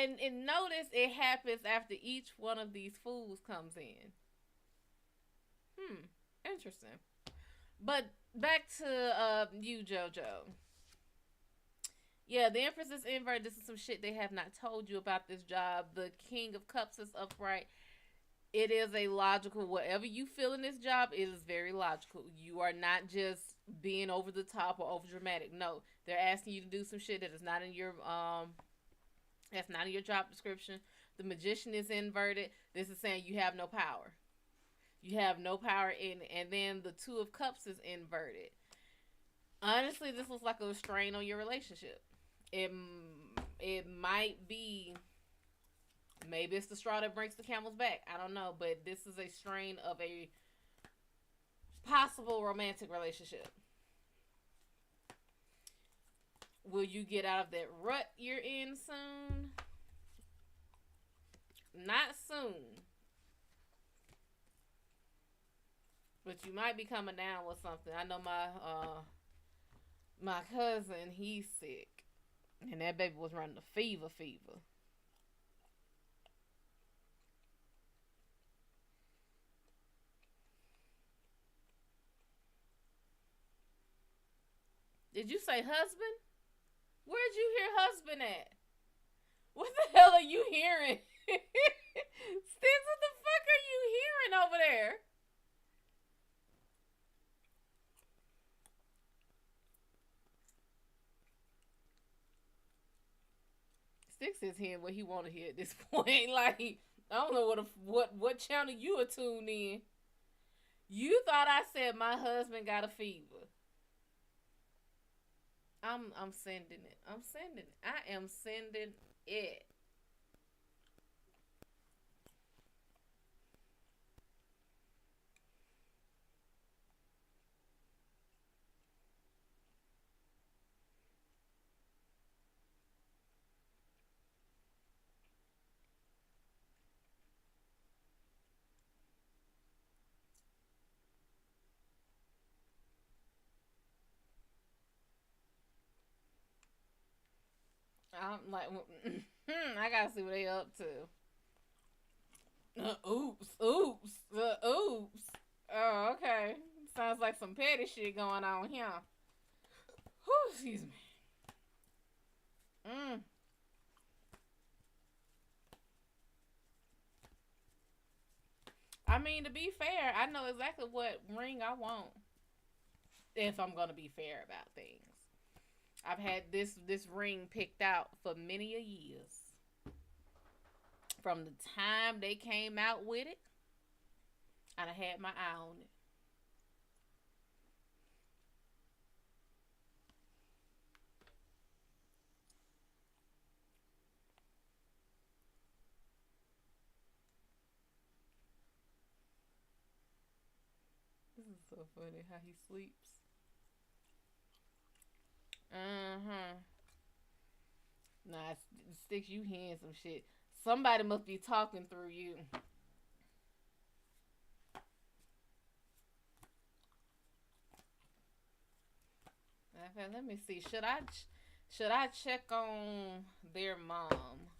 And notice it happens after each one of these fools comes in. Hmm. Interesting. But back to you, JoJo. Yeah, the Empress is inverted. This is some shit they have not told you about this job. The King of Cups is upright. It is a logical, whatever you feel in this job, it is very logical. You are not just being over the top or over dramatic. No, they're asking you to do some shit that is not in your that's not in your job description. The Magician is inverted. This is saying you have no power. You have no power in it. And then the Two of Cups is inverted. Honestly, this looks like a strain on your relationship. It it might be, maybe it's the straw that breaks the camel's back. I don't know, but this is a strain of a possible romantic relationship. Will you get out of that rut you're in soon? Not soon. But you might be coming down with something. I know my cousin, he's sick. And that baby was running the fever. Did you say husband? Where'd you hear husband at? What the hell are you hearing? Sticks, what the fuck are you hearing over there? Sticks is hearing what he want to hear at this point. Like, I don't know what channel you are tuned in. You thought I said my husband got a fever. I'm sending it. I'm sending it. I am sending it. I'm like, I gotta see what they up to. Oops. Oops. Oh, okay. Sounds like some petty shit going on here. Whew, excuse me. Mm. I mean, to be fair, I know exactly what ring I want if I'm gonna be fair about things. I've had this ring picked out for many a years. From the time they came out with it, and I had my eye on it. This is so funny how he sleeps. Uh-huh. Nah, Sticks, you hearing some shit. Somebody must be talking through you. Okay, let me see. Should I check on their mom?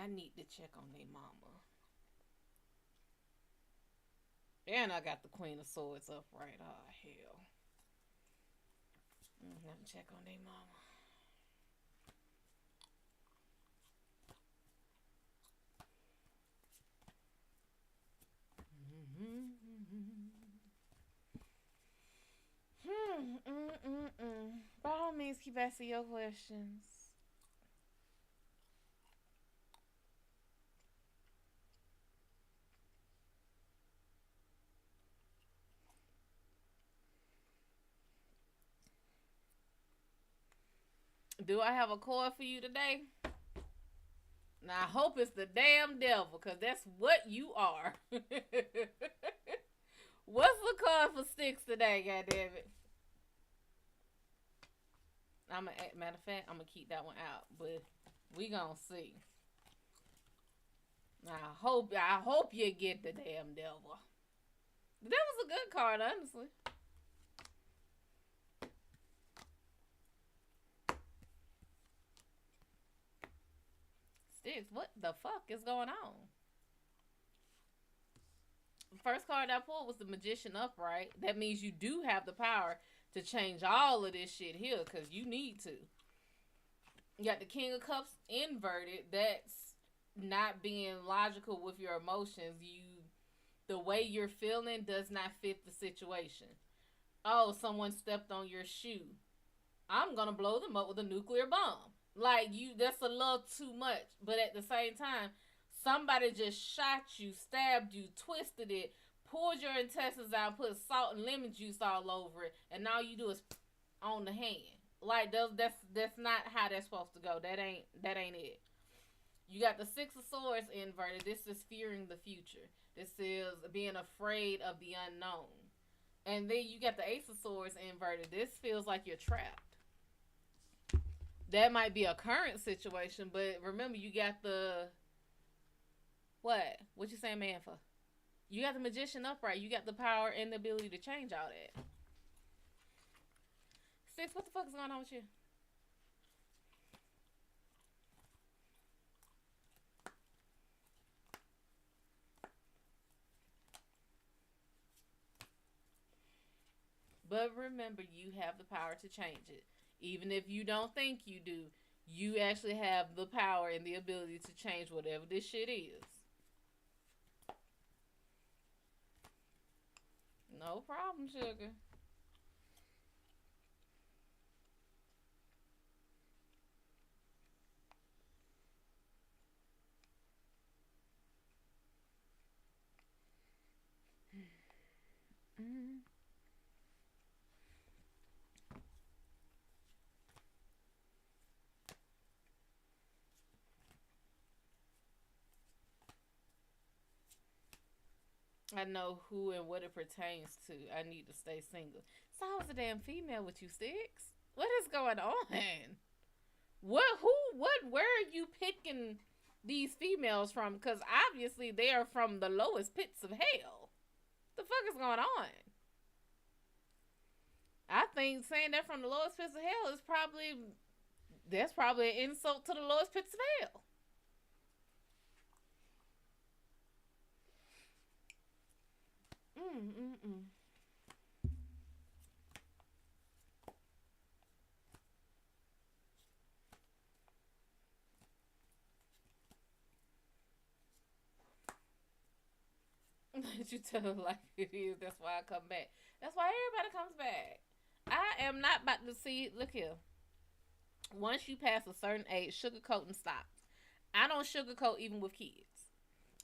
I need to check on their mama. And I got the Queen of Swords upright. Oh hell. Let me check on their mama. By all means, keep asking your questions. Do I have a card for you today? Now, I hope it's the damn devil, because that's what you are. What's the card for Sticks today, goddammit? Matter of fact, I'm gonna keep that one out, but we gonna see. I hope you get the damn devil. That was a good card, honestly. 6. What the fuck is going on? First card I pulled was the Magician upright. That means you do have the power to change all of this shit here because you need to. You got the King of Cups inverted. That's not being logical with your emotions. The way you're feeling does not fit the situation. Oh, someone stepped on your shoe. I'm gonna blow them up with a nuclear bomb. Like that's a little too much. But at the same time, somebody just shot you, stabbed you, twisted it, pulled your intestines out, put salt and lemon juice all over it, and all you do is on the hand. Like that's not how that's supposed to go. That ain't it. You got the Six of Swords inverted. This is fearing the future. This is being afraid of the unknown. And then you got the Ace of Swords inverted. This feels like you're trapped. That might be a current situation, but remember you got the what? What you saying, man? For you got the Magician upright. You got the power and the ability to change all that. 6, what the fuck is going on with you? But remember, you have the power to change it. Even if you don't think you do, you actually have the power and the ability to change whatever this shit is. No problem, sugar. Mm-hmm. I know who and what it pertains to. I need to stay single. So I was a damn female with you, Six. What is going on? What? Who? What? Where are you picking these females from? Because obviously they are from the lowest pits of hell. The fuck is going on? I think saying that from the lowest pits of hell is probably an insult to the lowest pits of hell. Mm mm mm. You tell it like it is. That's why I come back. That's why everybody comes back. I am not about to see. Look here. Once you pass a certain age, sugarcoating stops. I don't sugarcoat even with kids.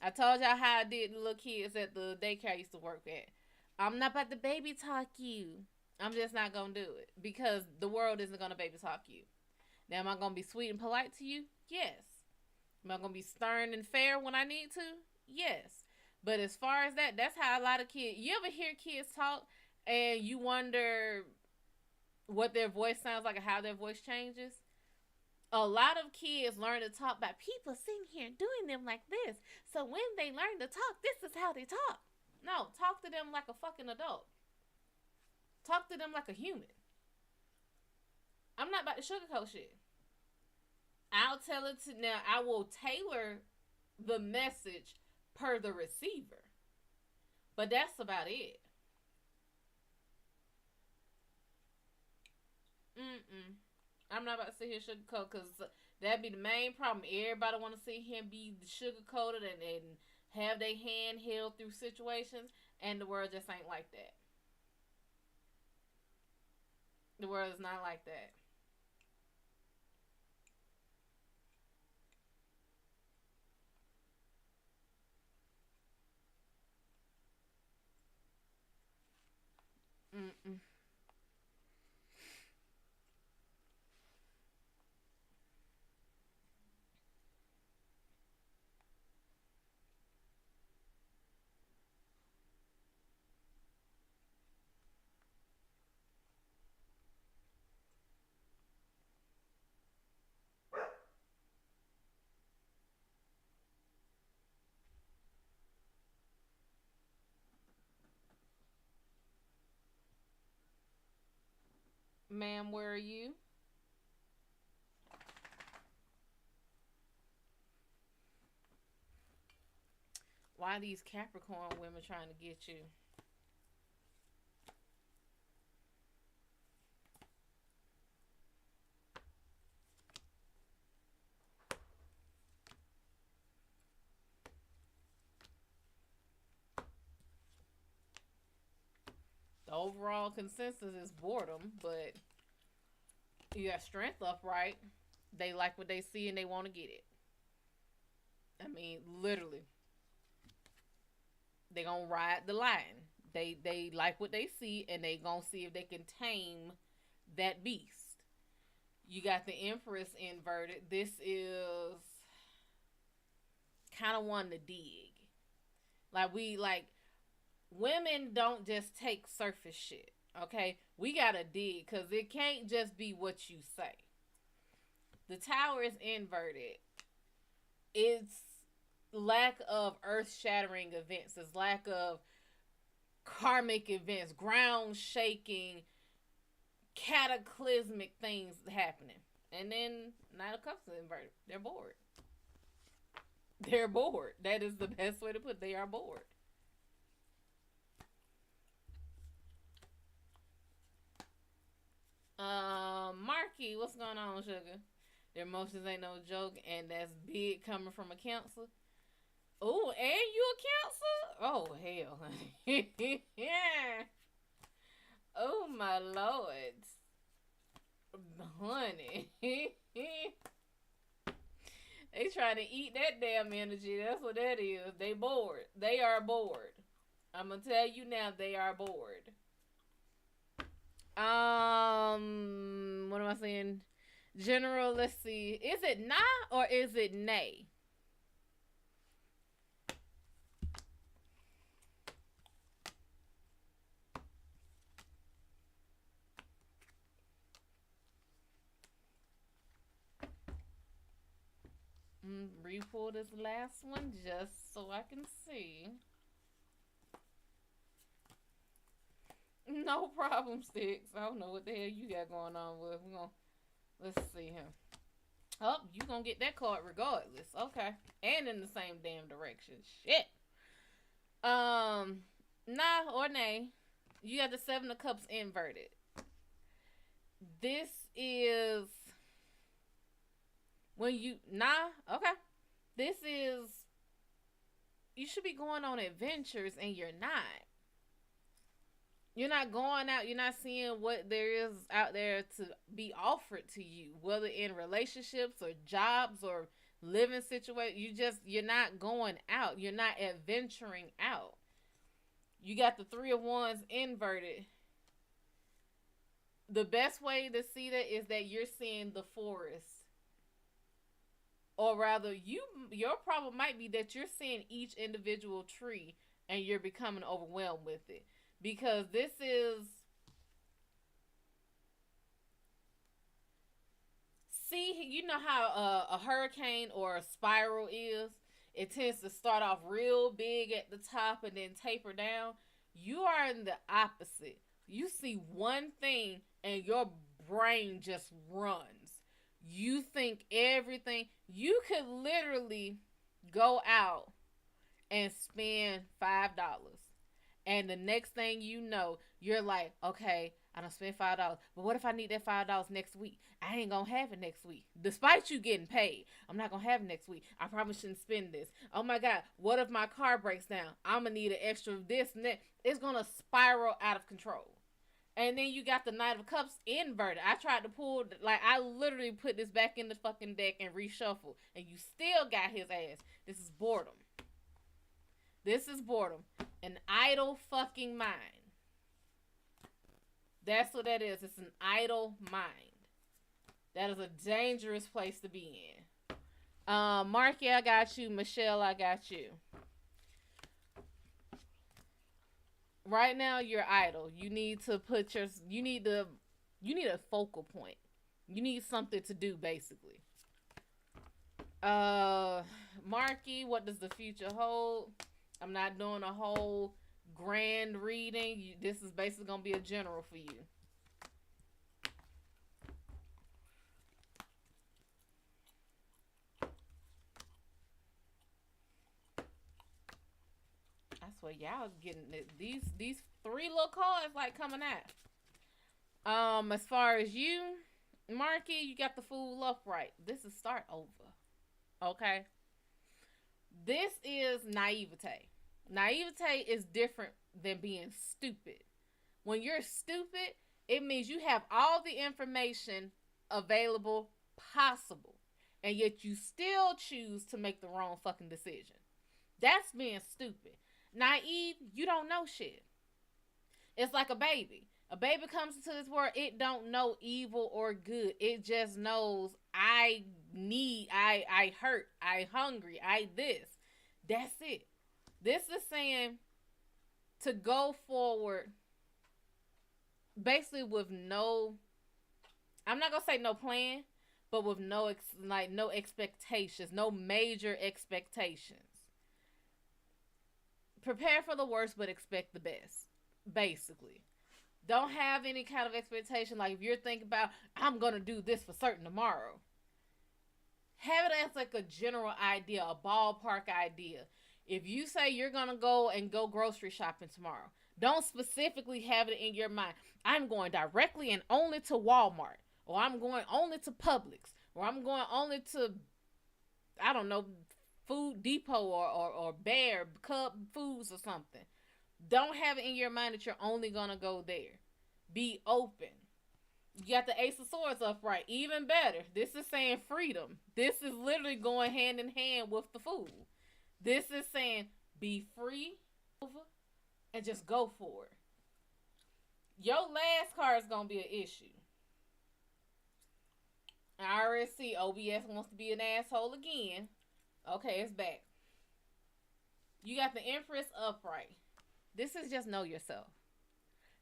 I told y'all how I did the little kids at the daycare I used to work at. I'm not about to baby talk you. I'm just not gonna do it because the world isn't gonna baby talk you. Now, am I gonna be sweet and polite to you? Yes. Am I gonna be stern and fair when I need to? Yes. But as far as that, that's how a lot of kids. You ever hear kids talk and you wonder what their voice sounds like and how their voice changes? A lot of kids learn to talk by people sitting here doing them like this. So when they learn to talk, this is how they talk. No, talk to them like a fucking adult. Talk to them like a human. I'm not about to sugarcoat shit. I'll tell it to now. I will tailor the message per the receiver, but that's about it. Mm-mm. I'm not about to sit here sugarcoat because that'd be the main problem. Everybody want to see him be sugarcoated and have their hand held through situations, and the world just ain't like that. The world is not like that. Mm-mm. Ma'am, where are you? Why these Capricorn women trying to get you? The overall consensus is boredom, but you got strength upright. They like what they see and they want to get it. I mean, literally, they gonna ride the line. They like what they see and they gonna see if they can tame that beast. You got the Empress inverted. This is kind of one to dig. Like women don't just take surface shit. Okay, we gotta dig because it can't just be what you say. The tower is inverted. It's lack of earth shattering events. It's lack of karmic events, ground shaking, cataclysmic things happening. And then Nine of Cups is inverted. They're bored. They're bored. That is the best way to put it. They are bored. Marky, what's going on, sugar? Their emotions ain't no joke, and that's big coming from a counselor. Oh, and you a counselor? Oh, hell. Yeah. Oh, my lord. Honey. They trying to eat that damn energy. That's what that is. They bored. They are bored. I'm going to tell you now, they are bored. What am I saying? General, let's see. Is it nah or is it nay? Re-pull this last one just so I can see. No problem, Sticks. I don't know what the hell you got going on with. Let's see him. Oh, you gonna get that card regardless. Okay. And in the same damn direction. Shit. Nah or nay. You got the Seven of Cups inverted. This is when you okay. This is you should be going on adventures and you're not. You're not going out, you're not seeing what there is out there to be offered to you, whether in relationships or jobs or living situations. You're not going out. You're not adventuring out. You got the Three of Wands inverted. The best way to see that is that you're seeing the forest. Or rather, your problem might be that you're seeing each individual tree and you're becoming overwhelmed with it. Because this is... See, you know how a hurricane or a spiral is? It tends to start off real big at the top and then taper down. You are in the opposite. You see one thing and your brain just runs. You think everything. You could literally go out and spend $5. And the next thing you know, you're like, okay, I don't spend $5. But what if I need that $5 next week? I ain't gonna have it next week. Despite you getting paid, I'm not gonna have it next week. I probably shouldn't spend this. Oh my God, what if my car breaks down? I'm gonna need an extra this and that. It's gonna spiral out of control. And then you got the Knight of Cups inverted. I tried to pull, I literally put this back in the fucking deck and reshuffle. And you still got his ass. This is boredom. This is boredom. An idle fucking mind. That's what that is. It's an idle mind. That is a dangerous place to be in. Marky, I got you. Michelle, I got you. Right now, you're idle. You need to put you need a focal point. You need something to do, basically. Marky, what does the future hold? I'm not doing a whole grand reading. This is basically going to be a general for you. swear y'all getting these three little cards like coming out. As far as you, Marky, you got the fool upright. This is start over. Okay. This is naivete. Naivete is different than being stupid. When you're stupid, it means you have all the information available possible, and yet you still choose to make the wrong fucking decision. That's being stupid. Naive, you don't know shit. It's like a baby. A baby comes into this world, it don't know evil or good. It just knows I need, I hurt, I hungry, I this. That's it. This is saying to go forward basically with no, I'm not gonna say no plan, but with no no expectations, no major expectations. Prepare for the worst, but expect the best. Basically, don't have any kind of expectation. Like if you're thinking about, I'm gonna do this for certain tomorrow. Have it as like a general idea, a ballpark idea. If you say you're gonna go grocery shopping tomorrow, don't specifically have it in your mind. I'm going directly and only to Walmart, or I'm going only to Publix, or I'm going only to, I don't know, Food Depot or Bear, Cub Foods or something. Don't have it in your mind that you're only gonna go there. Be open. You got the Ace of Swords upright. Even better. This is saying freedom. This is literally going hand in hand with the Fool. This is saying be free and just go for it. Your last card is gonna be an issue. I already see OBS wants to be an asshole again. Okay, it's back. You got the Empress upright. This is just know yourself.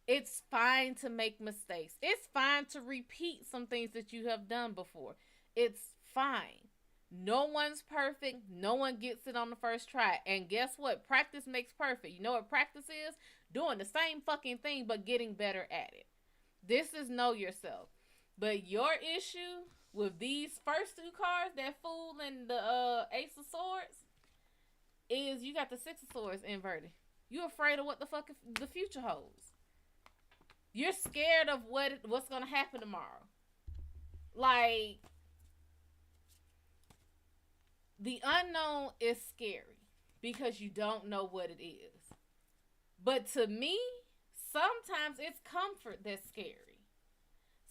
It's fine to make mistakes. It's fine to repeat some things that you have done before. It's fine. No one's perfect. No one gets it on the first try. And guess what? Practice makes perfect. You know what practice is? Doing the same fucking thing but getting better at it. This is know yourself. But your issue with these first two cards, that Fool and the Ace of Swords, is you got the Six of Swords inverted. You're afraid of what the fuck the future holds. You're scared of what's going to happen tomorrow. Like, the unknown is scary because you don't know what it is. But to me, sometimes it's comfort that's scary.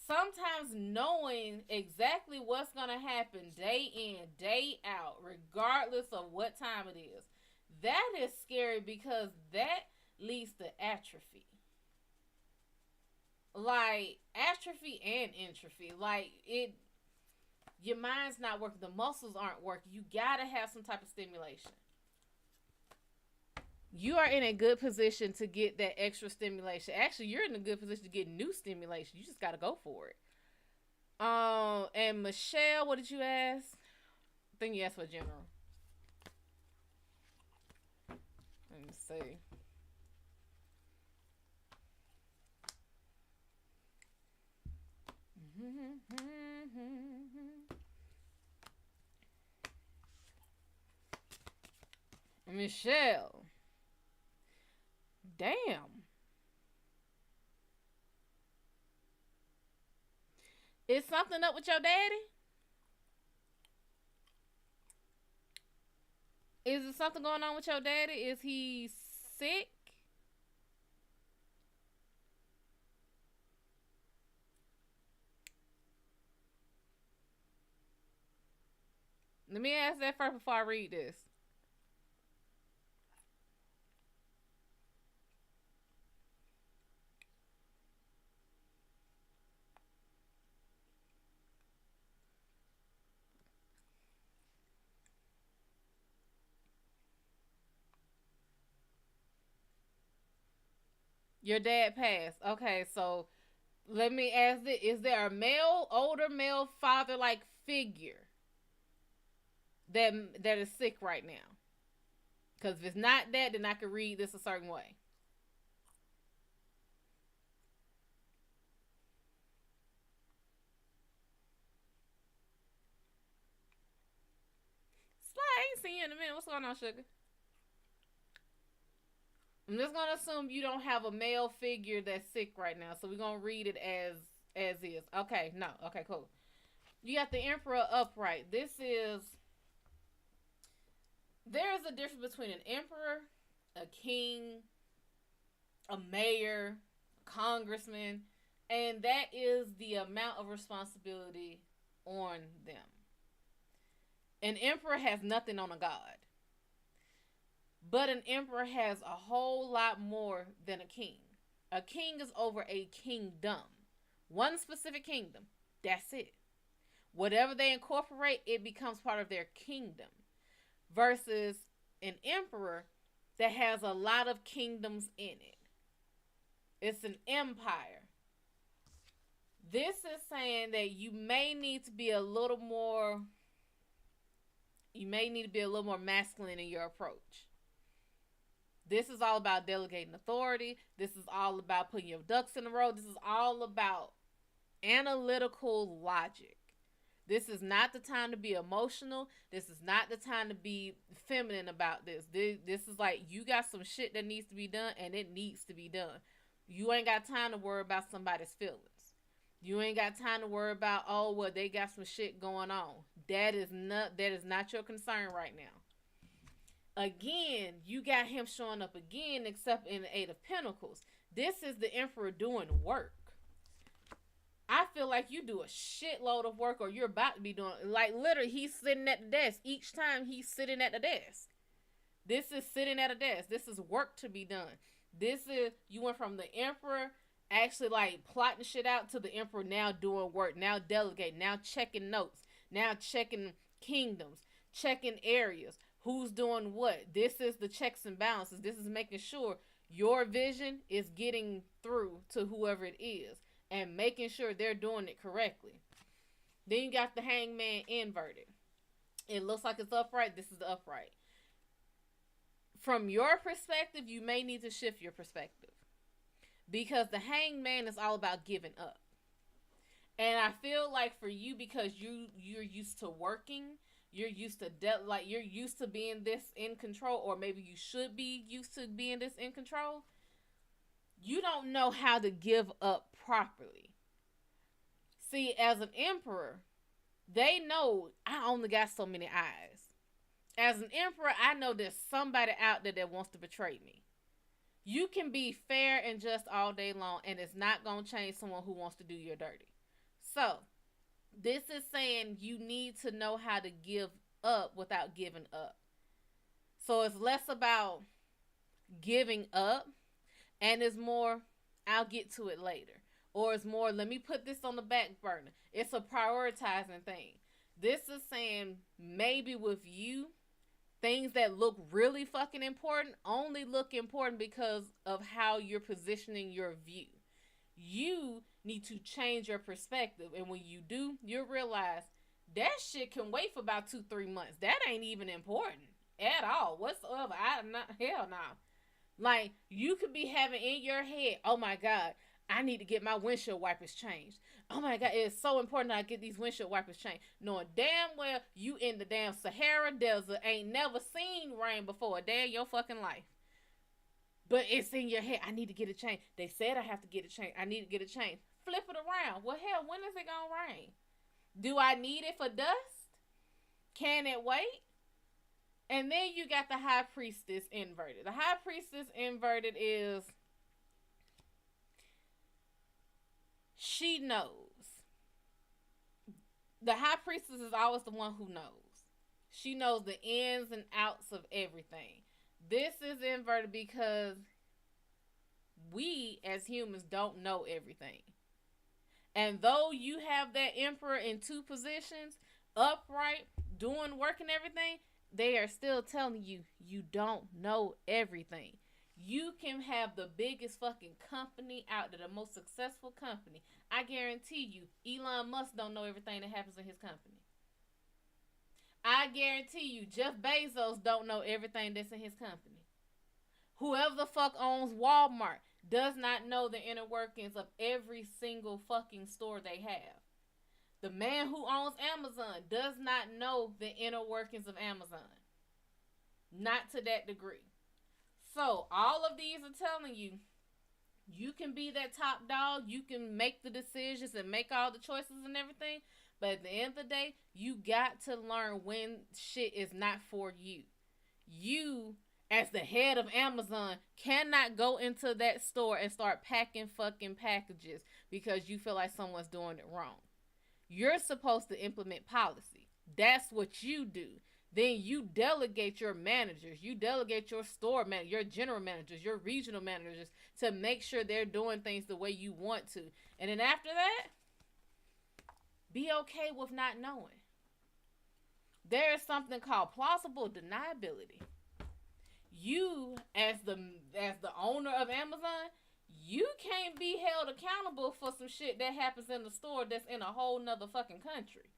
Sometimes knowing exactly what's going to happen day in, day out, regardless of what time it is, that is scary because that leads to atrophy. Like, atrophy and entropy. Like, your mind's not working. The muscles aren't working. You gotta have some type of stimulation. You are in a good position to get that extra stimulation. Actually, you're in a good position to get new stimulation. You just gotta go for it. And Michelle, what did you ask? I think you asked for general. Let me see. Michelle. Damn. Is something up with your daddy? Is there something going on with your daddy? Is he sick? Let me ask that first before I read this. Your dad passed. Okay, so let me ask it. Is there a older male father-like figure that is sick right now? Because if it's not that, then I could read this a certain way. Sly, I ain't seen you in a minute. What's going on, sugar? I'm just gonna assume you don't have a male figure that's sick right now, so we're gonna read it as is. Okay, no, okay, cool. You got the Emperor upright. There's a difference between an emperor, a king, a mayor, a congressman, and that is the amount of responsibility on them. An emperor has nothing on a god. But an emperor has a whole lot more than a king. A king is over a kingdom. One specific kingdom. That's it. Whatever they incorporate, it becomes part of their kingdom. Versus an emperor that has a lot of kingdoms in it. It's an empire. This is saying that you may need to be a little more masculine in your approach. This is all about delegating authority. This is all about putting your ducks in a row. This is all about analytical logic. This is not the time to be emotional. This is not the time to be feminine about this. This is like, you got some shit that needs to be done, and it needs to be done. You ain't got time to worry about somebody's feelings. You ain't got time to worry about, oh, well, they got some shit going on. That is not your concern right now. Again, you got him showing up again, except in the Eight of Pentacles. This is the Emperor doing work. I feel like you do a shitload of work, or you're about to be doing, like, literally, he's sitting at the desk. Each time he's sitting at the desk. This is sitting at a desk. This is work to be done. This is, you went from the Emperor actually, like, plotting shit out to the Emperor now doing work, now delegating, now checking notes, now checking kingdoms, checking areas. Who's doing what? This is the checks and balances. This is making sure your vision is getting through to whoever it is and making sure they're doing it correctly. Then you got the Hangman inverted. It looks like it's upright. This is the upright. From your perspective, you may need to shift your perspective, because the Hangman is all about giving up. And I feel like for you, because you're used to working, you're used to you're used to being this in control, or maybe you should be used to being this in control. You don't know how to give up properly. See, as an emperor, they know I only got so many eyes. As an emperor, I know there's somebody out there that wants to betray me. You can be fair and just all day long, and it's not going to change someone who wants to do your dirty. So, this is saying you need to know how to give up without giving up. So, it's less about giving up, and it's more, I'll get to it later. Or it's more, let me put this on the back burner. It's a prioritizing thing. This is saying maybe with you, things that look really fucking important only look important because of how you're positioning your view. You need to change your perspective. And when you do, you'll realize that shit can wait for about 2-3 months. That ain't even important at all whatsoever. Hell no. Like, you could be having in your head, oh my God, I need to get my windshield wipers changed. Oh my God, it's so important that I get these windshield wipers changed. Knowing damn well you in the damn Sahara Desert, ain't never seen rain before a day in your fucking life. But it's in your head, I need to get it changed. They said I have to get it changed. I need to get it changed. Flip it around. Well, hell, when is it gonna rain? Do I need it for dust? Can it wait? And then you got the High Priestess inverted. The High Priestess inverted is, she knows. The High Priestess is always the one who knows. She knows the ins and outs of everything. This is inverted because we as humans don't know everything. And though you have that Emperor in two positions, upright, doing work and everything, they are still telling you, you don't know everything. You can have the biggest fucking company out there, the most successful company. I guarantee you, Elon Musk don't know everything that happens in his company. I guarantee you, Jeff Bezos don't know everything that's in his company. Whoever the fuck owns Walmart does not know the inner workings of every single fucking store they have. The man who owns Amazon does not know the inner workings of Amazon. Not to that degree. So all of these are telling you you can be that top dog. You can make the decisions and make all the choices and everything. But at the end of the day, you got to learn when shit is not for you. You, as the head of Amazon, cannot go into that store and start packing fucking packages because you feel like someone's doing it wrong. You're supposed to implement policy. That's what you do. Then you delegate your managers, you delegate your store manager, your general managers, your regional managers to make sure they're doing things the way you want to. And then after that, be okay with not knowing. There is something called plausible deniability. You, as the owner of Amazon, you can't be held accountable for some shit that happens in the store that's in a whole nother fucking country.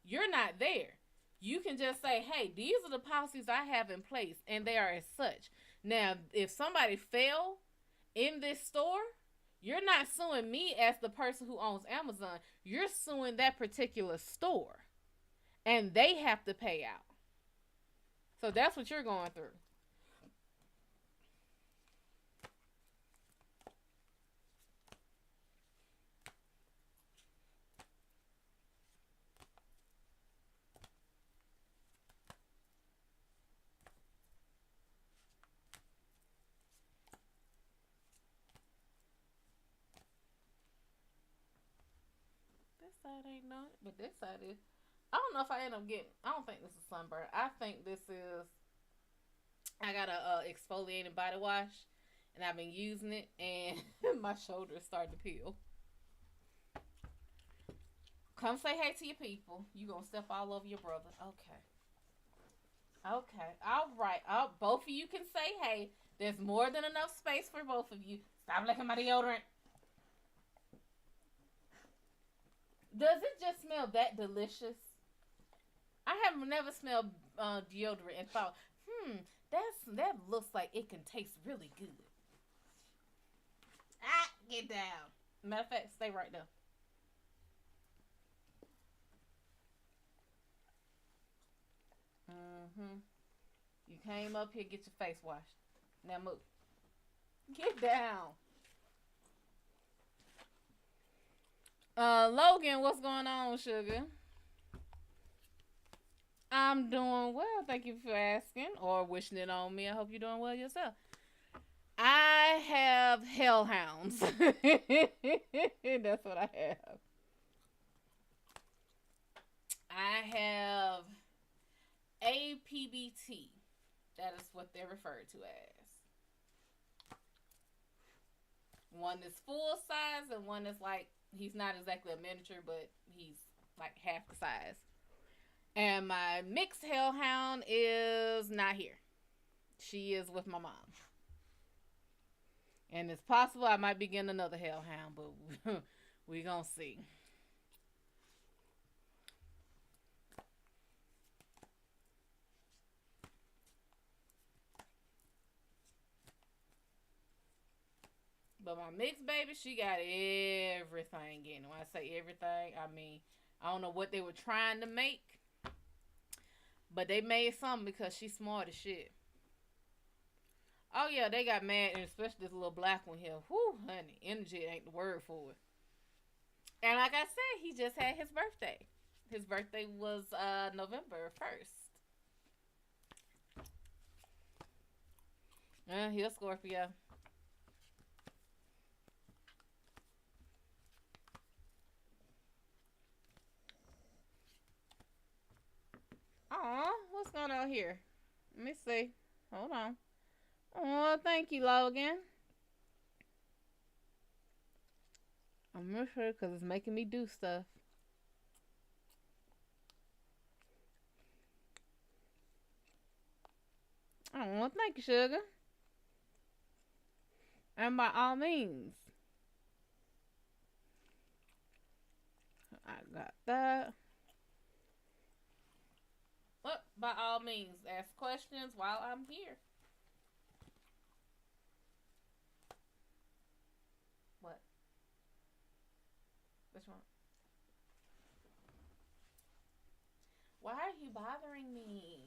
You're not there. You can just say, hey, these are the policies I have in place, and they are as such. Now, if somebody fell in this store, you're not suing me as the person who owns Amazon. You're suing that particular store, and they have to pay out. So that's what you're going through. This side ain't not, but this side is. I don't know if I end up getting. I don't think this is sunburn. I think this is. I got a exfoliating body wash, and I've been using it, and my shoulders starting to peel. Come say hey to your people. You gonna step all over your brother? Okay. Okay. All right. Both of you can say hey. There's more than enough space for both of you. Stop licking my deodorant. Does it just smell that delicious? I have never smelled deodorant and thought, that looks like it can taste really good. Get down. Matter of fact, stay right there. Mm-hmm. You came up here, get your face washed. Now move. Get down. Logan, what's going on, sugar? I'm doing well. Thank you for asking or wishing it on me. I hope you're doing well yourself. I have hellhounds. That's what I have. I have APBT. That is what they're referred to as. One is full size and one is like, he's not exactly a miniature, but he's like half the size. And my mixed hellhound is not here. She is with my mom. And it's possible I might be getting another hellhound, but we gonna see. But my mixed baby, she got everything in. When I say everything, I mean, I don't know what they were trying to make, but they made something because she's smart as shit. Oh yeah, they got mad, and especially this little black one here. Whoo, honey, energy ain't the word for it. And like I said, he just had his birthday. His birthday was November 1st. He's a Scorpio. Aw, what's going on here? Let me see. Hold on. Oh, thank you, Logan. I'm not sure because it's making me do stuff. Oh, thank you, sugar. And by all means, I got that. But by all means, ask questions while I'm here. What? Which one? Why are you bothering me?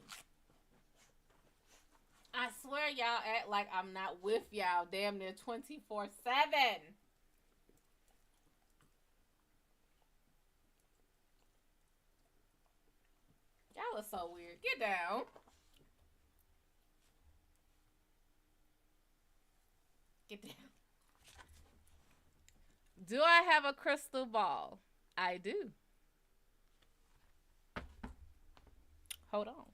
I swear y'all act like I'm not with y'all damn near 24/7. Y'all are so weird. Get down. Get down. Do I have a crystal ball? I do. Hold on.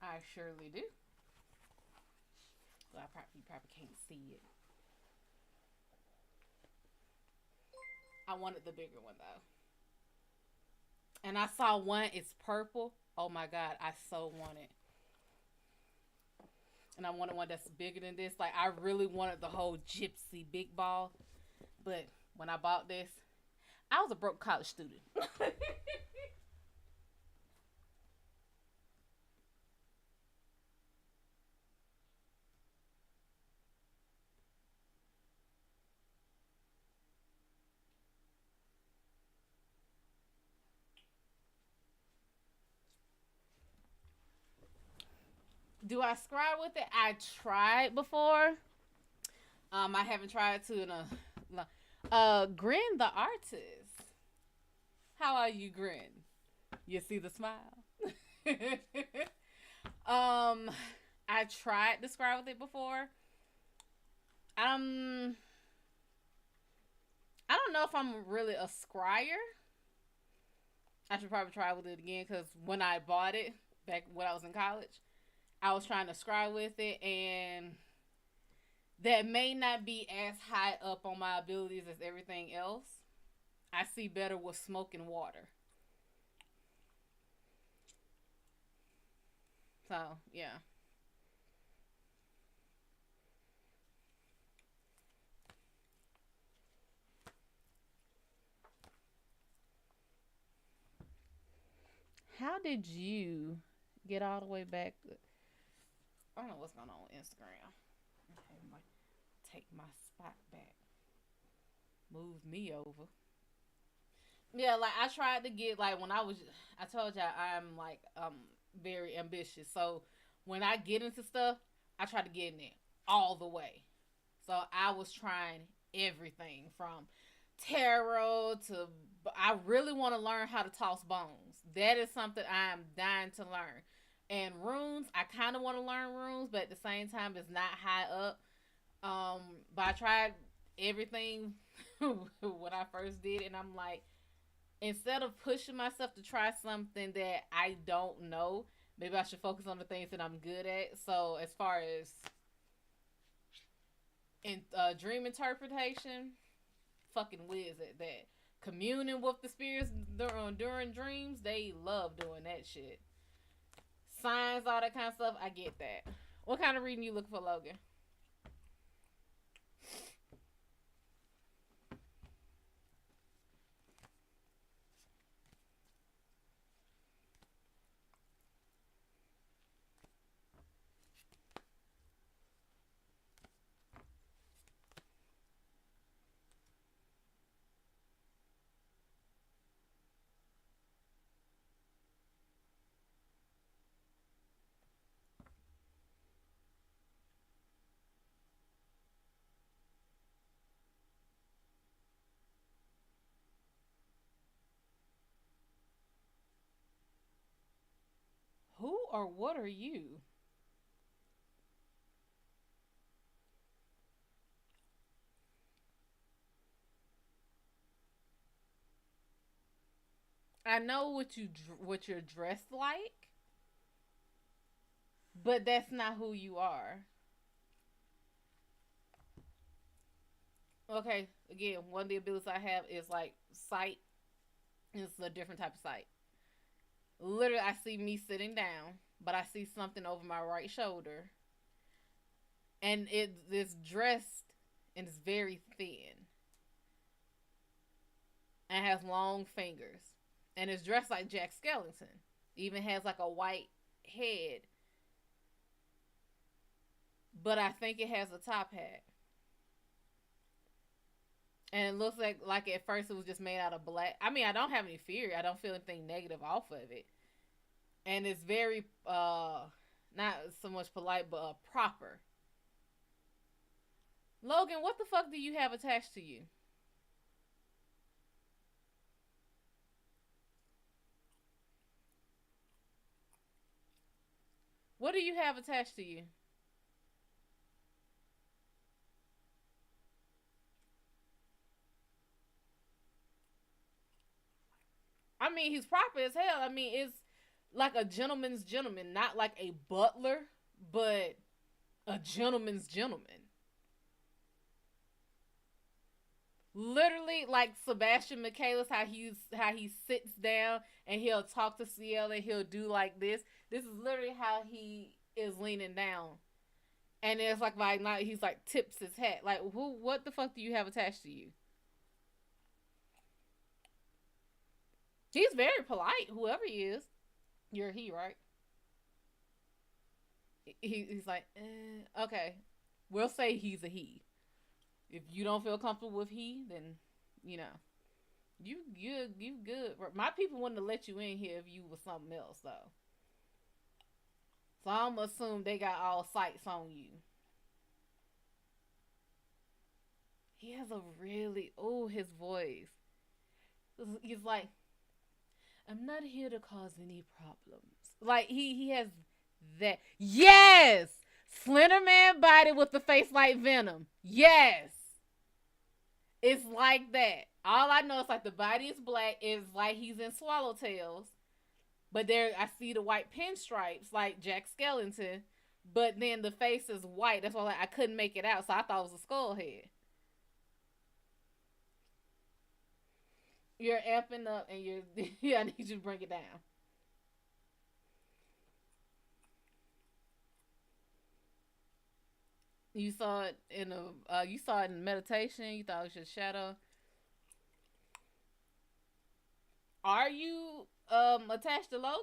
I surely do. Well, you probably can't see it. I wanted the bigger one though. And I saw one, it's purple. Oh my god, I so want it. And I wanted one that's bigger than this. Like I really wanted the whole gypsy big ball. But when I bought this, I was a broke college student. Do I scribe with it? I tried before. I haven't tried to in a Grin the artist. How are you, Grin? You see the smile. um, I tried to scribe with it before. Um, I don't know if I'm really a scryer. I should probably try with it again because when I bought it back when I was in college, I was trying to scribe with it, and that may not be as high up on my abilities as everything else. I see better with smoke and water. So yeah. How did you get all the way back? I don't know what's going on with Instagram. Okay, take my spot back. Move me over. Yeah, like I tried to get like when I was. I told y'all I'm like very ambitious. So when I get into stuff, I try to get in it all the way. So I was trying everything from tarot to. I really want to learn how to toss bones. That is something I'm dying to learn. And runes, I kind of want to learn runes, but at the same time, it's not high up. But I tried everything when I first did, and I'm like, instead of pushing myself to try something that I don't know, maybe I should focus on the things that I'm good at. So as far as in dream interpretation, fucking whiz at that. Communing with the spirits during dreams, they love doing that shit. Signs, all that kind of stuff, I get that. What kind of reading you looking for, Logan? Who or what are you? I know what you're dressed like, but that's not who you are. Okay, again, one of the abilities I have is like sight. It's a different type of sight. Literally, I see me sitting down. but I see something over my right shoulder, and it is dressed and it's very thin and has long fingers, and it's dressed like Jack Skellington. Even has like a white head, but I think it has a top hat. And it looks like at first it was just made out of black. I mean, I don't have any fear. I don't feel anything negative off of it. And it's very not so much polite, but proper. Logan, what the fuck do you have attached to you? What do you have attached to you? I mean, he's proper as hell. I mean, it's like a gentleman's gentleman, not like a butler, but a gentleman's gentleman. Literally, like Sebastian Michaelis, how he sits down and he'll talk to CL and he'll do like this. This is literally how he is leaning down, and it's like not he's like tips his hat. Like who? What the fuck do you have attached to you? He's very polite. Whoever he is, you're he, right? He's like, okay. We'll say he's a he. If you don't feel comfortable with he, then you know you good. My people wouldn't have let you in here if you was something else though. So I'm assume they got all sights on you. He has a really his voice. He's like, I'm not here to cause any problems. Like he has that. Yes, Slender Man body with the face like Venom. Yes, it's like that. All I know is like the body is black. It's like he's in Swallowtails, but there I see the white pinstripes like Jack Skellington. But then the face is white. That's why like, I couldn't make it out, so I thought it was a skull head. You're amping up, and you're yeah. I need you to bring it down. You saw it in a you saw it in meditation. You thought it was just shadow. Are you attached to Logan?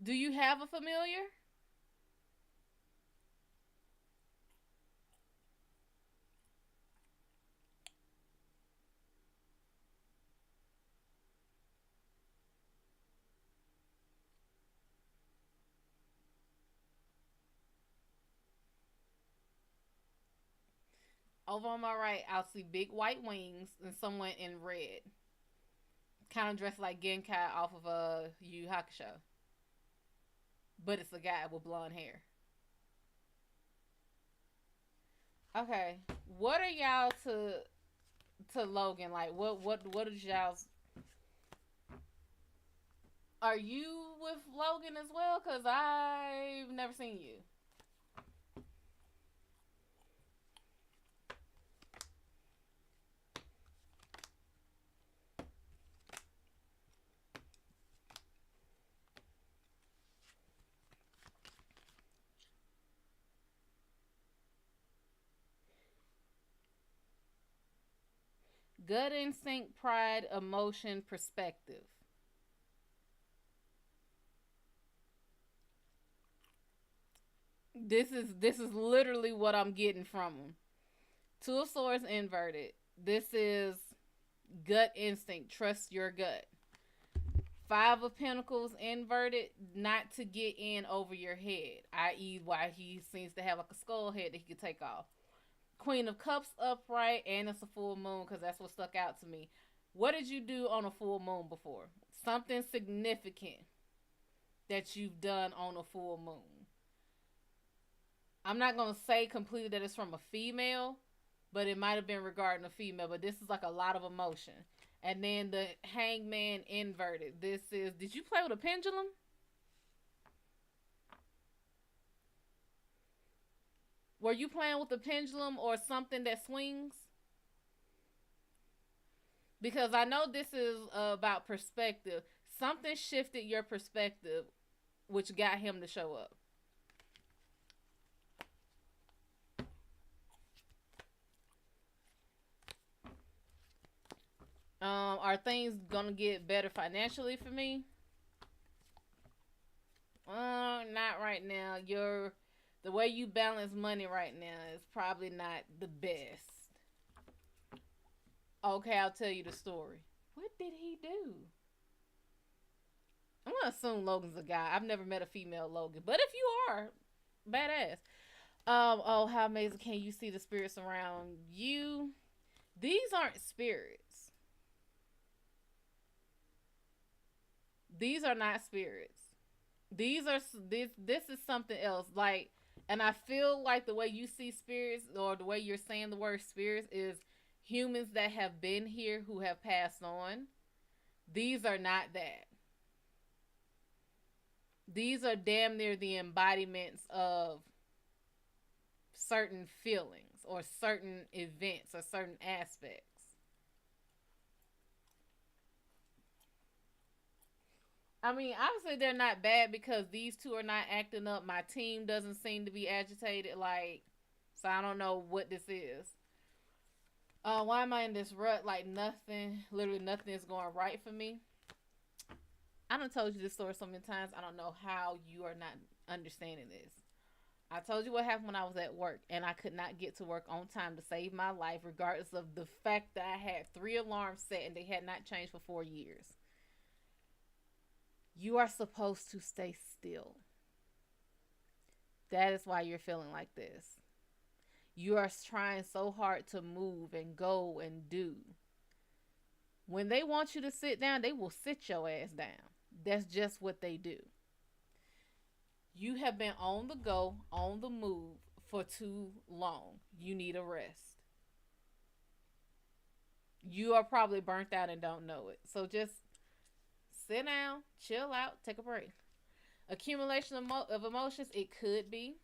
Do you have a familiar? Over on my right, I'll see big white wings and someone in red, kind of dressed like Genkai off of a Yu Yu Hakusho, but it's a guy with blonde hair. Okay, what are y'all to Logan? Like, what is y'all's? Are you with Logan as well? Cause I've never seen you. Gut instinct, pride, emotion, perspective. This is literally what I'm getting from him. Two of Swords inverted. This is gut instinct. Trust your gut. Five of Pentacles inverted. Not to get in over your head, i.e., why he seems to have like a skull head that he could take off. Queen of Cups upright, and it's a full moon because that's what stuck out to me. What did you do on a full moon before? Something significant that you've done on a full moon. I'm not gonna say completely that it's from a female, but it might have been regarding a female. But this is like a lot of emotion. And then the Hangman inverted. This is. Did you play with a pendulum? Were you playing with a pendulum or something that swings? Because I know this is about perspective. Something shifted your perspective, which got him to show up. Are things gonna get better financially for me? Not right now. The way you balance money right now is probably not the best. Okay, I'll tell you the story. What did he do? I'm gonna assume Logan's a guy. I've never met a female Logan, but if you are, badass. Oh, how amazing can you see the spirits around you? These aren't spirits. These are not spirits. These are this is something else. Like, and I feel like the way you see spirits, or the way you're saying the word spirits, is humans that have been here who have passed on. These are not that. These are damn near the embodiments of certain feelings or certain events or certain aspects. I mean, obviously they're not bad because these two are not acting up. My team doesn't seem to be agitated. Like, so I don't know what this is. Why am I in this rut? Like nothing, literally nothing is going right for me. I done told you this story so many times. I don't know how you are not understanding this. I told you what happened when I was at work and I could not get to work on time to save my life, regardless of the fact that I had 3 alarms set and they had not changed for 4 years. You are supposed to stay still. That is why you're feeling like this. You are trying so hard to move and go and do. When they want you to sit down, they will sit your ass down. That's just what they do. You have been on the go, on the move for too long. You need a rest. You are probably burnt out and don't know it. So just sit down, chill out, take a break. Accumulation of emotions, it could be.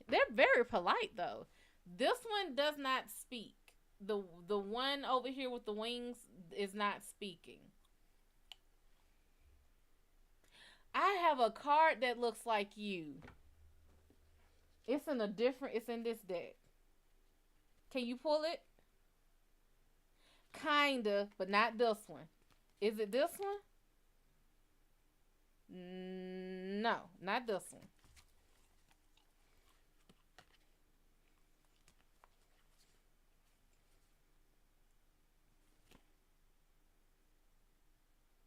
They're very polite though. This one does not speak. The one over here with the wings is not speaking. I have a card that looks like you. It's in this deck. Can you pull it? Kinda, but not this one. Is it this one? No, not this one.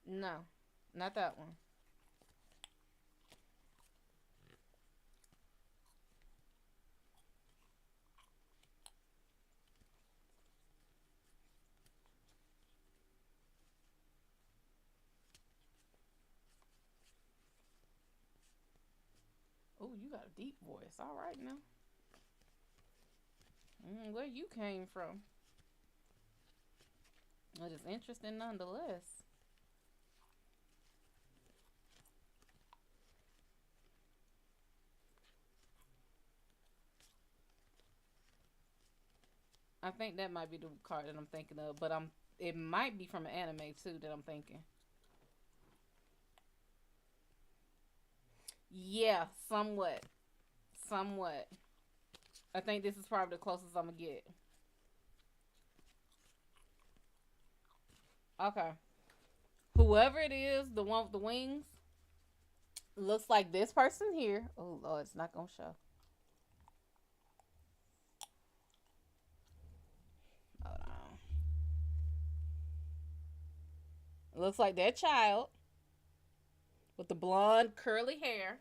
No, not that one. Oh, you got a deep voice. All right now. Where you came from? It is interesting nonetheless. I think that might be the card that I'm thinking of, but it might be from an anime too that I'm thinking. Yeah, somewhat. Somewhat. I think this is probably the closest I'm gonna get. Okay. Whoever it is, the one with the wings, looks like this person here. Oh Lord, it's not gonna show. Hold on. It looks like that child with the blonde curly hair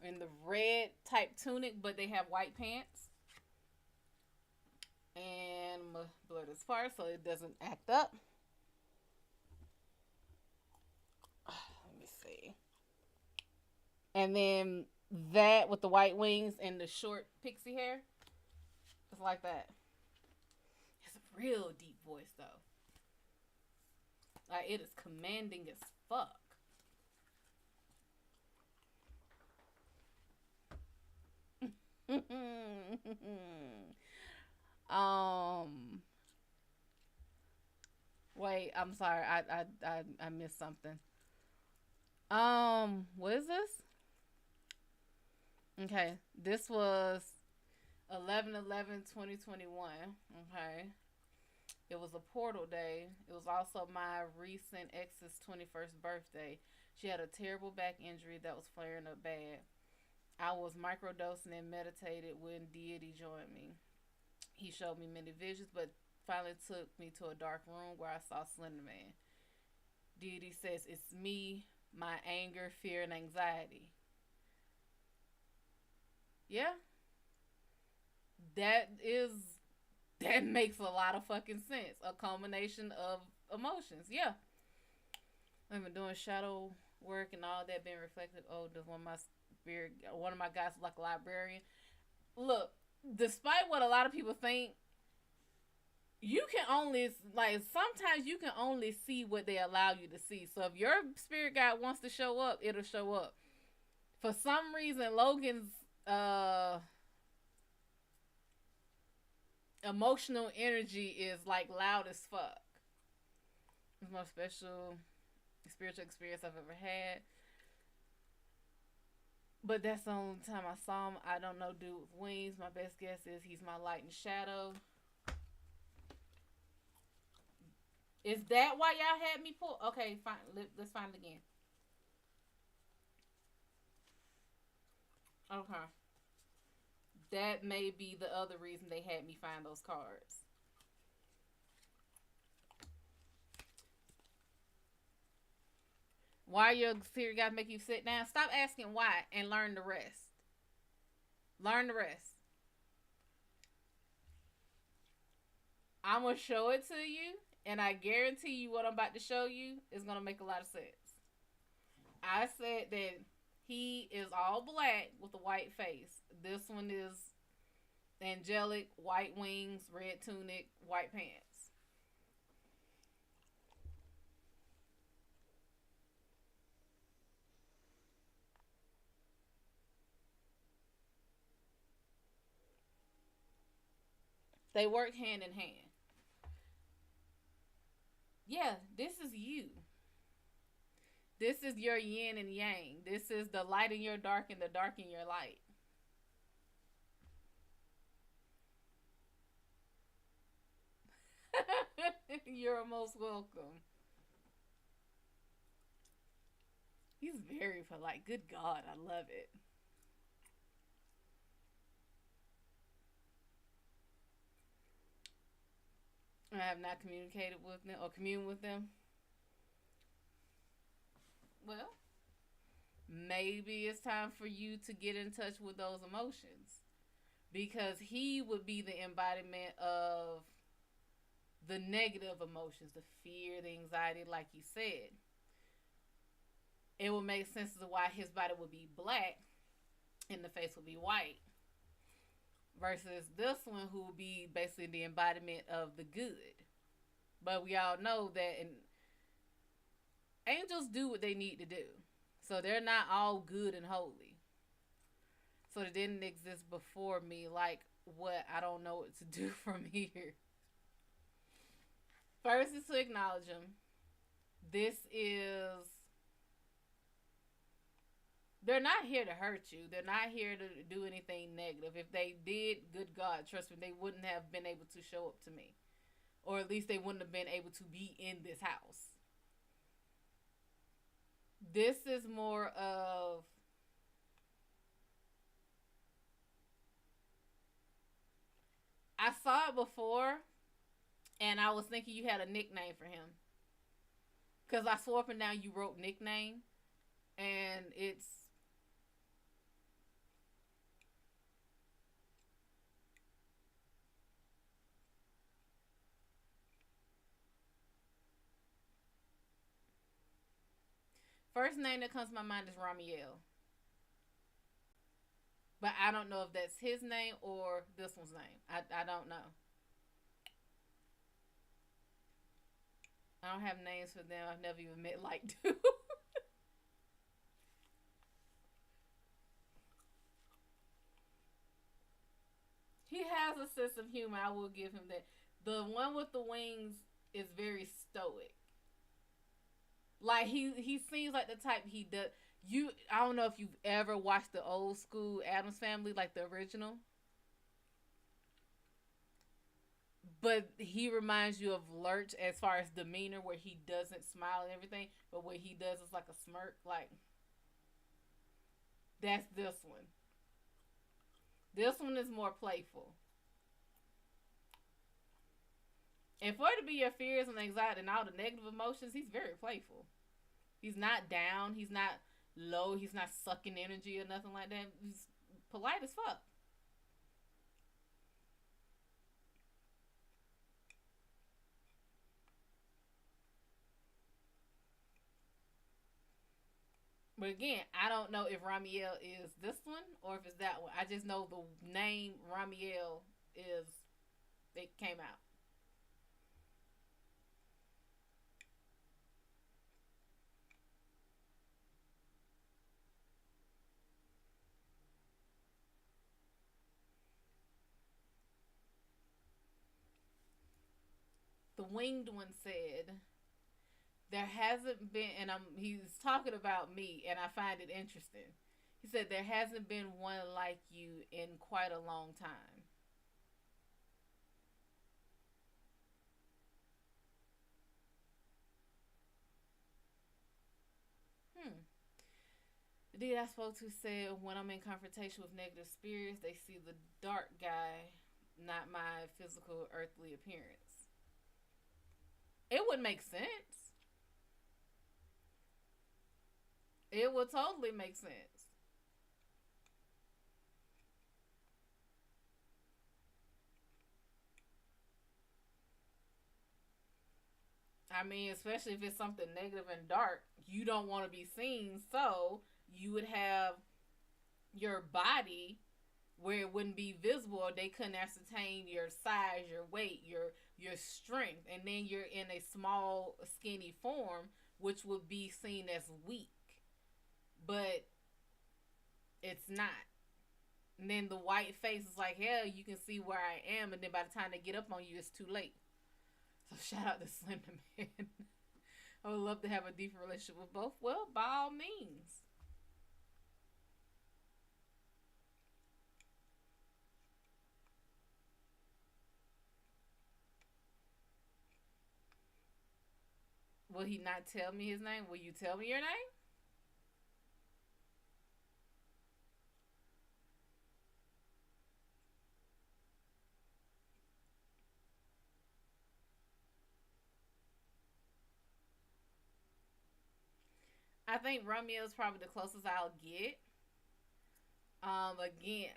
and the red type tunic, but they have white pants. And I'm gonna blur this part so it doesn't act up. Let me see. And then that with the white wings and the short pixie hair. It's like that. It's a real deep voice though. Like it is commanding as fuck. um. Wait, I'm sorry. I missed something. What is this? Okay, this was 11/11/2021. Okay, it was a portal day. It was also my recent ex's 21st birthday. She had a terrible back injury that was flaring up bad. I was microdosing and meditated when deity joined me. He showed me many visions, but finally took me to a dark room where I saw Slender Man. Deity says it's me, my anger, fear, and anxiety. Yeah, that is that makes a lot of fucking sense. A culmination of emotions. Yeah, I've been doing shadow work and all that being reflected. Oh, does one of my guys like a librarian? Look, despite what a lot of people think, you can only like sometimes you can only see what they allow you to see. So if your spirit guide wants to show up, it'll show up. For some reason, Logan's emotional energy is like loud as fuck. It's the most special spiritual experience I've ever had. But that's the only time I saw him. I don't know dude with wings. My best guess is he's my light and shadow. Is that why y'all had me pull? Okay, fine. Let's find it again. Okay. That may be the other reason they had me find those cards. Why your spirit guide make you sit down? Stop asking why and learn the rest. Learn the rest. I'm gonna show it to you, and I guarantee you what I'm about to show you is gonna make a lot of sense. I said that he is all black with a white face. This one is angelic, white wings, red tunic, white pants. They work hand in hand. Yeah, this is you. This is your yin and yang. This is the light in your dark and the dark in your light. You're most welcome. He's very polite. Good God, I love it. I have not communicated with them or communed with them. Well, maybe it's time for you to get in touch with those emotions because he would be the embodiment of the negative emotions, the fear, the anxiety, like you said. It would make sense as to why his body would be black and the face would be white versus this one who would be basically the embodiment of the good. But we all know that angels do what they need to do. So they're not all good and holy. So they didn't exist before me like what I don't know what to do from here. First is to acknowledge them. This is they're not here to hurt you. They're not here to do anything negative. If they did, good God, trust me, they wouldn't have been able to show up to me. Or at least they wouldn't have been able to be in this house. This is more of I saw it before and I was thinking you had a nickname for him. Cause I swore up and down you wrote nickname and it's first name that comes to my mind is Ramiel. But I don't know if that's his name or this one's name. I don't know. I don't have names for them. I've never even met like two. has a sense of humor. I will give him that. The one with the wings is very stoic. Like he seems like the type he does. You, I don't know if you've ever watched the old school Adams Family, like the original, but he reminds you of Lurch as far as demeanor, where he doesn't smile and everything, but what he does is like a smirk. Like that's this one. This one is more playful. And for it to be your fears and anxiety and all the negative emotions, he's very playful. He's not down. He's not low. He's not sucking energy or nothing like that. He's polite as fuck. But again, I don't know if Ramiel is this one or if it's that one. I just know the name Ramiel is, it came out. The winged one said, there hasn't been, and he's talking about me, and I find it interesting. He said, there hasn't been one like you in quite a long time. Hmm. The dude I spoke to said, when I'm in confrontation with negative spirits, they see the dark guy, not my physical earthly appearance. It would make sense. It would totally make sense. I mean, especially if it's something negative and dark, you don't want to be seen, so you would have your body where it wouldn't be visible, or they couldn't ascertain your size, your weight, your strength, and then you're in a small, skinny form, which would be seen as weak, but it's not. And then the white face is like, hell, you can see where I am, and then by the time they get up on you, it's too late. So shout out to Slender Man. I would love to have a deeper relationship with both. Well, by all means. Will he not tell me his name? Will you tell me your name? I think Romeo is probably the closest I'll get. Again,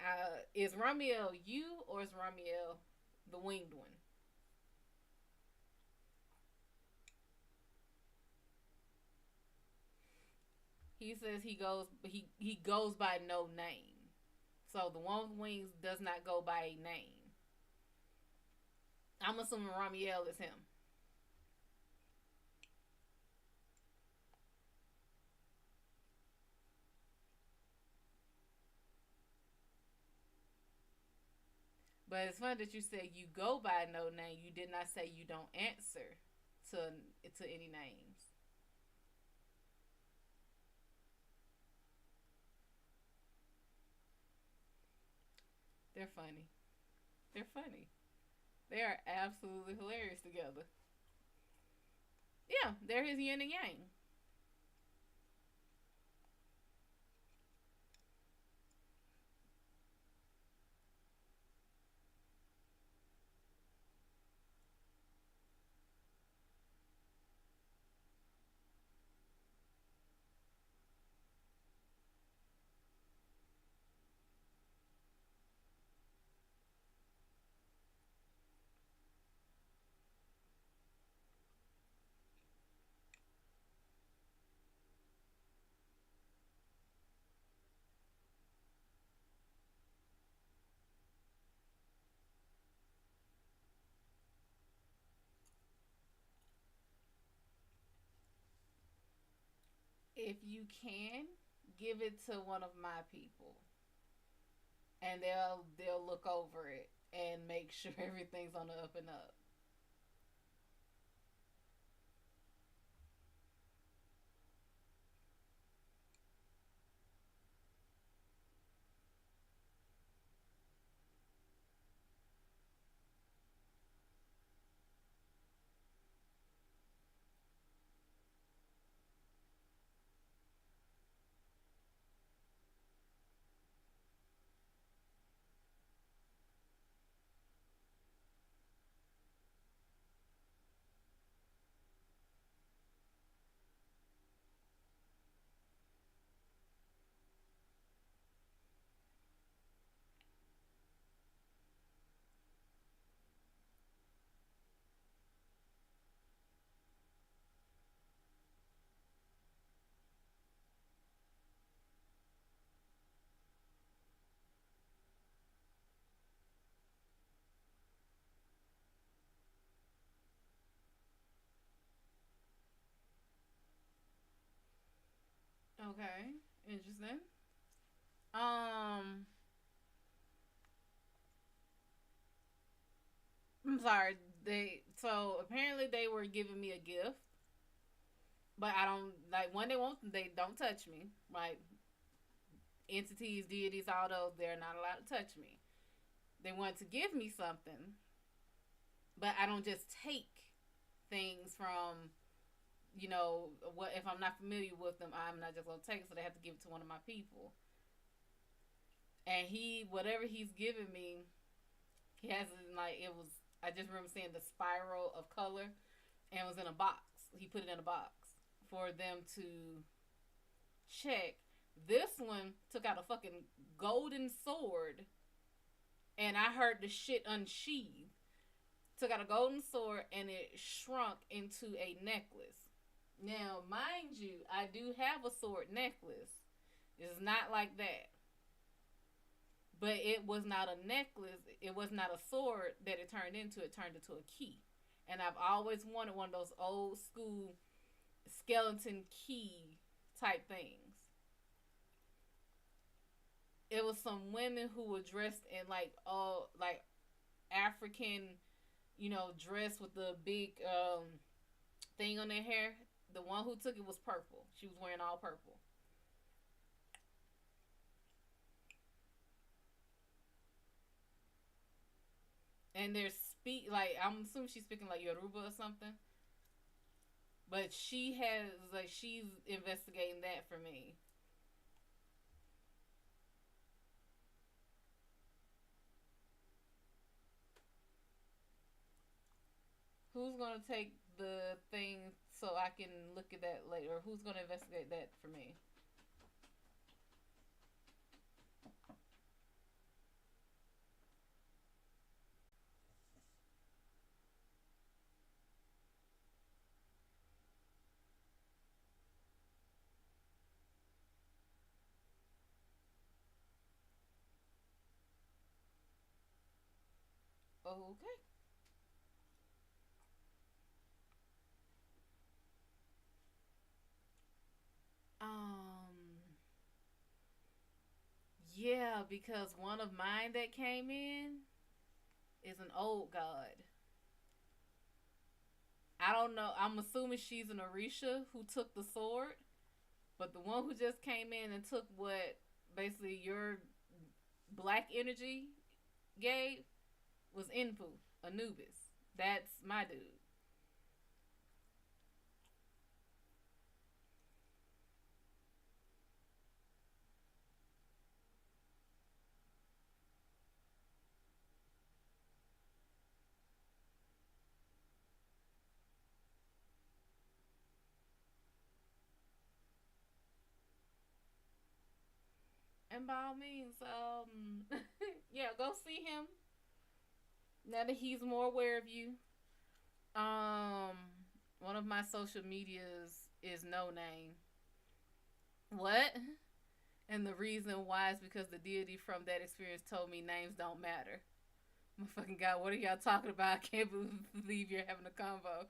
is Romeo you or is Romeo the winged one? He says he goes by no name. So the one with wings does not go by a name. I'm assuming Ramiel is him. But it's funny that you said you go by no name. You did not say you don't answer to any names. They're funny. They're funny. They are absolutely hilarious together. Yeah, they're his yin and yang. If you can, give it to one of my people, and they'll look over it. and make sure everything's on the up and up. Okay, interesting. Um, I'm sorry. They so apparently they were giving me a gift, but I don't like when they want. They don't touch me. Like entities, deities, all those, they're not allowed to touch me. They want to give me something, but I don't just take things from what if I'm not familiar with them. I'm not just gonna take it, so they have to give it to one of my people. And he, whatever he's giving me, he has it in, like, it was. I just remember seeing the spiral of color, and it was in a box. He put it in a box for them to check. This one took out a fucking golden sword, and I heard the shit unsheathe. Took out a golden sword, and it shrunk into a necklace. Now, mind you, I do have a sword necklace. It's not like that. But it was not a necklace. It was not a sword that it turned into. It turned into a key. And I've always wanted one of those old school skeleton key type things. It was some women who were dressed in like all like African, dress with the big thing on their hair. The one who took it was purple. She was wearing all purple. And they're like I'm assuming she's speaking like Yoruba or something. But she's investigating that for me. Who's gonna take the thing so I can look at that later? Or who's gonna investigate that for me? Okay. Um. Yeah, because one of mine that came in is an old god. I don't know. I'm assuming she's an Orisha who took the sword, but the one who just came in and took what basically your black energy gave was Inpu, Anubis. That's my dude. And by all means, yeah, go see him now that he's more aware of you. Um, One of my social medias is no name. What? And the reason why is because the deity from that experience told me names don't matter. My fucking god, what are y'all talking about? I can't believe you're having a convo.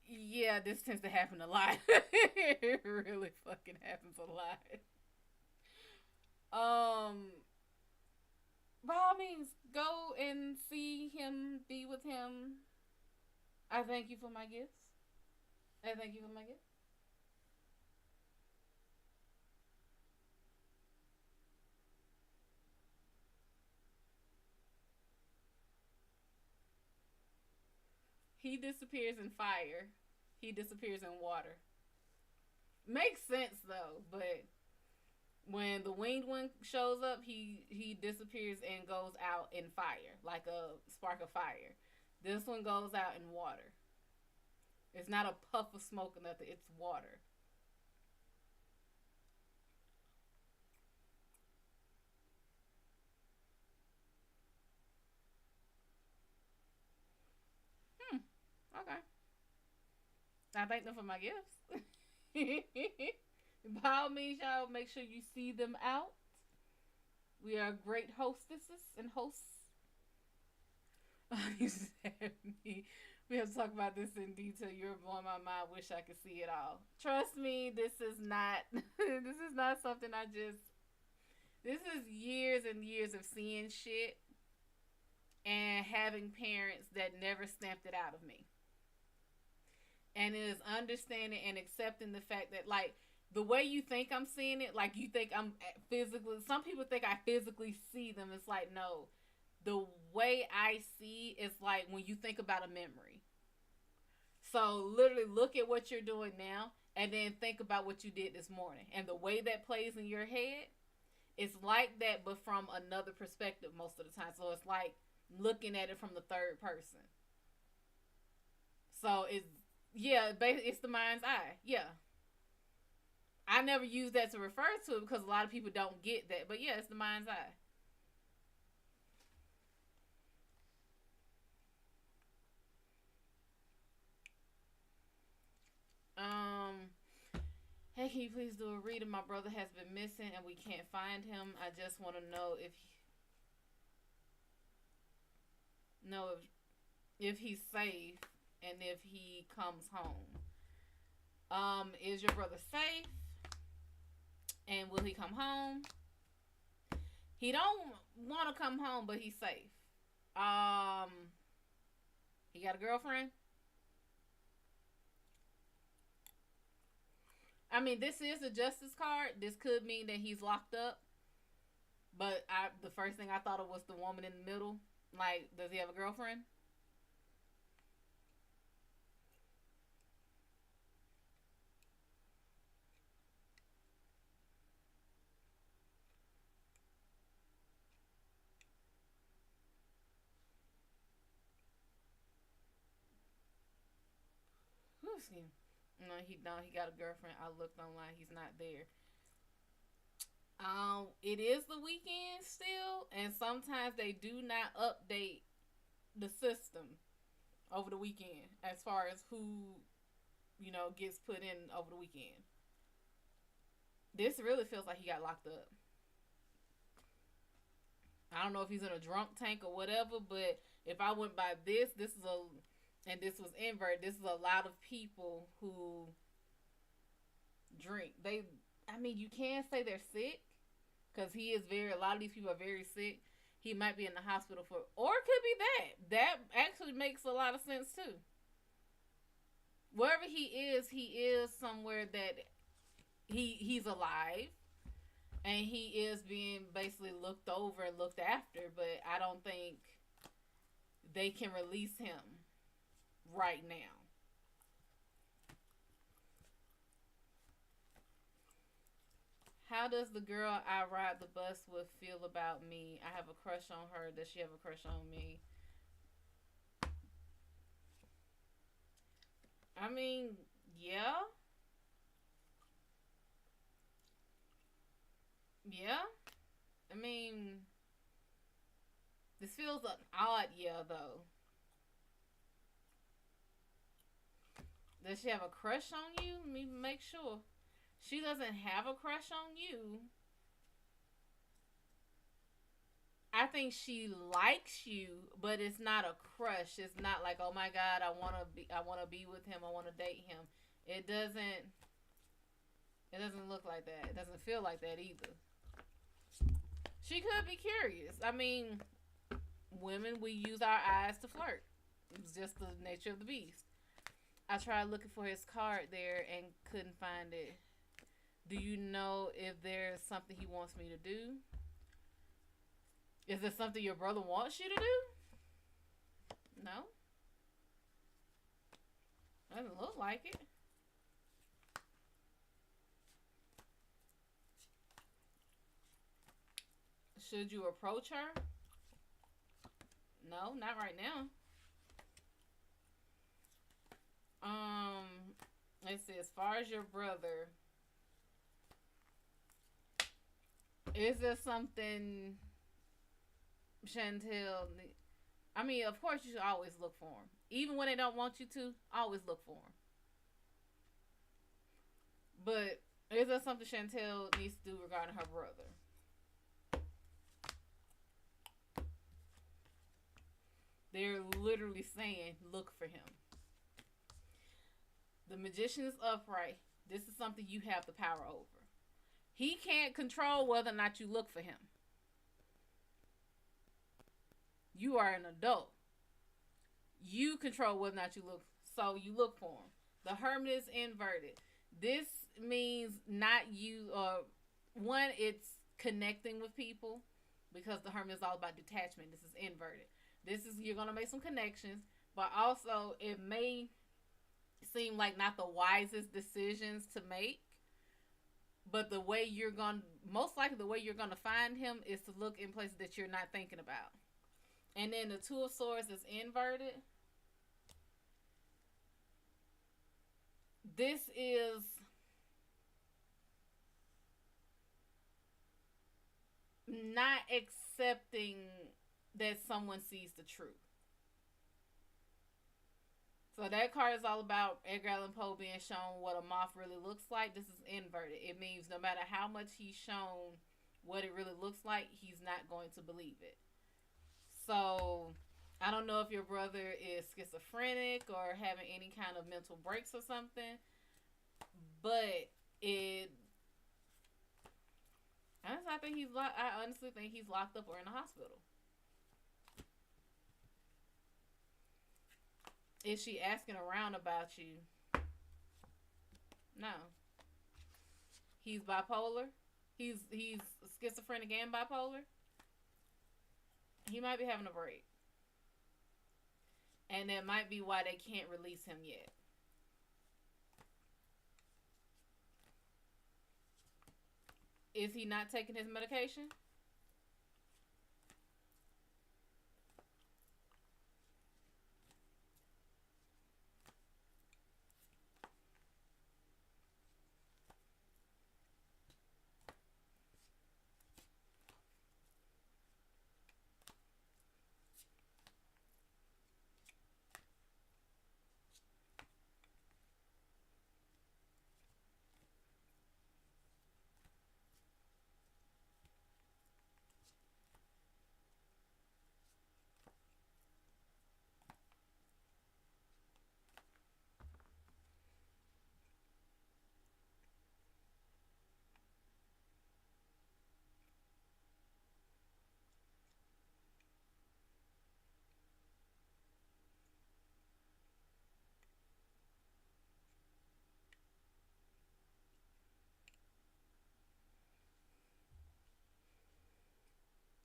Yeah, this tends to happen a lot. It really fucking happens a lot. Um, by all means, go and with him, I thank you for my gifts. I thank you for my gifts. He disappears in fire. He disappears in water. Makes sense though, but when the winged one shows up, he disappears and goes out in fire, like a spark of fire. This one goes out in water. It's not a puff of smoke or nothing. It's water. Hmm. Okay. I thank them for my gifts. By all means, y'all make sure you see them out. We are great hostesses and hosts. You said me. We have to talk about this in detail. You're blowing my mind. Wish I could see it all. Trust me, this is not. This is not something I just. This is years and years of seeing shit and having parents that never stamped it out of me. And it is understanding and accepting the fact that, like, the way you think I'm seeing it, like you think I'm physically. Some people think I physically see them. It's like, no, the way I see is like when you think about a memory. So literally look at what you're doing now and then think about what you did this morning. And the way that plays in your head, it's like that but from another perspective most of the time. So it's like looking at it from the third person. So it's the mind's eye. Yeah. I never use that to refer to it because a lot of people don't get that. But yeah, it's the mind's eye. Um, hey, can you please do a reading? My brother has been missing and we can't find him. I just want to know if he's safe and if he comes home. Is your brother safe? And will he come home? He don't want to come home, but he's safe. Um, he got a girlfriend. I mean, this is a justice card. This could mean that he's locked up. But the first thing I thought of was the woman in the middle. Like, does he have a girlfriend? Who's he? No, he got a girlfriend. I looked online. He's not there. It is the weekend still, and sometimes they do not update the system over the weekend as far as who gets put in over the weekend. This really feels like he got locked up. I don't know if he's in a drunk tank or whatever, but if I went by this is and this was invert. This is a lot of people who drink. I mean, you can say they're sick because a lot of these people are very sick. He might be in the hospital or it could be that. That actually makes a lot of sense too. Wherever he is somewhere that he's alive and he is being basically looked over and looked after, but I don't think they can release him right now. How does the girl I ride the bus with feel about me? I have a crush on her. Does she have a crush on me? I mean, yeah. Yeah. I mean, this feels an odd yeah, though. Does she have a crush on you? Let me make sure. She doesn't have a crush on you. I think she likes you, but it's not a crush. It's not like, oh my god, I wanna be with him, I wanna date him. It doesn't look like that. It doesn't feel like that either. She could be curious. I mean, women, we use our eyes to flirt. It was just the nature of the beast. I tried looking for his card there and couldn't find it. Do you know if there's something he wants me to do? Is there something your brother wants you to do? No? Doesn't look like it. Should you approach her? No, not right now. Let's see. As far as your brother, is there something Chantel? I mean, of course, you should always look for him, even when they don't want you to. Always look for him. But is there something Chantel needs to do regarding her brother? They're literally saying, look for him. The magician is upright. This is something you have the power over. He can't control whether or not you look for him. You are an adult. You control whether or not you look. So you look for him. The hermit is inverted. This means not you. One, it's connecting with people because the hermit is all about detachment. This is inverted. This is, you're going to make some connections, but also it may seem like not the wisest decisions to make. But the way you're going, most likely the way you're going to find him is to look in places that you're not thinking about. And then the two of swords is inverted. This is not accepting that someone sees the truth. So that card is all about Edgar Allan Poe being shown what a moth really looks like. This is inverted. It means no matter how much he's shown what it really looks like, he's not going to believe it. So I don't know if your brother is schizophrenic or having any kind of mental breaks or something, but I honestly think he's locked up or in the hospital. Is she asking around about you? No. He's bipolar. He's schizophrenic and bipolar. He might be having a break. And that might be why they can't release him yet. Is he not taking his medication?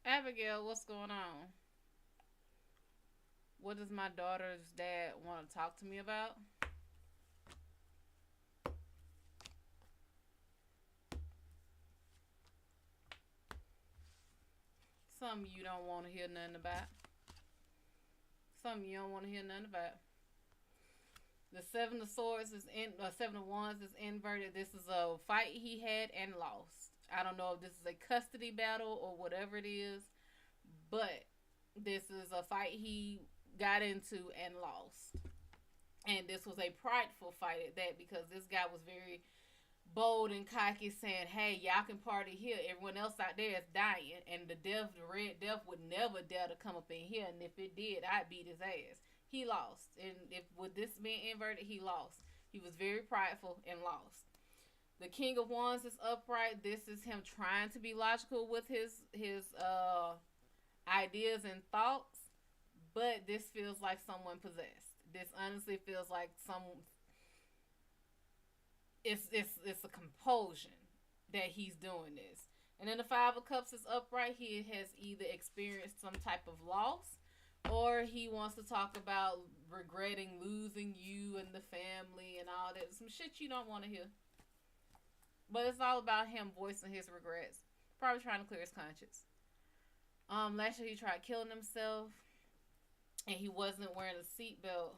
Abigail, what's going on? What does my daughter's dad want to talk to me about? Something you don't want to hear nothing about. Something you don't want to hear nothing about. The Seven of Swords is Seven of Wands is inverted. This is a fight he had and lost. I don't know if this is a custody battle or whatever it is, but this is a fight he got into and lost. And this was a prideful fight at that, because this guy was very bold and cocky, saying, hey, y'all can party here. Everyone else out there is dying. And the red death would never dare to come up in here. And if it did, I'd beat his ass. He lost. And if with this being inverted, he lost. He was very prideful and lost. The King of Wands is upright. This is him trying to be logical with his ideas and thoughts, But this feels like someone possessed. This honestly feels like some. It's a compulsion that he's doing this. And then the Five of Cups is upright. He has either experienced some type of loss, or he wants to talk about regretting losing you and the family and all that. Some shit you don't want to hear. But it's all about him voicing his regrets. Probably trying to clear his conscience. Last year he tried killing himself, and he wasn't wearing a seatbelt.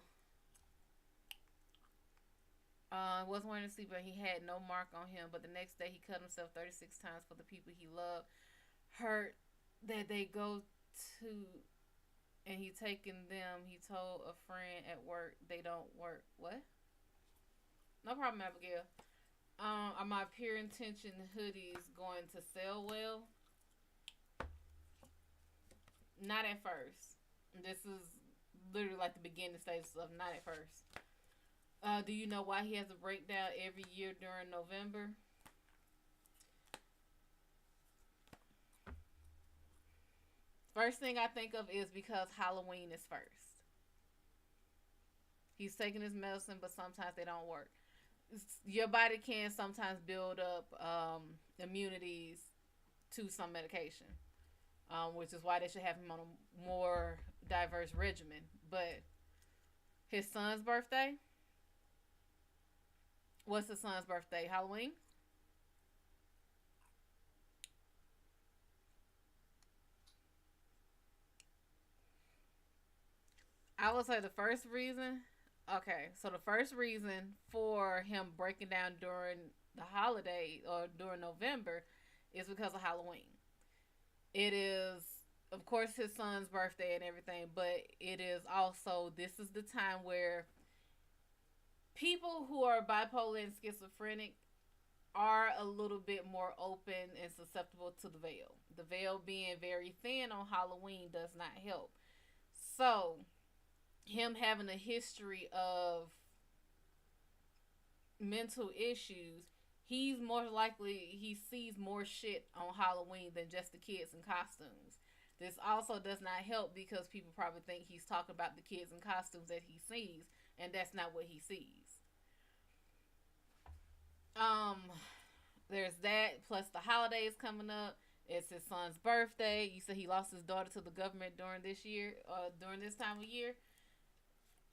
Wasn't wearing a seatbelt. He had no mark on him, but the next day he cut himself 36 times for the people he loved. Hurt that they go to, and he taking them. He told a friend at work they don't work. What? No problem, Abigail. Are my pure intention hoodies going to sell well? Not at first. This is literally like the beginning stages of not at first. Do you know why he has a breakdown every year during November? First thing I think of is because Halloween is first. He's taking his medicine, but sometimes they don't work. Your body can sometimes build up immunities to some medication, which is why they should have him on a more diverse regimen. But his son's birthday. What's his son's birthday? Halloween? I would say the first reason. Okay, so the first reason for him breaking down during the holiday or during November is because of Halloween. It is, of course, his son's birthday and everything, but it is also, this is the time where people who are bipolar and schizophrenic are a little bit more open and susceptible to the veil. The veil being very thin on Halloween does not help. So, him having a history of mental issues, he's more likely, he sees more shit on Halloween than just the kids in costumes. This also does not help because people probably think he's talking about the kids in costumes that he sees, and that's not what he sees. Um, there's that, plus the holidays coming up. It's his son's birthday. You said he lost his daughter to the government during this year, during this time of year.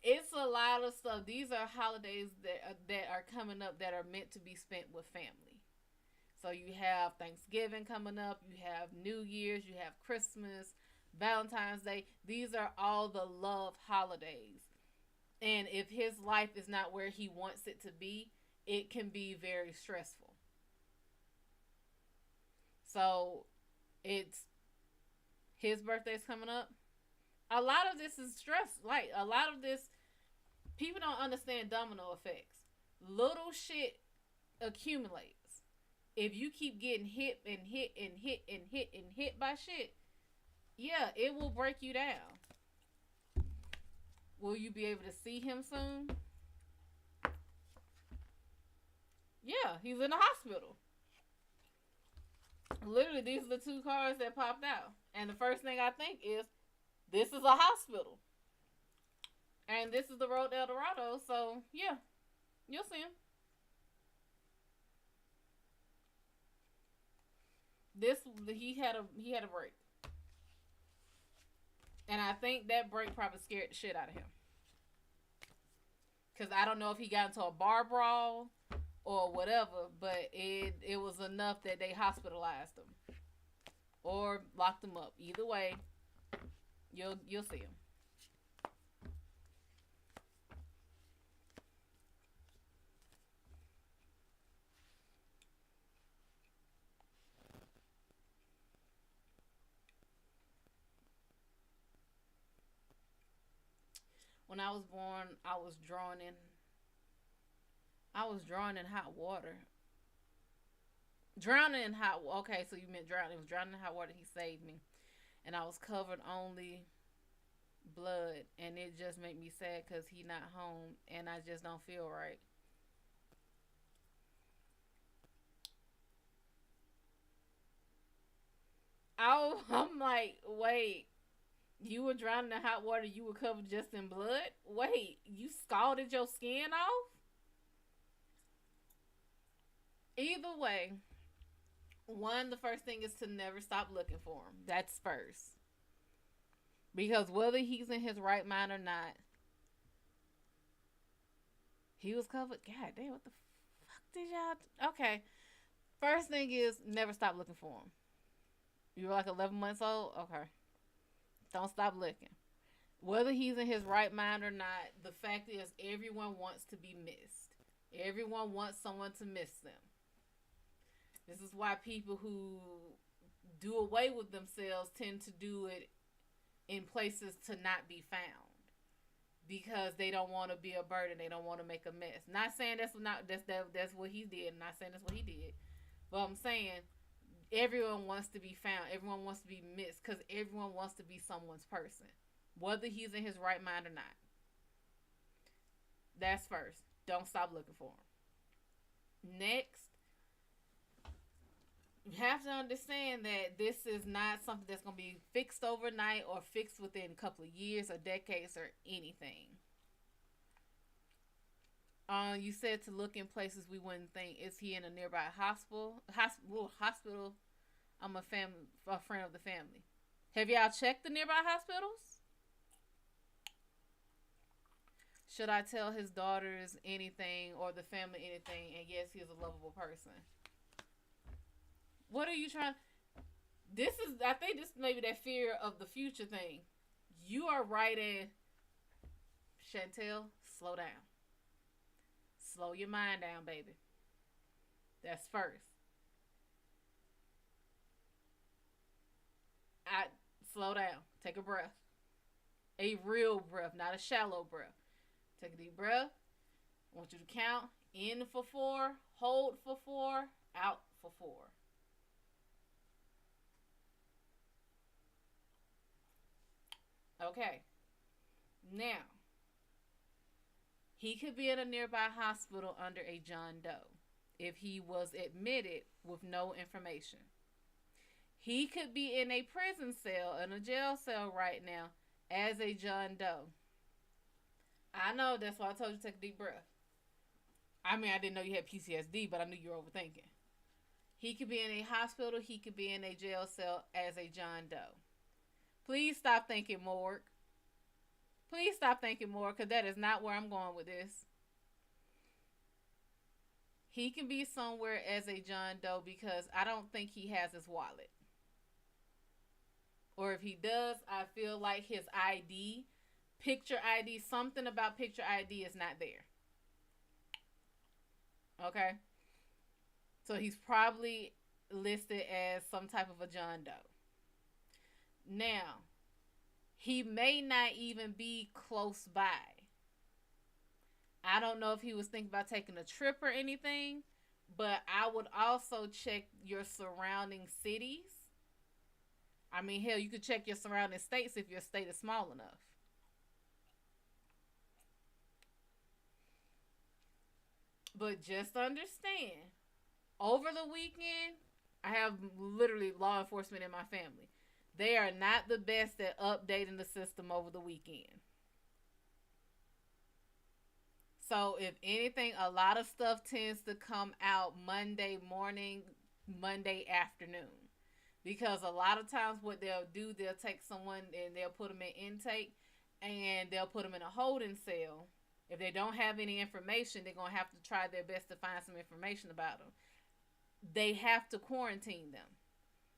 It's a lot of stuff. These are holidays that are coming up that are meant to be spent with family. So you have Thanksgiving coming up, you have New Year's, you have Christmas, Valentine's Day. These are all the love holidays. And if his life is not where he wants it to be, it can be very stressful. So it's his birthday's coming up. A lot of this is stress. Like, a lot of this, people don't understand domino effects. Little shit accumulates. If you keep getting hit and hit and hit and hit and hit by shit, yeah, it will break you down. Will you be able to see him soon? Yeah, he's in the hospital. Literally, these are the two cards that popped out. And the first thing I think is, this is a hospital. And this is the road to El Dorado. So, yeah, you'll see him. This, he had a break. And I think that break probably scared the shit out of him. Because I don't know if he got into a bar brawl or whatever, but it was enough that they hospitalized him. Or locked him up. Either way, you'll see him. When I was born, I was drawn in hot water. Drowning in hot water. Okay, so you meant drowning. It was drowning in hot water. He saved me. And I was covered only blood. And it just made me sad because he not home. And I just don't feel right. I'm like, wait. You were drowning in hot water. You were covered just in blood. Wait, you scalded your skin off? Either way, the first thing is to never stop looking for him. That's first. Because whether he's in his right mind or not, he was covered. God damn, what the fuck did y'all? Okay. First thing is never stop looking for him. You were like 11 months old? Okay. Don't stop looking. Whether he's in his right mind or not, the fact is everyone wants to be missed. Everyone wants someone to miss them. This is why people who do away with themselves tend to do it in places to not be found, because they don't want to be a burden. They don't want to make a mess. Not saying that's what he did. Not saying that's what he did, but I'm saying everyone wants to be found. Everyone wants to be missed because everyone wants to be someone's person, whether he's in his right mind or not. That's first. Don't stop looking for him. Next, you have to understand that this is not something that's going to be fixed overnight or fixed within a couple of years or decades or anything. You said to look in places we wouldn't think. Is he in a nearby hospital? Hospital. I'm a friend of the family. Have y'all checked the nearby hospitals? Should I tell his daughters anything or the family anything? And yes, he's a lovable person. What are you trying? I think this may be that fear of the future thing. You are writing, Chantel, slow down. Slow your mind down, baby. That's first. Slow down. Take a breath. A real breath, not a shallow breath. Take a deep breath. I want you to count in for 4, hold for 4, out for 4. Okay. Now, he could be in a nearby hospital under a John Doe if he was admitted with no information. He could be in a prison cell, in a jail cell right now, as a John Doe. I know, that's why I told you to take a deep breath. I mean, I didn't know you had PTSD, but I knew you were overthinking. He could be in a hospital, he could be in a jail cell as a John Doe. Please stop thinking morgue. Please stop thinking more, because that is not where I'm going with this. He can be somewhere as a John Doe because I don't think he has his wallet. Or if he does, I feel like his ID, picture ID, something about picture ID is not there. Okay? So he's probably listed as some type of a John Doe. Now, he may not even be close by. I don't know if he was thinking about taking a trip or anything, but I would also check your surrounding cities. I mean, hell, you could check your surrounding states if your state is small enough. But just understand, over the weekend, I have literally law enforcement in my family. They are not the best at updating the system over the weekend. So if anything, a lot of stuff tends to come out Monday morning, Monday afternoon. Because a lot of times what they'll do, they'll take someone and they'll put them in intake and they'll put them in a holding cell. If they don't have any information, they're going to have to try their best to find some information about them. They have to quarantine them.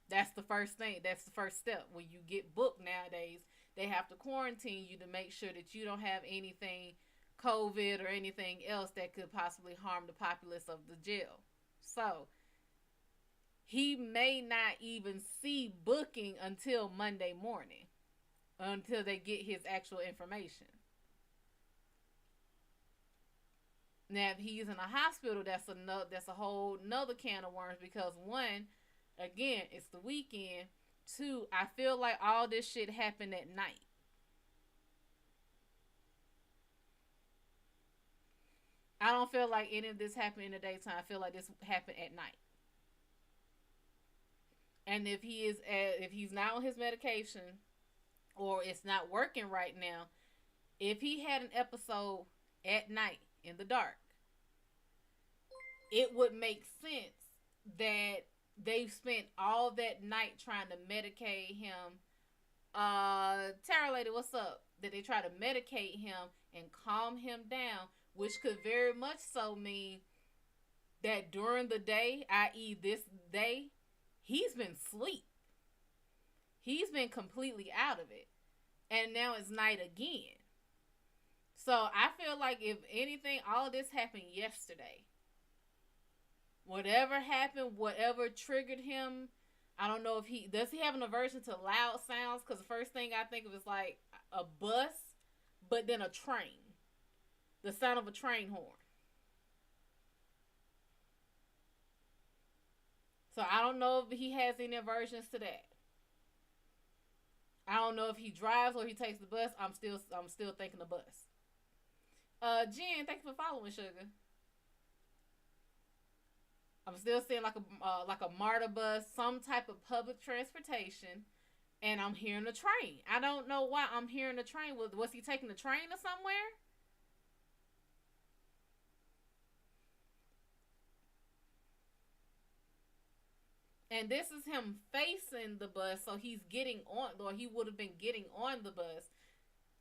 That's the first thing. That's the first step. When you get booked nowadays, they have to quarantine you to make sure that you don't have anything, COVID or anything else that could possibly harm the populace of the jail. So, he may not even see booking until Monday morning, until they get his actual information. Now, if he's in a hospital, that's a whole nother can of worms, because one, again, it's the weekend. 2, I feel like all this shit happened at night. I don't feel like any of this happened in the daytime. I feel like this happened at night. And if he's not on his medication, or it's not working right now. If he had an episode at night in the dark, it would make sense that they've spent all that night trying to medicate him. Tara lady, what's up? That they try to medicate him and calm him down, which could very much so mean that during the day, i.e., this day, he's been asleep. He's been completely out of it. And now it's night again. So I feel like if anything, all of this happened yesterday. Whatever happened, whatever triggered him, I don't know if he does he have an aversion to loud sounds, because the first thing I think of is like a bus, but then a train. The sound of a train horn. So I don't know if he has any aversions to that. I don't know if he drives or he takes the bus. I'm still thinking the bus. Jen, thank you for following, sugar. I'm still seeing like a MARTA bus, some type of public transportation, and I'm hearing a train. I don't know why I'm hearing a train. Was he taking the train to somewhere? And this is him facing the bus, so he's getting on, or he would have been getting on the bus.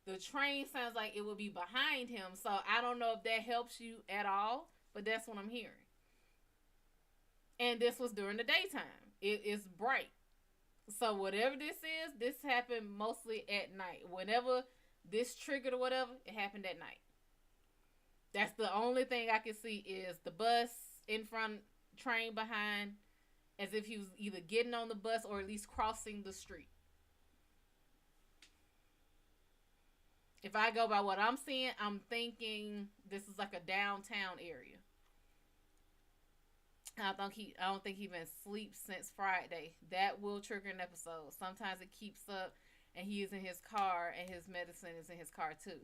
The train sounds like it would be behind him, so I don't know if that helps you at all, but that's what I'm hearing. And this was during the daytime. It is bright. So whatever this happened mostly at night. Whenever this triggered or whatever, it happened at night. That's the only thing I can see is the bus in front, train behind, as if he was either getting on the bus or at least crossing the street. If I go by what I'm seeing, I'm thinking this is like a downtown area. I don't think he been asleep since Friday. That will trigger an episode. Sometimes it keeps up, and he is in his car, and his medicine is in his car too.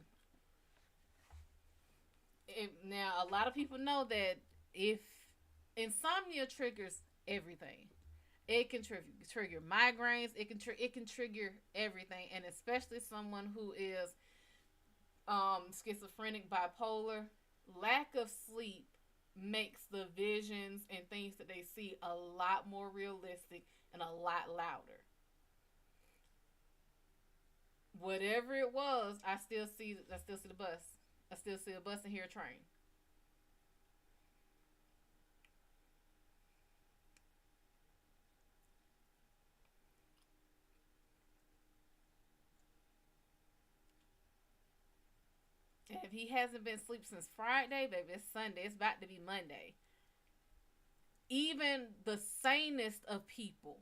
Now, a lot of people know that if insomnia triggers everything, it can trigger migraines. It can trigger everything, and especially someone who is schizophrenic, bipolar. Lack of sleep makes the visions and things that they see a lot more realistic and a lot louder. Whatever it was, I still see the bus. I still see a bus and hear a train. And if he hasn't been asleep since Friday, baby, it's Sunday. It's about to be Monday. Even the sanest of people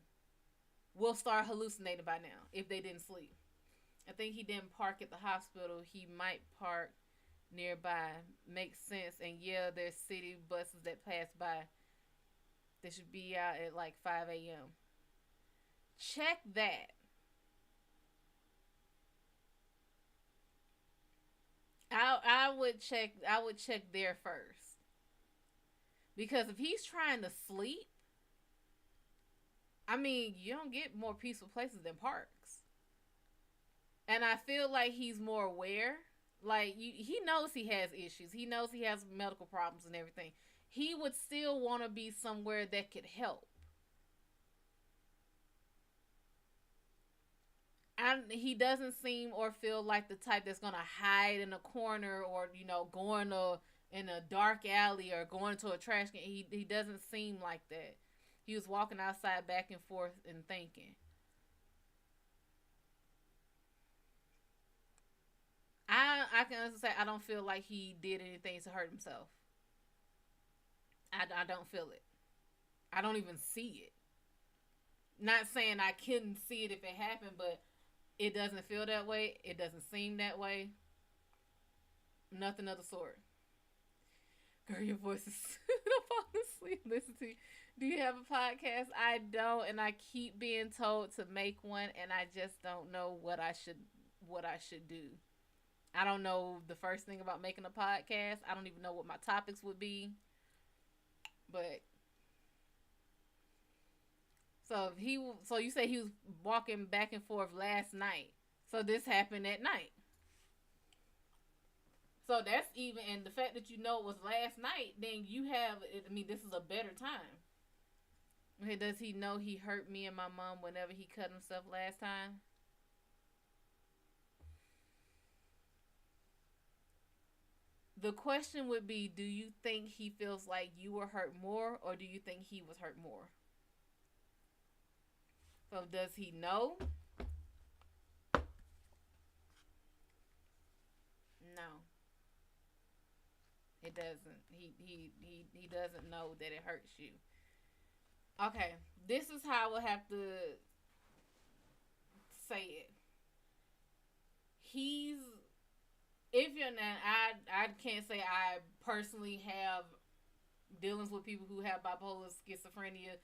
will start hallucinating by now if they didn't sleep. I think he didn't park at the hospital. He might park nearby. Makes sense. And yeah, there's city buses that pass by. They should be out at like 5 a.m. Check that. I would check there first. Because if he's trying to sleep, I mean, you don't get more peaceful places than parks. And I feel like he's more aware. Like he knows he has issues. He knows he has medical problems and everything. He would still want to be somewhere that could help. He doesn't seem or feel like the type that's gonna hide in a corner, or going in a dark alley or going to a trash can. He doesn't seem like that. He was walking outside back and forth and thinking. I can honestly say I don't feel like he did anything to hurt himself. I don't feel it. I don't even see it. Not saying I couldn't see it if it happened, but it doesn't feel that way. It doesn't seem that way. Nothing of the sort. Girl, your voice is I'm falling asleep. Listen to you. Do you have a podcast? I don't, and I keep being told to make one, and I just don't know what I should do. I don't know the first thing about making a podcast. I don't even know what my topics would be. But so you say he was walking back and forth last night. So this happened at night. So that's even, and the fact that you know it was last night, then you have, I mean, this is a better time. Okay, does he know he hurt me and my mom whenever he cut himself last time? The question would be, do you think he feels like you were hurt more, or do you think he was hurt more? So does he know? No, it doesn't. He doesn't know that it hurts you. Okay, this is how I would have to say it. He's, if you're not, I can't say I personally have dealings with people who have bipolar schizophrenia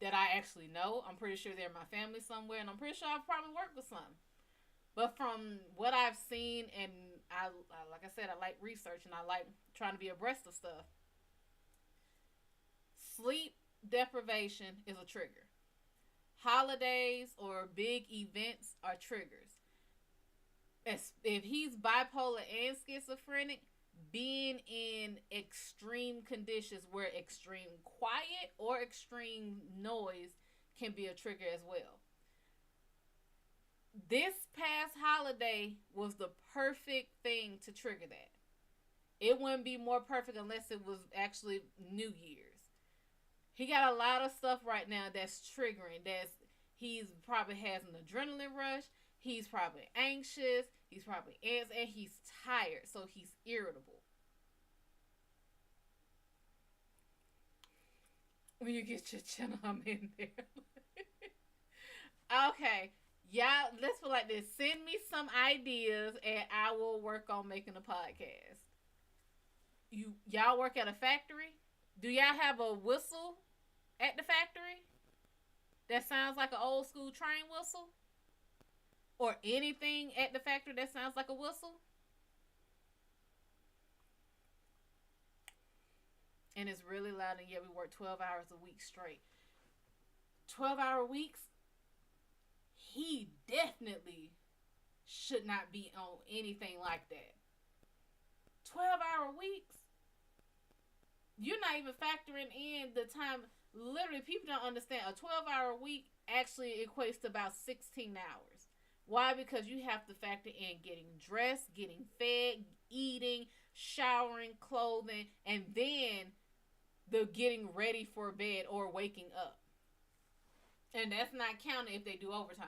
that I actually know. I'm pretty sure they're in my family somewhere, and I'm pretty sure I've probably worked with some. But from what I've seen, and like I said, I like research and I like trying to be abreast of stuff. Sleep deprivation is a trigger. Holidays or big events are triggers. If he's bipolar and schizophrenic, being in extreme conditions where extreme quiet or extreme noise can be a trigger as well. This past holiday was the perfect thing to trigger that. It wouldn't be more perfect unless it was actually New Year's. He got a lot of stuff right now that's triggering. He's probably has an adrenaline rush. He's probably anxious. He's probably and he's tired, so he's irritable. When you get your channel, I'm in there. Okay, y'all. Let's put like this. Send me some ideas, and I will work on making a podcast. Y'all work at a factory? Do y'all have a whistle at the factory that sounds like an old school train whistle? Or anything at the factory that sounds like a whistle? And it's really loud, and yet we work 12 hours a week straight. 12-hour weeks? He definitely should not be on anything like that. 12-hour weeks? You're not even factoring in the time. Literally, people don't understand. A 12-hour week actually equates to about 16 hours. Why? Because you have to factor in getting dressed, getting fed, eating, showering, clothing, and then the getting ready for bed or waking up. And that's not counting if they do overtime.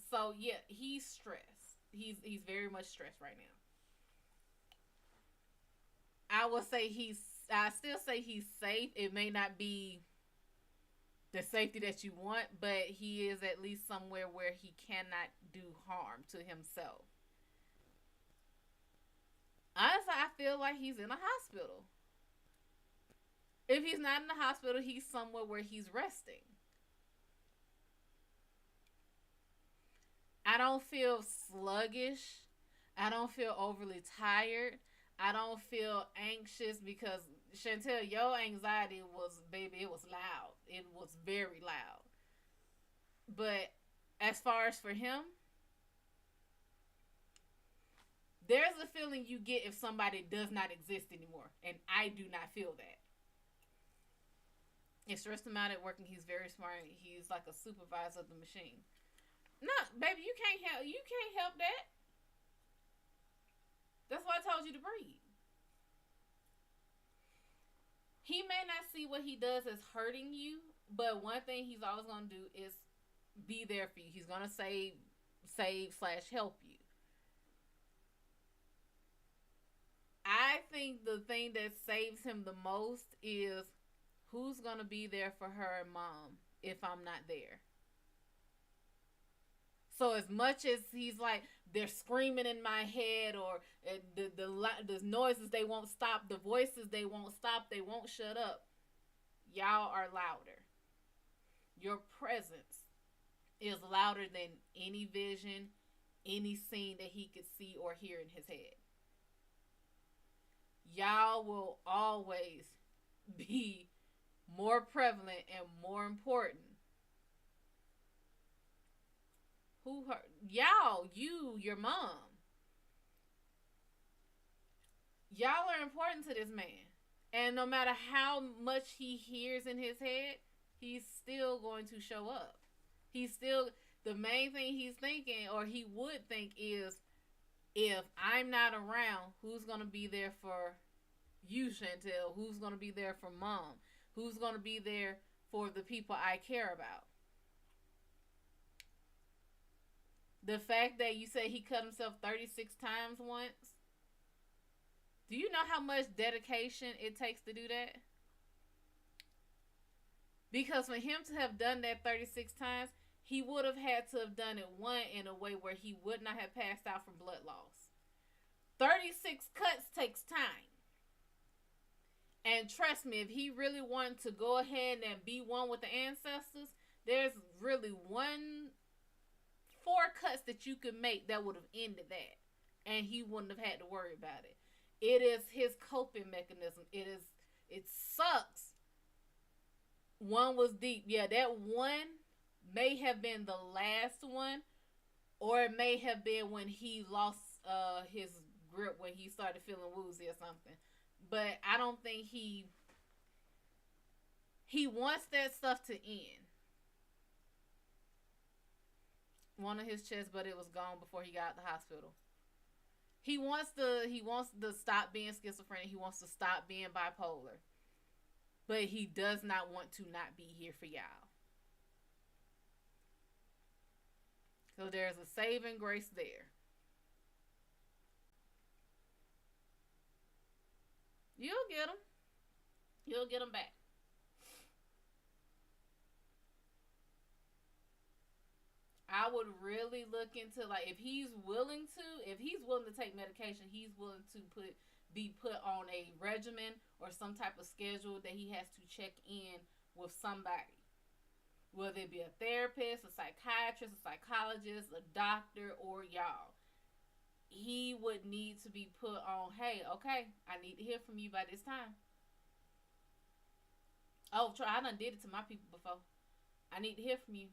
So yeah, he's stressed. He's very much stressed right now. I would say I still say he's safe. It may not be the safety that you want, but he is at least somewhere where he cannot do harm to himself. Honestly, I feel like he's in a hospital. If he's not in the hospital, he's somewhere where he's resting. I don't feel sluggish. I don't feel overly tired. I don't feel anxious because Chantel, your anxiety was, baby, it was loud. It was very loud. But as far as for him, there's a feeling you get if somebody does not exist anymore. And I do not feel that. It stressed him out at work, and he's very smart. He's like a supervisor of the machine. No, baby, you can't help that. That's why I told you to breathe. He may not see what he does as hurting you, but one thing he's always gonna do is be there for you. He's gonna save / help you. I think the thing that saves him the most is who's gonna be there for her and mom if I'm not there. So as much as he's like they're screaming in my head, or the noises they won't stop, the voices they won't stop, they won't shut up. Y'all are louder. Your presence is louder than any vision, any scene that he could see or hear in his head. Y'all will always be more prevalent and more important. Who hurt? Y'all, your mom. Y'all are important to this man. And no matter how much he hears in his head, he's still going to show up. He's still, the main thing he's thinking, or he would think, is if I'm not around, who's going to be there for you, Chantel? Who's going to be there for mom? Who's going to be there for the people I care about? The fact that you say he cut himself 36 times once. Do you know how much dedication it takes to do that? Because for him to have done that 36 times, he would have had to have done it one in a way where he would not have passed out from blood loss. 36 cuts takes time. And trust me, if he really wanted to go ahead and be one with the ancestors, there's really 4 cuts that you could make that would have ended that. And he wouldn't have had to worry about it. It is his coping mechanism. It sucks. One was deep. Yeah, that one may have been the last one, or it may have been when he lost his grip, when he started feeling woozy or something. But I don't think he wants that stuff to end. One of his chest, but it was gone before he got out the hospital. He wants to stop being schizophrenic. He wants to stop being bipolar. But he does not want to not be here for y'all. So there's a saving grace there. You'll get him. You'll get him back. I would really look into, like, if he's willing to take medication, he's willing to be put on a regimen or some type of schedule that he has to check in with somebody. Whether it be a therapist, a psychiatrist, a psychologist, a doctor, or y'all. He would need to be put on, hey, okay, I need to hear from you by this time. Oh, I done did it to my people before. I need to hear from you.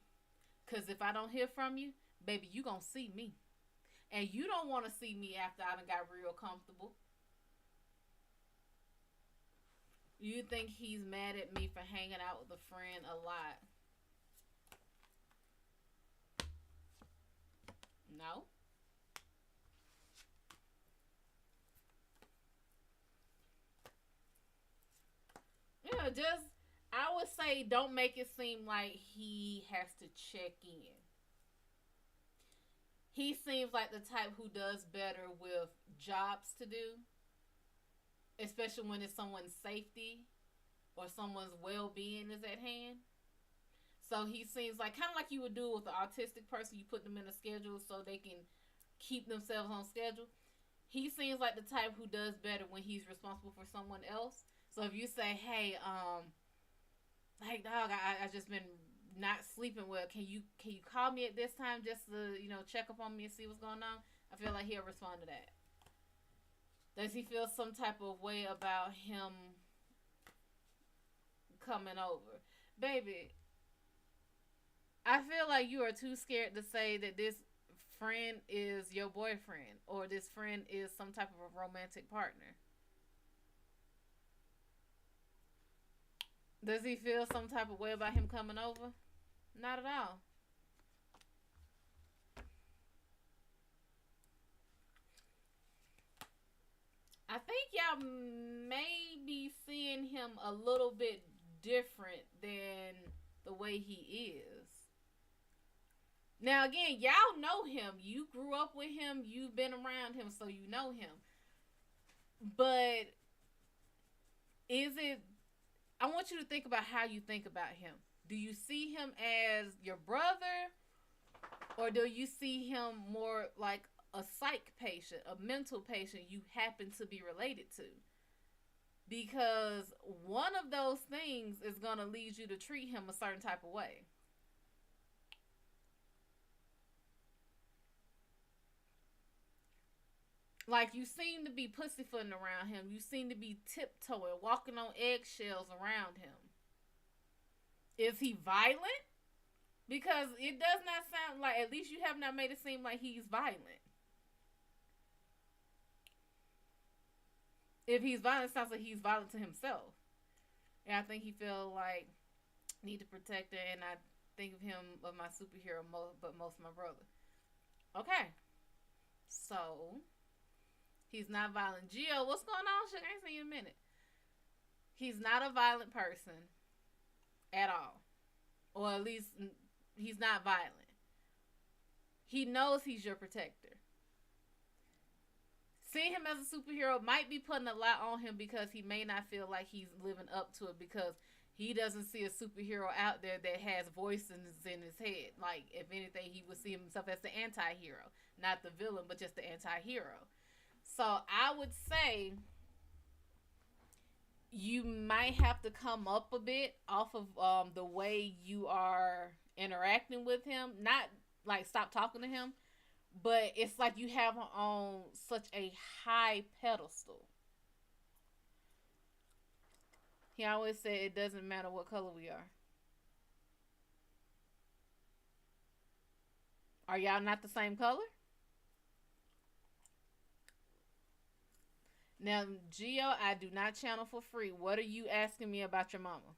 Because if I don't hear from you, baby, you going to see me. And you don't want to see me after I done got real comfortable. You think he's mad at me for hanging out with a friend a lot? No. Yeah, just, I would say, don't make it seem like he has to check in. He seems like the type who does better with jobs to do, especially when it's someone's safety or someone's well-being is at hand. So he seems like, kind of like you would do with an autistic person. You put them in a schedule so they can keep themselves on schedule. He seems like the type who does better when he's responsible for someone else. So if you say, hey, like, dog, I just been not sleeping well. Can you call me at this time just to, check up on me and see what's going on? I feel like he'll respond to that. Does he feel some type of way about him coming over? Baby, I feel like you are too scared to say that this friend is your boyfriend or this friend is some type of a romantic partner. Does he feel some type of way about him coming over? Not at all. I think y'all may be seeing him a little bit different than the way he is. Now, again, y'all know him. You grew up with him. You've been around him, so you know him. But is it... I want you to think about how you think about him. Do you see him as your brother? Or do you see him more like a psych patient, a mental patient you happen to be related to? Because one of those things is going to lead you to treat him a certain type of way. Like, you seem to be pussyfooting around him. You seem to be tiptoeing, walking on eggshells around him. Is he violent? Because it does not sound like, at least you have not made it seem like he's violent. If he's violent, it sounds like he's violent to himself. And I think he feel like need to protect her, and I think of him of my superhero, but most of my brother. Okay, so he's not violent. Gio, what's going on? Shit, I ain't seen you in a minute. He's not a violent person at all, or at least he's not violent. He knows he's your protector. Seeing him as a superhero might be putting a lot on him because he may not feel like he's living up to it because he doesn't see a superhero out there that has voices in his head. Like, if anything, he would see himself as the anti-hero. Not the villain, but just the anti-hero. So I would say you might have to come up a bit off of the way you are interacting with him. Not like stop talking to him, but it's like you have him on such a high pedestal. He always said it doesn't matter what color we are. Are y'all not the same color? Now, Gio, I do not channel for free. What are you asking me about your mama?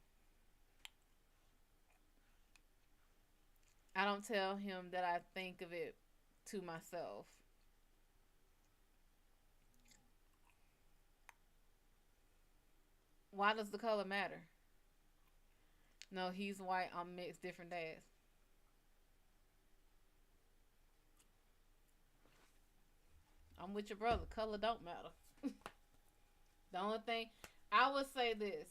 I don't tell him that I think of it to myself. Why does the color matter? No, he's white. I'm mixed, different dads. I'm with your brother. Color don't matter. The only thing I would say this: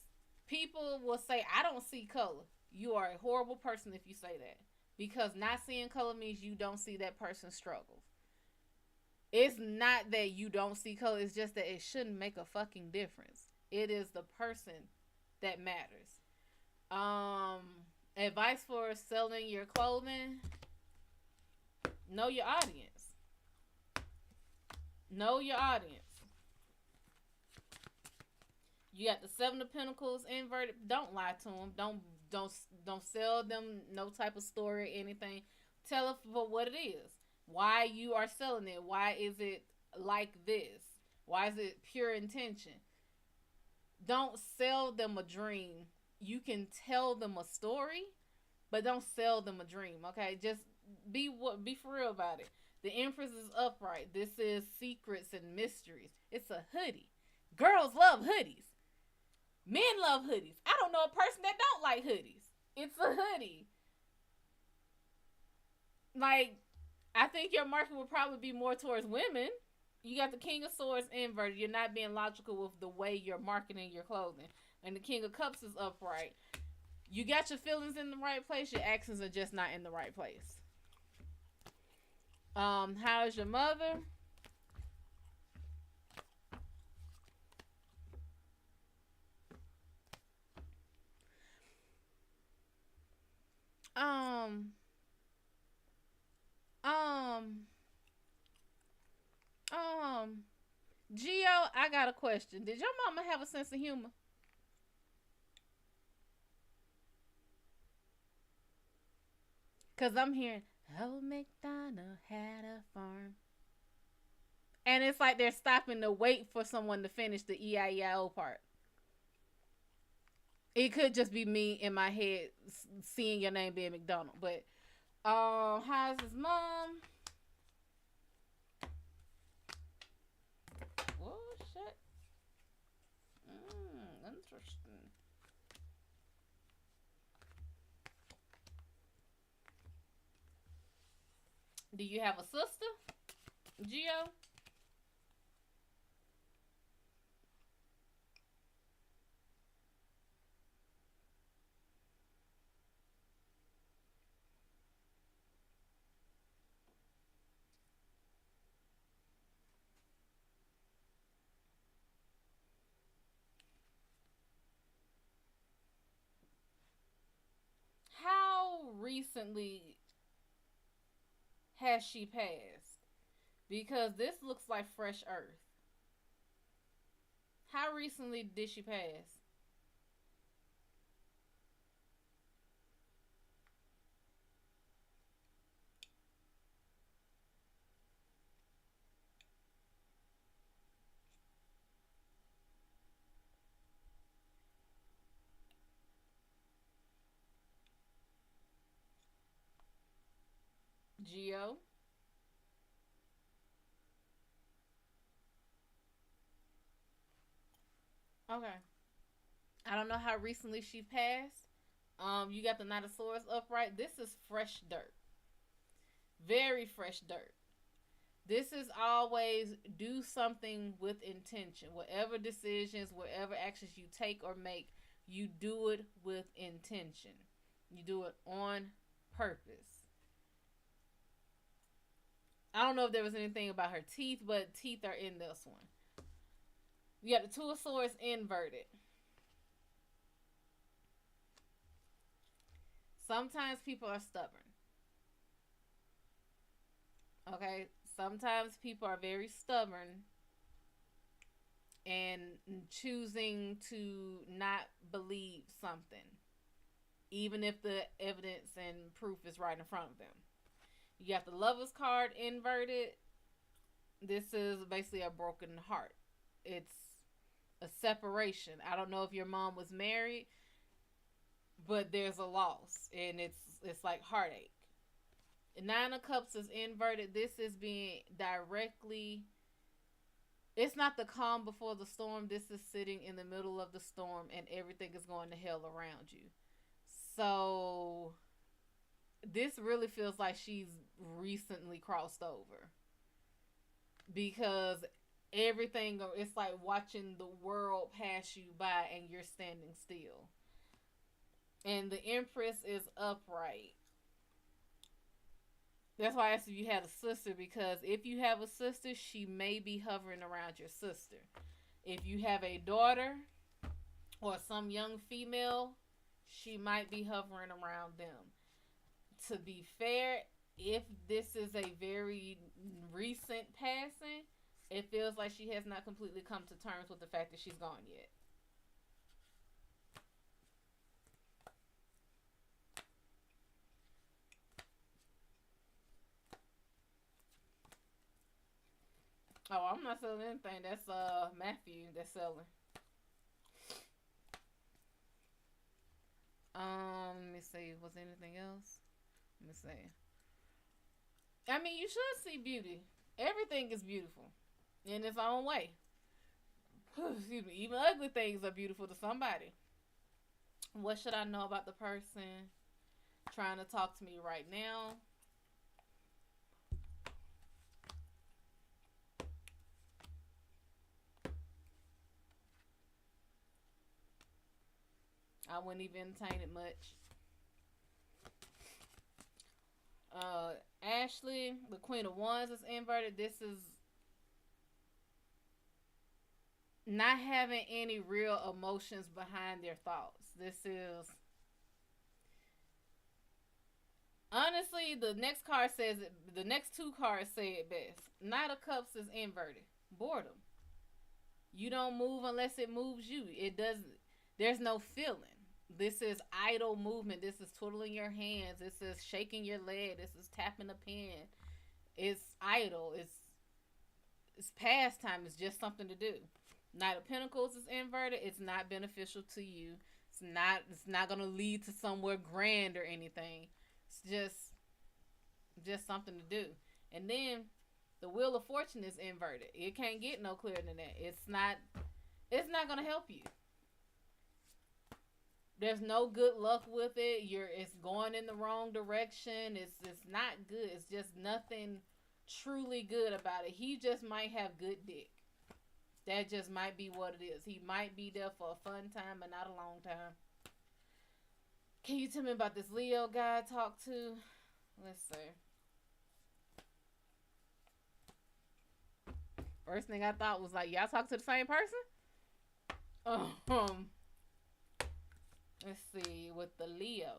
people will say, "I don't see color." You are a horrible person if you say that, because not seeing color means you don't see that person's struggles. It's not that you don't see color. It's just that it shouldn't make a fucking difference. It is the person that matters. Advice for selling your clothing: know your audience. Know your audience. You got the Seven of Pentacles inverted. Don't lie to them. Don't don't sell them no type of story or anything. Tell it for what it is. Why you are selling it. Why is it like this? Why is it pure intention? Don't sell them a dream. You can tell them a story, but don't sell them a dream. Okay, just be for real about it. The Empress is upright. This is secrets and mysteries. It's a hoodie. Girls love hoodies. Men love hoodies. I don't know a person that don't like hoodies. It's a hoodie. Like, I think your market would probably be more towards women. You got the King of Swords inverted. You're not being logical with the way you're marketing your clothing. And the King of Cups is upright. You got your feelings in the right place. Your actions are just not in the right place. How's your mother? Um, um, um, Gio, I got a question. Did your mama have a sense of humor? Cause I'm hearing, "Old MacDonald had a farm," and it's like they're stopping to wait for someone to finish the EIEIO part. It could just be me in my head seeing your name being McDonald, but how's his mom? Oh shit. Interesting. Do you have a sister, Gio? How recently has she passed? Because this looks like fresh earth. How recently did she pass? Geo. Okay. I don't know how recently she passed. You got the Knightosaurus upright. This is fresh dirt. Very fresh dirt. This is always do something with intention. Whatever decisions, whatever actions you take or make, you do it with intention. You do it on purpose. I don't know if there was anything about her teeth, but teeth are in this one. You got the Tuosaurus inverted. Sometimes people are stubborn. Okay? Sometimes people are very stubborn and choosing to not believe something, even if the evidence and proof is right in front of them. You got the Lover's card inverted. This is basically a broken heart. It's a separation. I don't know if your mom was married, but there's a loss, and it's like heartache. Nine of Cups is inverted. This is being directly. It's not the calm before the storm. This is sitting in the middle of the storm, and everything is going to hell around you. So this really feels like she's recently crossed over, because everything, it's like watching the world pass you by and you're standing still. And the Empress is upright. That's why I asked if you had a sister, because if you have a sister, she may be hovering around your sister. If you have a daughter or some young female, she might be hovering around them. To be fair, if this is a very recent passing, it feels like she has not completely come to terms with the fact that she's gone yet. Oh, I'm not selling anything. That's Matthew that's selling. Let me see. Was there anything else? Let me see. I mean, you should see beauty. Everything is beautiful in its own way. Excuse me. Even ugly things are beautiful to somebody. What should I know about the person trying to talk to me right now? I wouldn't even entertain it much. Ashley, the Queen of Wands is inverted. This is not having any real emotions behind their thoughts. This is, honestly, the next card says it. The next two cards say it best. Knight of Cups is inverted. Boredom. You don't move unless it moves you. It doesn't. There's no feeling. This is idle movement. This is twiddling your hands. This is shaking your leg. This is tapping a pen. It's idle. It's pastime. It's just something to do. Knight of Pentacles is inverted. It's not beneficial to you. It's not gonna lead to somewhere grand or anything. It's just something to do. And then the Wheel of Fortune is inverted. It can't get no clearer than that. It's not gonna help you. There's no good luck with it. It's going in the wrong direction. It's not good. It's just nothing truly good about it. He just might have good dick. That just might be what it is. He might be there for a fun time, but not a long time. Can you tell me about this Leo guy I talked to? Let's see. First thing I thought was like, y'all talk to the same person? Um, let's see, with the Leo.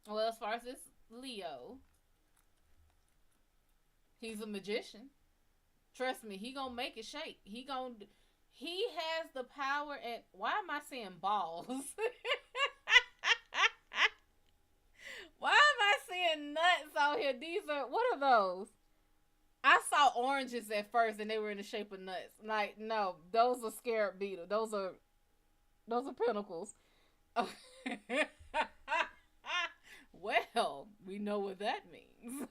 Well, as far as this Leo, he's a magician. Trust me, he gonna make it shake. He has the power. And why am I saying balls? Why am I seeing nuts out here? These are, what are those? I saw oranges at first, and they were in the shape of nuts. Like, no, those are scarab beetle. Those are pinnacles. Well, we know what that means.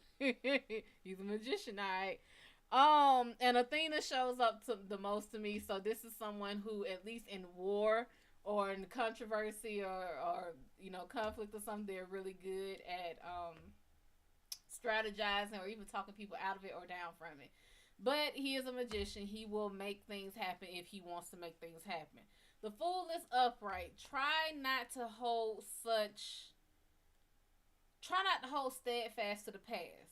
He's a magician, alright. And Athena shows up to the most to me. So this is someone who, at least in war or in controversy or conflict or something, they're really good at strategizing or even talking people out of it or down from it. But he is a magician. He will make things happen if he wants to make things happen. The fool is upright. Try not to hold steadfast to the past.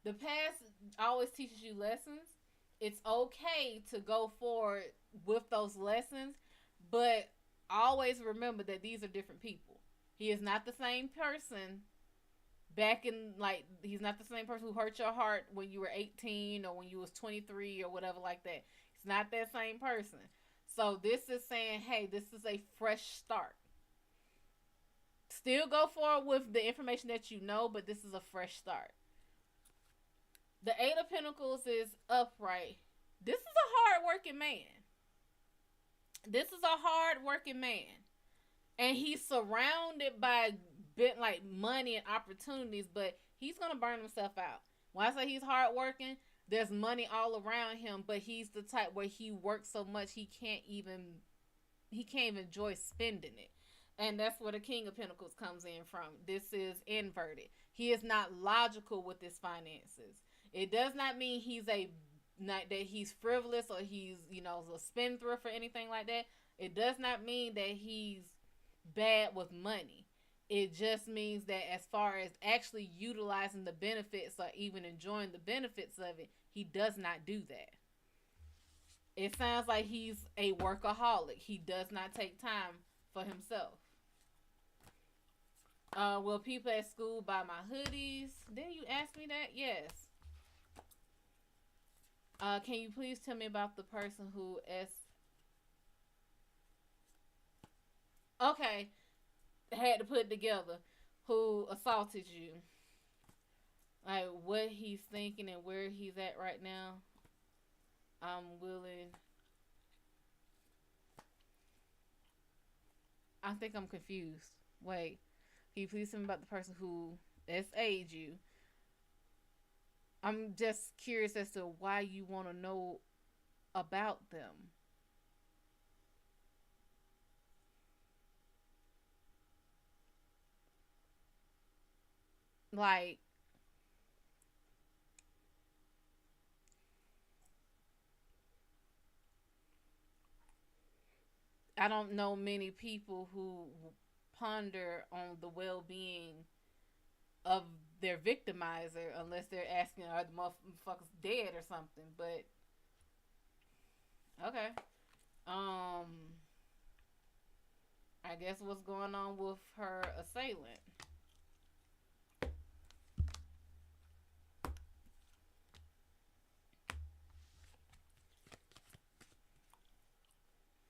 The past always teaches you lessons. It's okay to go forward with those lessons, but always remember that these are different people. He is not the same person back in, like, he's not the same person who hurt your heart when you were 18 or when you was 23 or whatever like that. He's not that same person. So this is saying, hey, this is a fresh start. Still go forward with the information that you know, but this is a fresh start. The Eight of Pentacles is upright. This is a hard-working man. This is a hard-working man. And he's surrounded by like money and opportunities, but he's going to burn himself out. When I say he's hard-working, there's money all around him, but he's the type where he works so much he can't even enjoy spending it. And that's where the King of Pentacles comes in from. This is inverted. He is not logical with his finances. It does not mean that he's frivolous or he's, a spendthrift or anything like that. It does not mean that he's bad with money. It just means that as far as actually utilizing the benefits or even enjoying the benefits of it, he does not do that. It sounds like he's a workaholic. He does not take time for himself. Will people at school buy my hoodies? Didn't you ask me that? Yes. Can you please tell me about the person who had to put it together, who assaulted you? Like, what he's thinking and where he's at right now. I'm willing. I think I'm confused. Wait. Can you please tell me about the person who SA'd you? I'm just curious as to why you want to know about them. Like, I don't know many people who ponder on the well-being of their victimizer unless they're asking, are the motherfuckers dead or something? But okay. I guess what's going on with her assailant?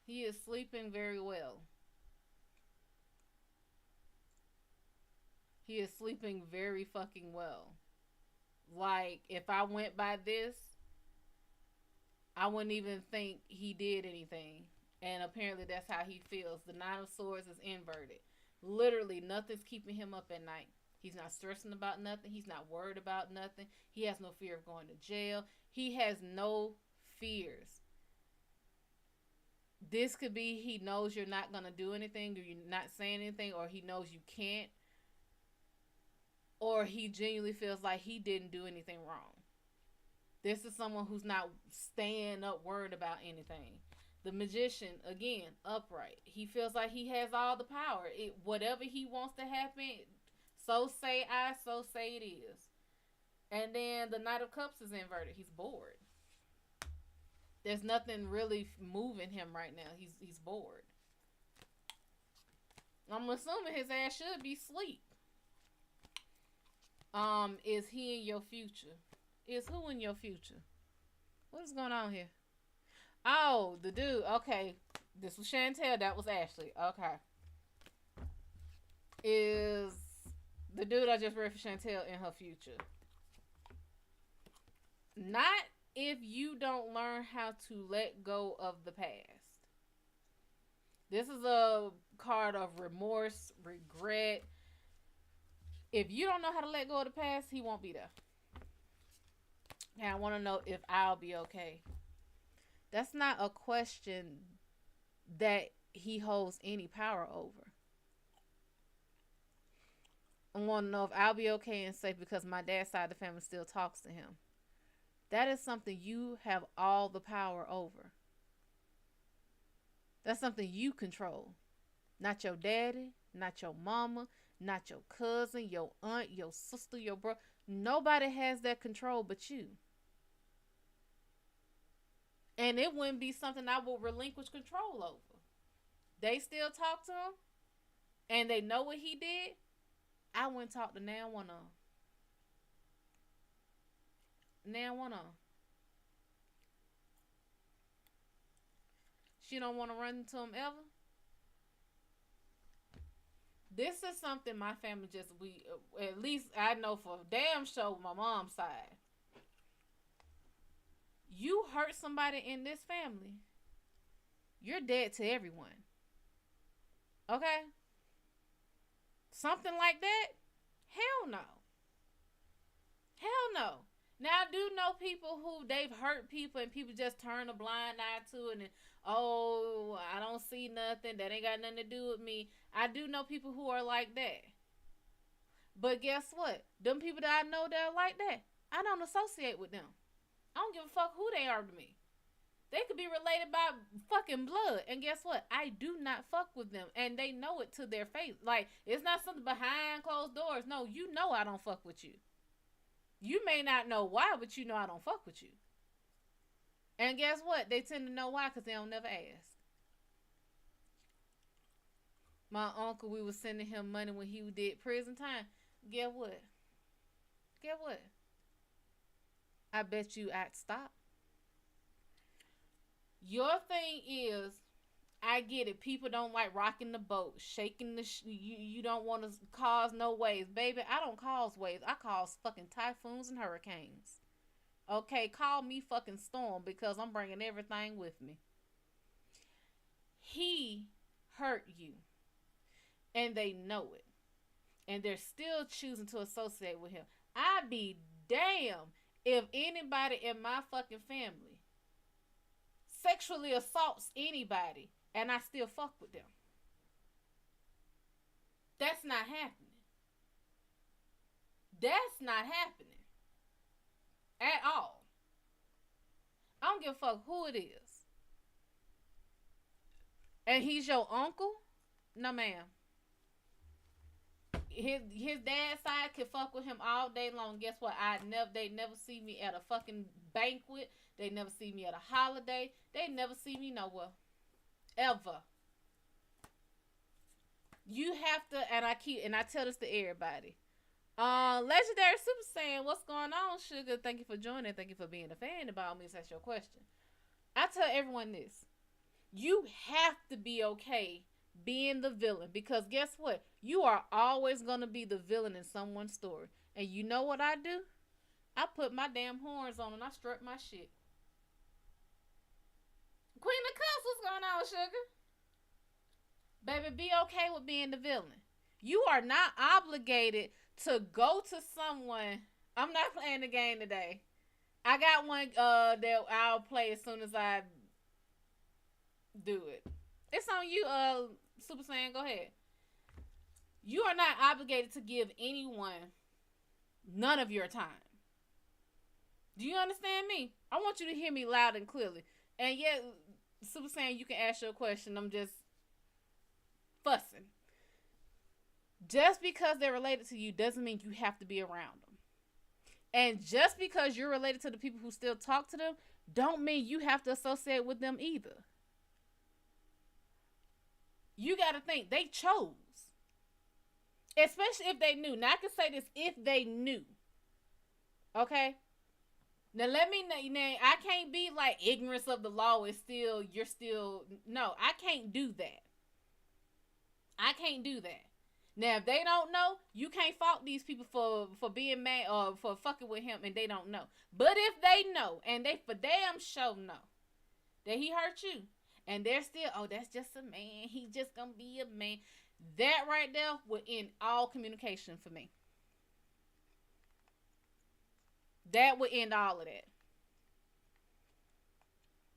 He is sleeping very well. He is sleeping very fucking well. Like, if I went by this, I wouldn't even think he did anything. And apparently that's how he feels. The Nine of Swords is inverted. Literally, nothing's keeping him up at night. He's not stressing about nothing. He's not worried about nothing. He has no fear of going to jail. He has no fears. This could be he knows you're not going to do anything, or you're not saying anything, or he knows you can't. Or he genuinely feels like he didn't do anything wrong. This is someone who's not staying up worried about anything. The Magician, again, upright. He feels like he has all the power. Whatever he wants to happen, so say I, so say it is. And then the Knight of Cups is inverted. He's bored. There's nothing really moving him right now. He's bored. I'm assuming his ass should be asleep. Is he in your future? Is who in your future? What is going on here? Oh, the dude. Okay. This was Chantel. That was Ashley. Okay. Is the dude I just read for Chantel in her future? Not if you don't learn how to let go of the past. This is a card of remorse, regret. If you don't know how to let go of the past, he won't be there. And I want to know if I'll be okay. That's not a question that he holds any power over. I want to know if I'll be okay and safe because my dad's side of the family still talks to him. That is something you have all the power over. That's something you control. Not your daddy, not your mama, not your cousin, your aunt, your sister, your brother. Nobody has that control but you. And it wouldn't be something I would relinquish control over. They still talk to him and they know what he did. I wouldn't talk to now one of them. Now one of them. She don't want to run into him ever. This is something my family at least I know for damn sure my mom's side. You hurt somebody in this family, you're dead to everyone. Okay? Something like that? Hell no. Hell no. Now I do know people who they've hurt people and people just turn a blind eye to it and oh, I don't see nothing. That ain't got nothing to do with me. I do know people who are like that. But guess what? Them people that I know that are like that, I don't associate with them. I don't give a fuck who they are to me. They could be related by fucking blood. And guess what? I do not fuck with them. And they know it to their face. Like, it's not something behind closed doors. No, you know I don't fuck with you. You may not know why, but you know I don't fuck with you. And guess what? They tend to know why because they don't never ask. My uncle, we was sending him money when he did prison time. Guess what? Guess what? I bet you I'd stop. Your thing is, I get it. People don't like rocking the boat, shaking the. You don't want to cause no waves, baby. I don't cause waves. I cause fucking typhoons and hurricanes. Okay, call me fucking storm because I'm bringing everything with me. He hurt you, and they know it, and they're still choosing to associate with him. I'd be damned if anybody in my fucking family sexually assaults anybody and I still fuck with them. That's not happening. That's not happening. At all. I don't give a fuck who it is. And he's your uncle? No, ma'am. His dad's side can fuck with him all day long. Guess what? They never see me at a fucking banquet. They never see me at a holiday. They never see me nowhere. Ever. You have to, and I tell this to everybody. Legendary Super Saiyan, what's going on, sugar? Thank you for joining. Thank you for being a fan. And by all means, that's your question. I tell everyone this. You have to be okay being the villain because guess what? You are always going to be the villain in someone's story. And you know what I do? I put my damn horns on and I strut my shit. Queen of Cups, what's going on, sugar? Baby, be okay with being the villain. You are not obligated to go to someone. I'm not playing the game today. I got one that I'll play as soon as I do it. It's on you, Super Saiyan. Go ahead. You are not obligated to give anyone none of your time. Do you understand me? I want you to hear me loud and clearly. And yet, Super Saiyan, you can ask your question. I'm just fussing. Just because they're related to you doesn't mean you have to be around them. And just because you're related to the people who still talk to them, don't mean you have to associate with them either. You got to think, they chose. Especially if they knew. Now, I can say this, if they knew. Okay? Now, let me know. Now, I can't be like ignorance of the law is still, you're still, no, I can't do that. I can't do that. Now, if they don't know, you can't fault these people for being mad or for fucking with him and they don't know. But if they know and they for damn sure know that he hurt you and they're still, oh, that's just a man. He just gonna be a man. That right there would end all communication for me. That would end all of that.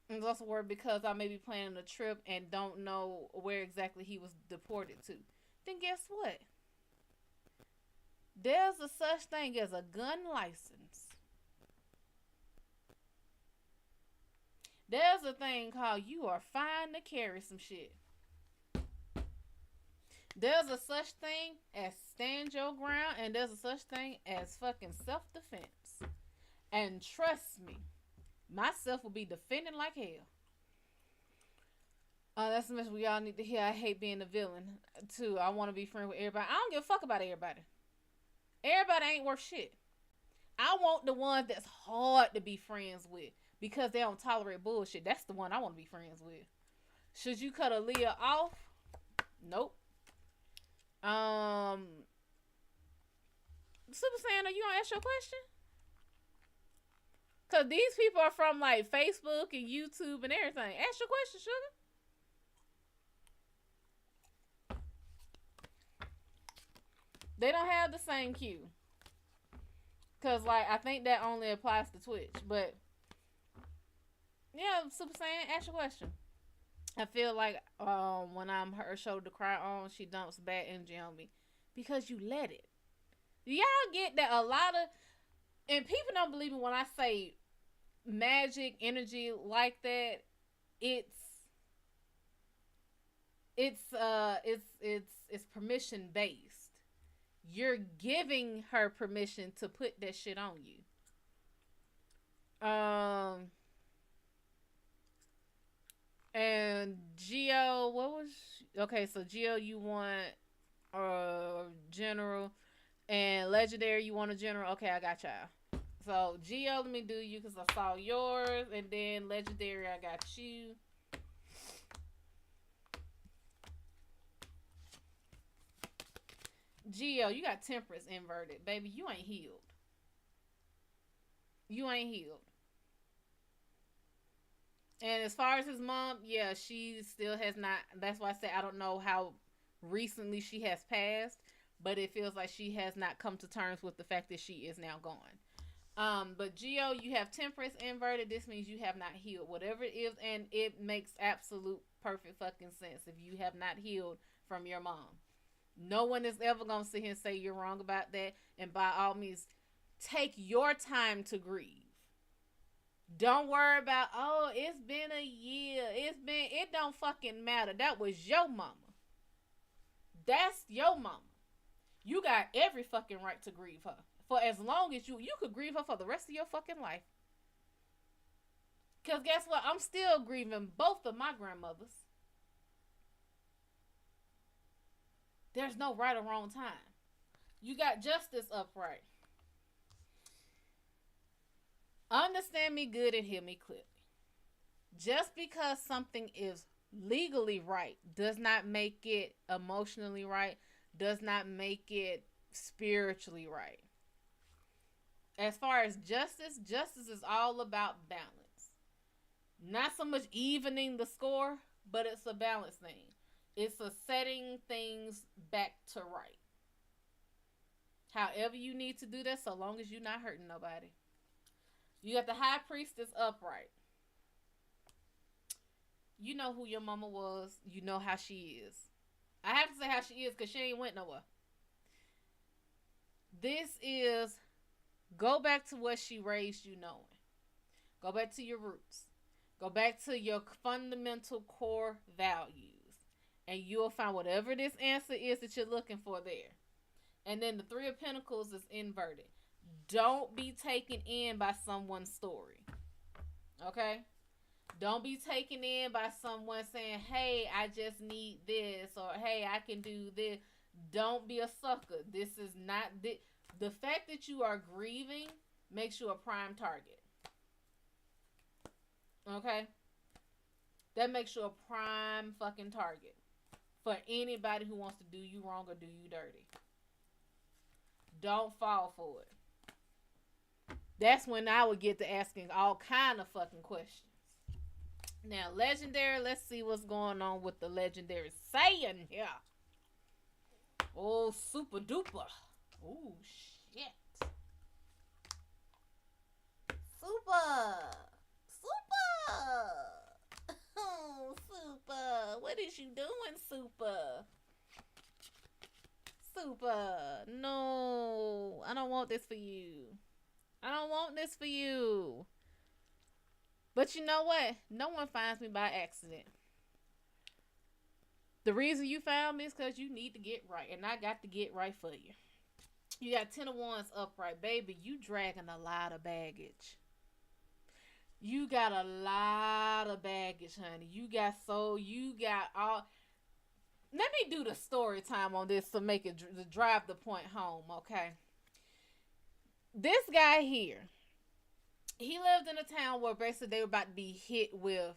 And it's also worried because I may be planning a trip and don't know where exactly he was deported to. Then guess what? There's a such thing as a gun license. There's a thing called you are fine to carry some shit. There's a such thing as stand your ground, and there's a such thing as fucking self-defense. And trust me, myself will be defending like hell. That's the message we all need to hear. I hate being a villain, too. I want to be friends with everybody. I don't give a fuck about everybody. Everybody ain't worth shit. I want the ones that's hard to be friends with because they don't tolerate bullshit. That's the one I want to be friends with. Should you cut Aaliyah off? Nope. Super Saiyan, are you gonna ask your question? Cause these people are from like Facebook and YouTube and everything. Ask your question, sugar. They don't have the same cue. Cause like I think that only applies to Twitch. But yeah, Super Saiyan, ask your question. I feel like when I'm her shoulder to cry on, she dumps bad energy on me. Because you let it. Y'all get that a lot of, and people don't believe me when I say magic energy like that. It's permission based. You're giving her permission to put that shit on you. And Geo, what was okay? So Geo, you want general, and legendary, you want a general. Okay, I got y'all. So Geo, let me do you because I saw yours, and then legendary, I got you. Geo, you got temperance inverted, baby. You ain't healed. You ain't healed. And as far as his mom, yeah, she still has not. That's why I say I don't know how recently she has passed, but it feels like she has not come to terms with the fact that she is now gone. But Geo, you have temperance inverted. This means you have not healed. Whatever it is, and it makes absolute perfect fucking sense if you have not healed from your mom. No one is ever going to sit here and say you're wrong about that. And by all means, take your time to grieve. Don't worry about, oh, it's been a year. It don't fucking matter. That was your mama. That's your mama. You got every fucking right to grieve her. For as long as you could grieve her for the rest of your fucking life. Because guess what? I'm still grieving both of my grandmothers. There's no right or wrong time. You got justice upright. Understand me good and hear me clearly. Just because something is legally right does not make it emotionally right, does not make it spiritually right. As far as justice is all about balance. Not so much evening the score, but it's a balance thing. It's a setting things back to right. However you need to do that, so long as you're not hurting nobody. You got the high priestess upright. You know who your mama was. You know how she is. I have to say how she is because she ain't went nowhere. This is, go back to what she raised you knowing. Go back to your roots. Go back to your fundamental core values. And you'll find whatever this answer is that you're looking for there. And then the Three of Pentacles is inverted. Don't be taken in by someone's story. Okay? Don't be taken in by someone saying, hey, I just need this, or hey, I can do this. Don't be a sucker. This is not the fact that you are grieving makes you a prime target. Okay? That makes you a prime fucking target for anybody who wants to do you wrong or do you dirty. Don't fall for it. That's when I would get to asking all kind of fucking questions. Now, legendary, let's see what's going on with the legendary saying here. Oh, super duper. Oh, shit. Super. Oh, Super. What is you doing, Super? Super. No. I don't want this for you. I don't want this for you. But you know what? No one finds me by accident. The reason you found me is because you need to get right. And I got to get right for you. You got 10 of Wands upright. Baby, you dragging a lot of baggage. You got a lot of baggage, honey. You got all. Let me do the story time on this to make it to drive the point home, okay? This guy here, he lived in a town where basically they were about to be hit with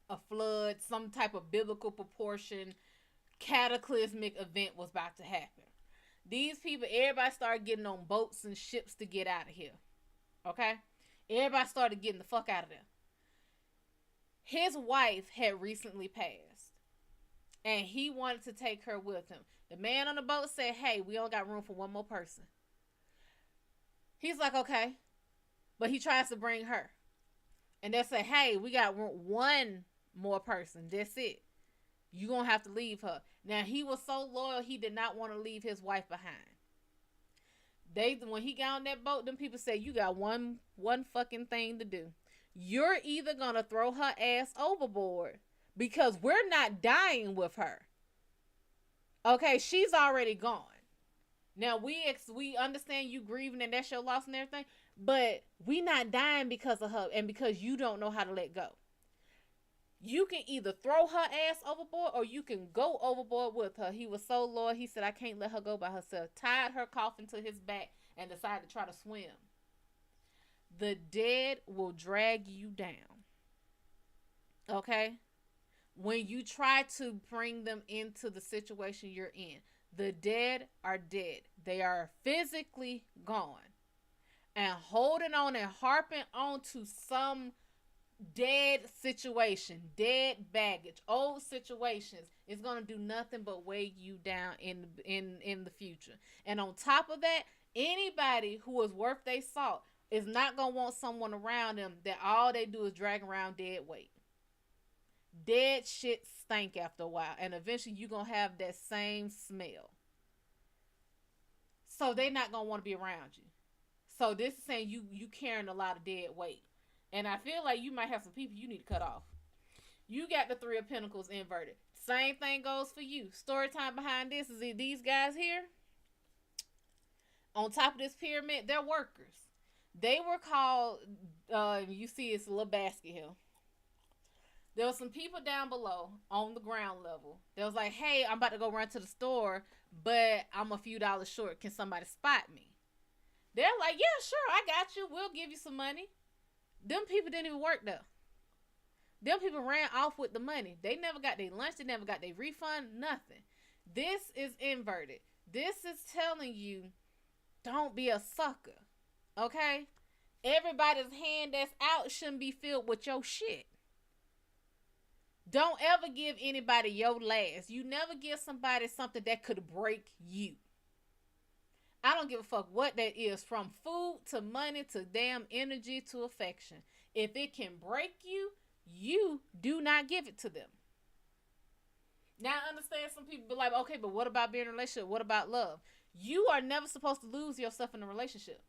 a flood, some type of biblical proportion, cataclysmic event was about to happen. These people, everybody started getting on boats and ships to get out of here, okay? Everybody started getting the fuck out of there. His wife had recently passed, and he wanted to take her with him. The man on the boat said, hey, we only got room for one more person. He's like, okay. But he tries to bring her. And they say, hey, we got one more person. That's it. You're going to have to leave her. Now, he was so loyal, he did not want to leave his wife behind. When he got on that boat, them people said, you got one fucking thing to do. You're either going to throw her ass overboard because we're not dying with her. Okay, she's already gone. Now, we understand you grieving and that's your loss and everything, but we not dying because of her and because you don't know how to let go. You can either throw her ass overboard or you can go overboard with her. He was so loyal, he said, I can't let her go by herself. Tied her coffin to his back and decided to try to swim. The dead will drag you down. Okay? When you try to bring them into the situation you're in, the dead are dead. They are physically gone. And holding on and harping on to some dead situation, dead baggage, old situations is going to do nothing but weigh you down in the future. And on top of that, anybody who is worth their salt is not going to want someone around them that all they do is drag around dead weight. Dead shit stink after a while, and eventually you're going to have that same smell. So they're not going to want to be around you. So this is saying you carrying a lot of dead weight. And I feel like you might have some people you need to cut off. You got the Three of Pentacles inverted. Same thing goes for you. Story time behind this is these guys here. On top of this pyramid, they're workers. They were called, you see it's a little basket here. There were some people down below on the ground level. They was like, hey, I'm about to go run to the store, but I'm a few dollars short. Can somebody spot me? They're like, yeah, sure, I got you. We'll give you some money. Them people didn't even work there. Them people ran off with the money. They never got their lunch. They never got their refund. Nothing. This is inverted. This is telling you, don't be a sucker. Okay? Everybody's hand that's out shouldn't be filled with your shit. Don't ever give anybody your last. You never give somebody something that could break you. I don't give a fuck what that is, from food to money to damn energy to affection. If it can break you, you do not give it to them. Now, I understand some people be like, okay, but what about being in a relationship? What about love? You are never supposed to lose yourself in a relationship.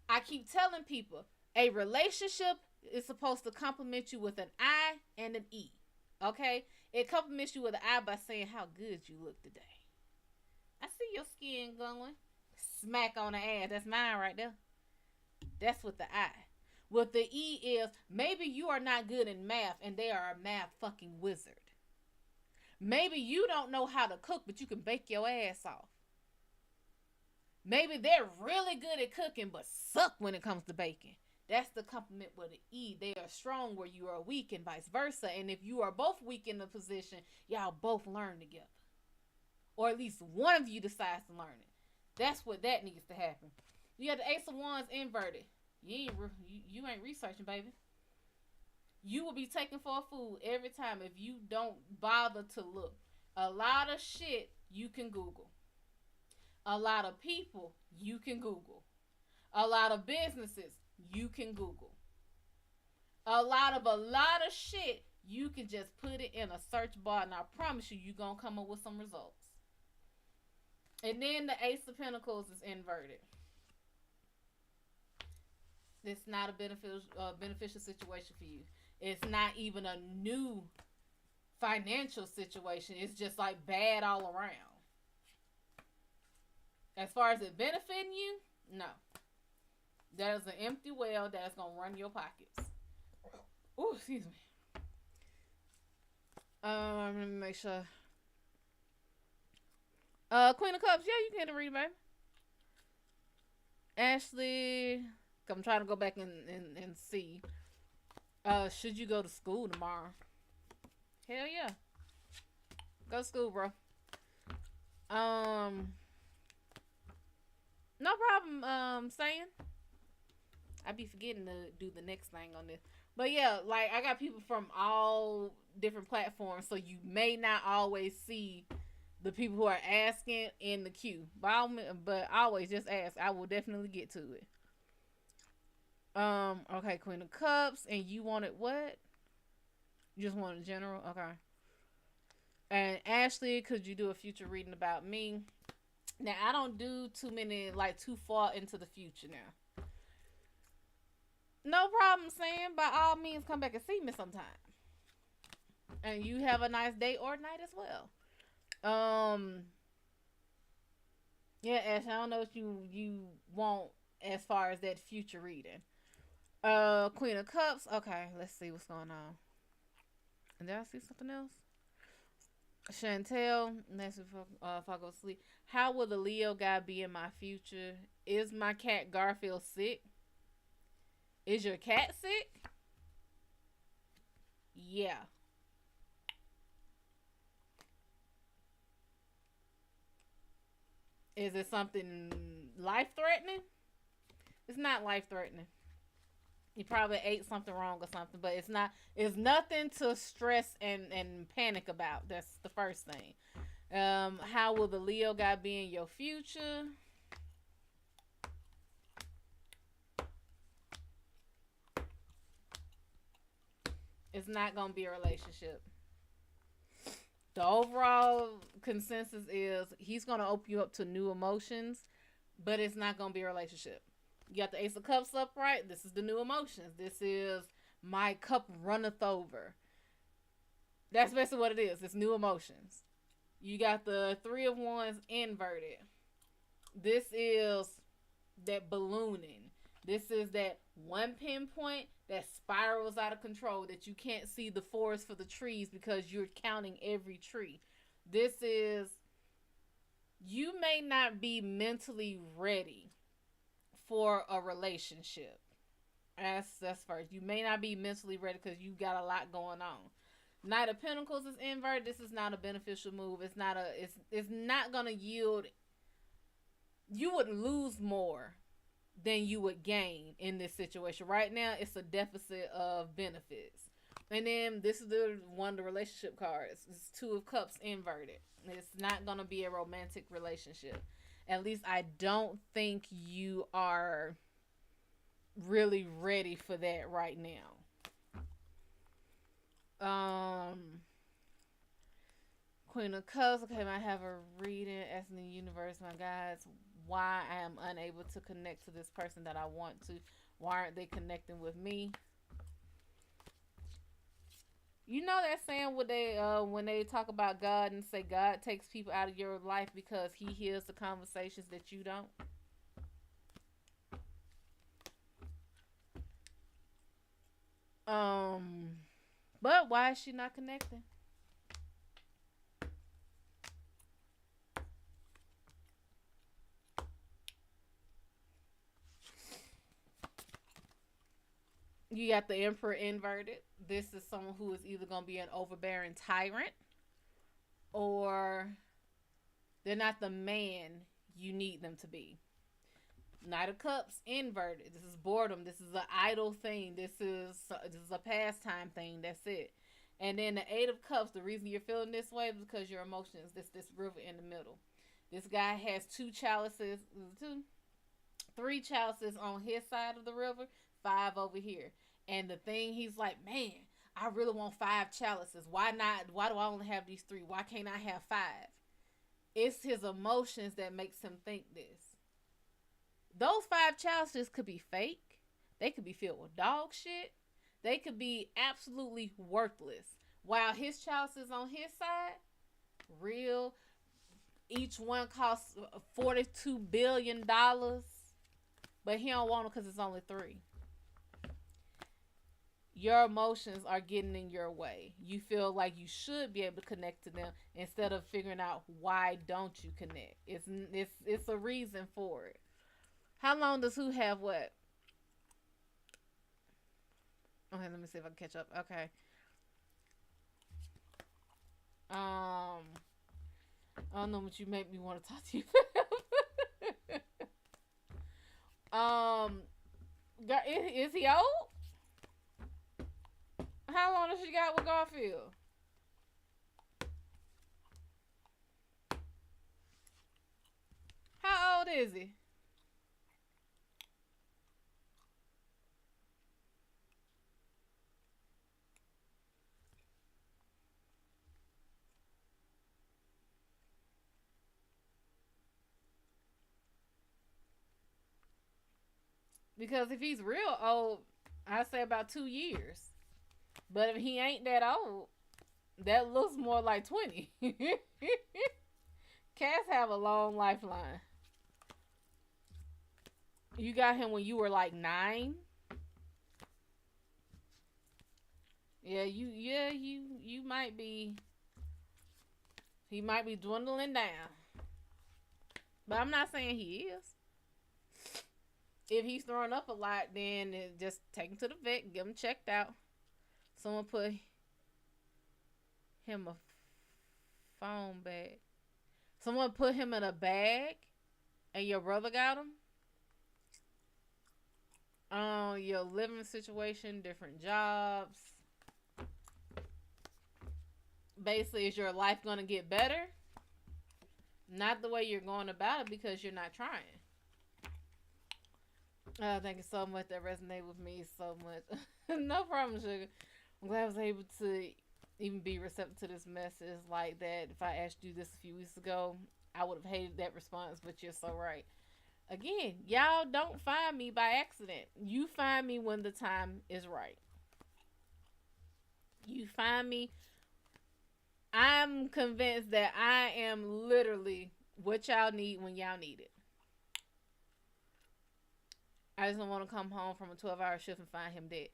I keep telling people, a relationship is supposed to compliment you with an I and an E. Okay? It compliments you with an I by saying how good you look today. I see your skin going. Smack on the ass. That's mine right there. That's with the I. With the E is, maybe you are not good in math and they are a math fucking wizard. Maybe you don't know how to cook, but you can bake your ass off. Maybe they're really good at cooking, but suck when it comes to baking. That's the complement with an E. They are strong where you are weak and vice versa. And if you are both weak in the position, y'all both learn together. Or at least one of you decides to learn it. That's what that needs to happen. You got the Ace of Wands inverted. You ain't researching, baby. You will be taken for a fool every time if you don't bother to look. A lot of shit you can Google. A lot of people you can Google. A lot of businesses you can Google. A lot of shit you can just put it in a search bar, and I promise you, you're gonna come up with some results. And then the Ace of Pentacles is inverted. It's not a beneficial situation for you. It's not even a new financial situation. It's just like bad all around. As far as it benefiting you, no. That is an empty well that's going to run your pockets. Ooh, excuse me. Let me make sure. Queen of Cups, yeah, you can get a read, baby. Ashley, I'm trying to go back and see. Should you go to school tomorrow? Hell yeah. Go to school, bro. No problem, saying. I be forgetting to do the next thing on this. But yeah, like I got people from all different platforms, so you may not always see the people who are asking in the queue. But always just ask. I will definitely get to it. Okay, Queen of Cups, and you wanted what? You just wanted general? Okay. And Ashley, could you do a future reading about me? Now, I don't do too many, like, too far into the future now. No problem, Sam. By all means, come back and see me sometime. And you have a nice day or night as well. Yeah, Ash, I don't know what you want as far as that future reading. Queen of Cups. Okay, let's see what's going on. And did I see something else? Chantel, that's if I go to sleep. How will the Leo guy be in my future? Is my cat Garfield sick? Is your cat sick? Yeah. Is it something life-threatening? It's not life-threatening. You probably ate something wrong or something, but it's not. It's nothing to stress and panic about. That's the first thing. How will the Leo guy be in your future? It's not gonna be a relationship. The overall consensus is he's gonna open you up to new emotions, but it's not gonna be a relationship. You got the Ace of Cups upright. This is the new emotions. This is my cup runneth over. That's basically what it is. It's new emotions. You got the Three of Wands inverted. This is that ballooning. This is that one pinpoint that spirals out of control that you can't see the forest for the trees because you're counting every tree. This is, you may not be mentally ready for a relationship. That's first. You may not be mentally ready because you got a lot going on. Knight of Pentacles is inverted. This is not a beneficial move. It's not gonna yield. You would lose more than you would gain in this situation. Right now, it's a deficit of benefits. And then this is one of the relationship cards. It's Two of Cups inverted. It's not gonna be a romantic relationship. At least I don't think you are really ready for that right now. Queen of Cups. Okay, I have a reading asking the universe, my guides, why I am unable to connect to this person that I want to. Why aren't they connecting with me? You know that saying when they talk about God and say God takes people out of your life because he hears the conversations that you don't? But why is she not connecting? You got the Emperor inverted. This is someone who is either going to be an overbearing tyrant or they're not the man you need them to be. Knight of Cups inverted. This is boredom. This is an idle thing. This is a pastime thing. That's it. And then the Eight of Cups. The reason you're feeling this way is because your emotions. This river in the middle. This guy has three chalices on his side of the river, five over here. And the thing he's like, man, I really want five chalices. Why not? Why do I only have these three? Why can't I have five? It's his emotions that makes him think this. Those five chalices could be fake. They could be filled with dog shit. They could be absolutely worthless. While his chalices on his side, real. Each one costs $42 billion. But he don't want them because it's only three. Your emotions are getting in your way. You feel like you should be able to connect to them instead of figuring out why don't you connect. It's a reason for it. How long does who have what? Okay, let me see if I can catch up. Okay. I don't know what you make me want to talk to you about. Is he old? How long does she got with Garfield? How old is he? Because if he's real old, I'd say about 2 years. But if he ain't that old, that looks more like 20. Cats have a long lifeline. You got him when you were like 9. You might be. He might be dwindling down. But I'm not saying he is. If he's throwing up a lot, then just take him to the vet, get him checked out. Someone put him a phone bag. Someone put him in a bag, and your brother got him. Your living situation, different jobs. Basically, is your life gonna get better? Not the way you're going about it because you're not trying. Thank you so much. That resonated with me so much. No problem, sugar. I'm glad I was able to even be receptive to this message like that. If I asked you this a few weeks ago, I would have hated that response, but you're so right. Again, y'all don't find me by accident. You find me when the time is right. You find me. I'm convinced that I am literally what y'all need when y'all need it. I just don't want to come home from a 12-hour shift and find him dead.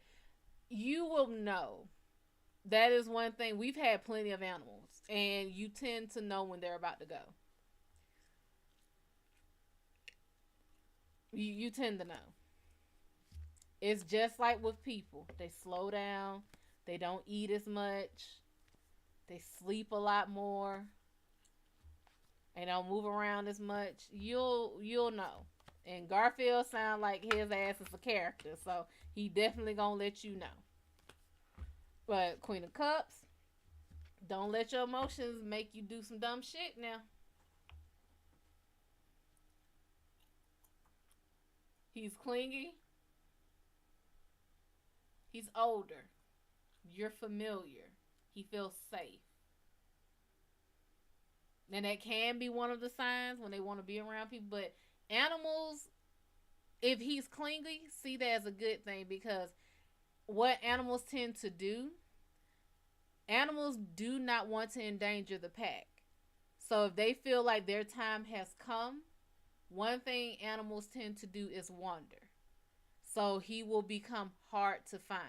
You will know. That is one thing. We've had plenty of animals, and you tend to know when they're about to go. You tend to know. It's just like with people. They slow down. They don't eat as much. They sleep a lot more. They don't move around as much. You'll know. And Garfield sound like his ass is a character, so he definitely gonna let you know. But Queen of Cups, don't let your emotions make you do some dumb shit now. He's clingy. He's older. You're familiar. He feels safe. And that can be one of the signs when they want to be around people. But animals, if he's clingy, see that as a good thing, because what animals tend to do, animals do not want to endanger the pack. So if they feel like their time has come, one thing animals tend to do is wander. So he will become hard to find.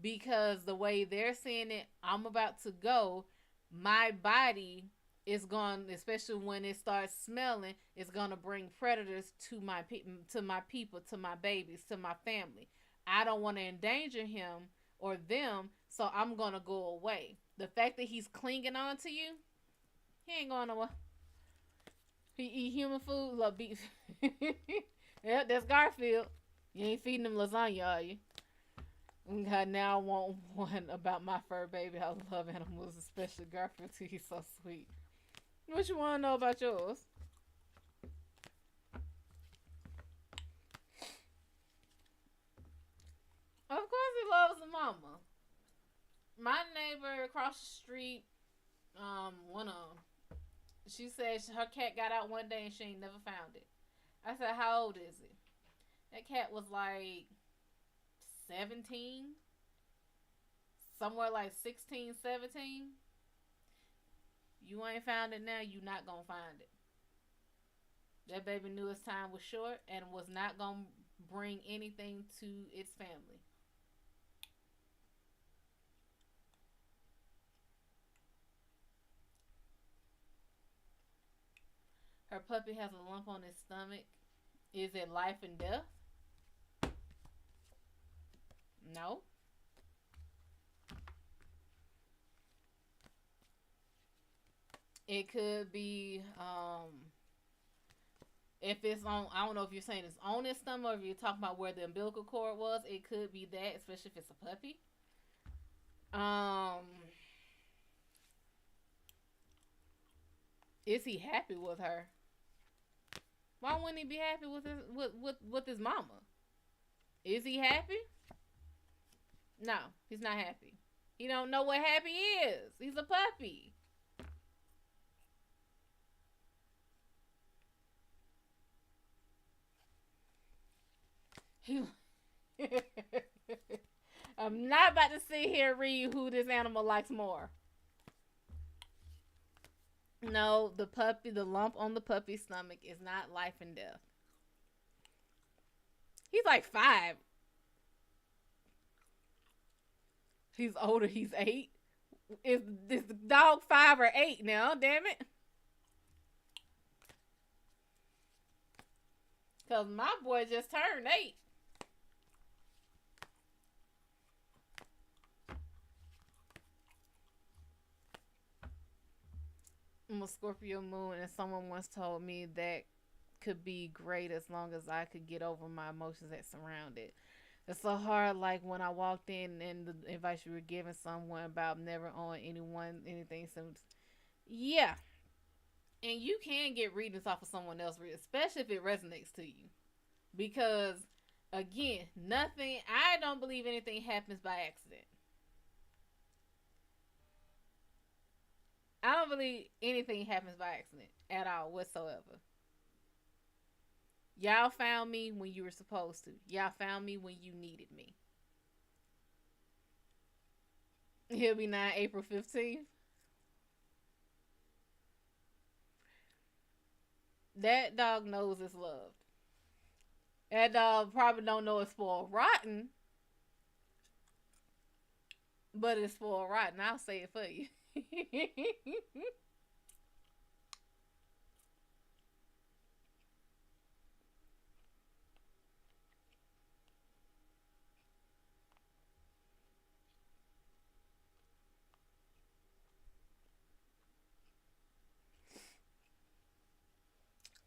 Because the way they're seeing it, I'm about to go, my body is going, especially when it starts smelling, it's going to bring predators to my people, to my babies, to my family. I don't want to endanger him or them, so I'm gonna go away. The fact that he's clinging on to you, he ain't going nowhere. He eat human food, love beef. Yeah, that's Garfield. You ain't feeding him lasagna, are you? Okay, now I want one about my fur baby. I love animals, especially Garfield too. He's so sweet. What you want to know about yours? Of course he loves the mama. My neighbor across the street, one of 'em, she said her cat got out one day and she ain't never found it. I said, how old is it? That cat was like 17, somewhere like 16, 17. You ain't found it now, you not gonna find it. That baby knew its time was short and was not gonna bring anything to its family. Her puppy has a lump on his stomach. Is it life and death? No. It could be if it's on, I don't know if you're saying it's on his stomach or if you're talking about where the umbilical cord was. It could be that, especially if it's a puppy. Um, is he happy with her? Why wouldn't he be happy with his mama? Is he happy? No, he's not happy. He don't know what happy is. He's a puppy. He I'm not about to sit here and read who this animal likes more. No, the puppy, the lump on the puppy's stomach is not life and death. He's like 5. He's older. He's 8. Is this dog 5 or 8 now? Damn it. Because my boy just turned 8. I'm a Scorpio moon, and someone once told me that could be great as long as I could get over my emotions that surround it. It's so hard, like when I walked in and the advice you were giving someone about never on anyone, anything. So, yeah. And you can get readings off of someone else, especially if it resonates to you. Because, again, nothing, I don't believe anything happens by accident. I don't believe anything happens by accident at all whatsoever. Y'all found me when you were supposed to. Y'all found me when you needed me. He'll be 9 April 15th. That dog knows it's loved. That dog probably don't know it's spoiled rotten, but it's spoiled rotten. I'll say it for you.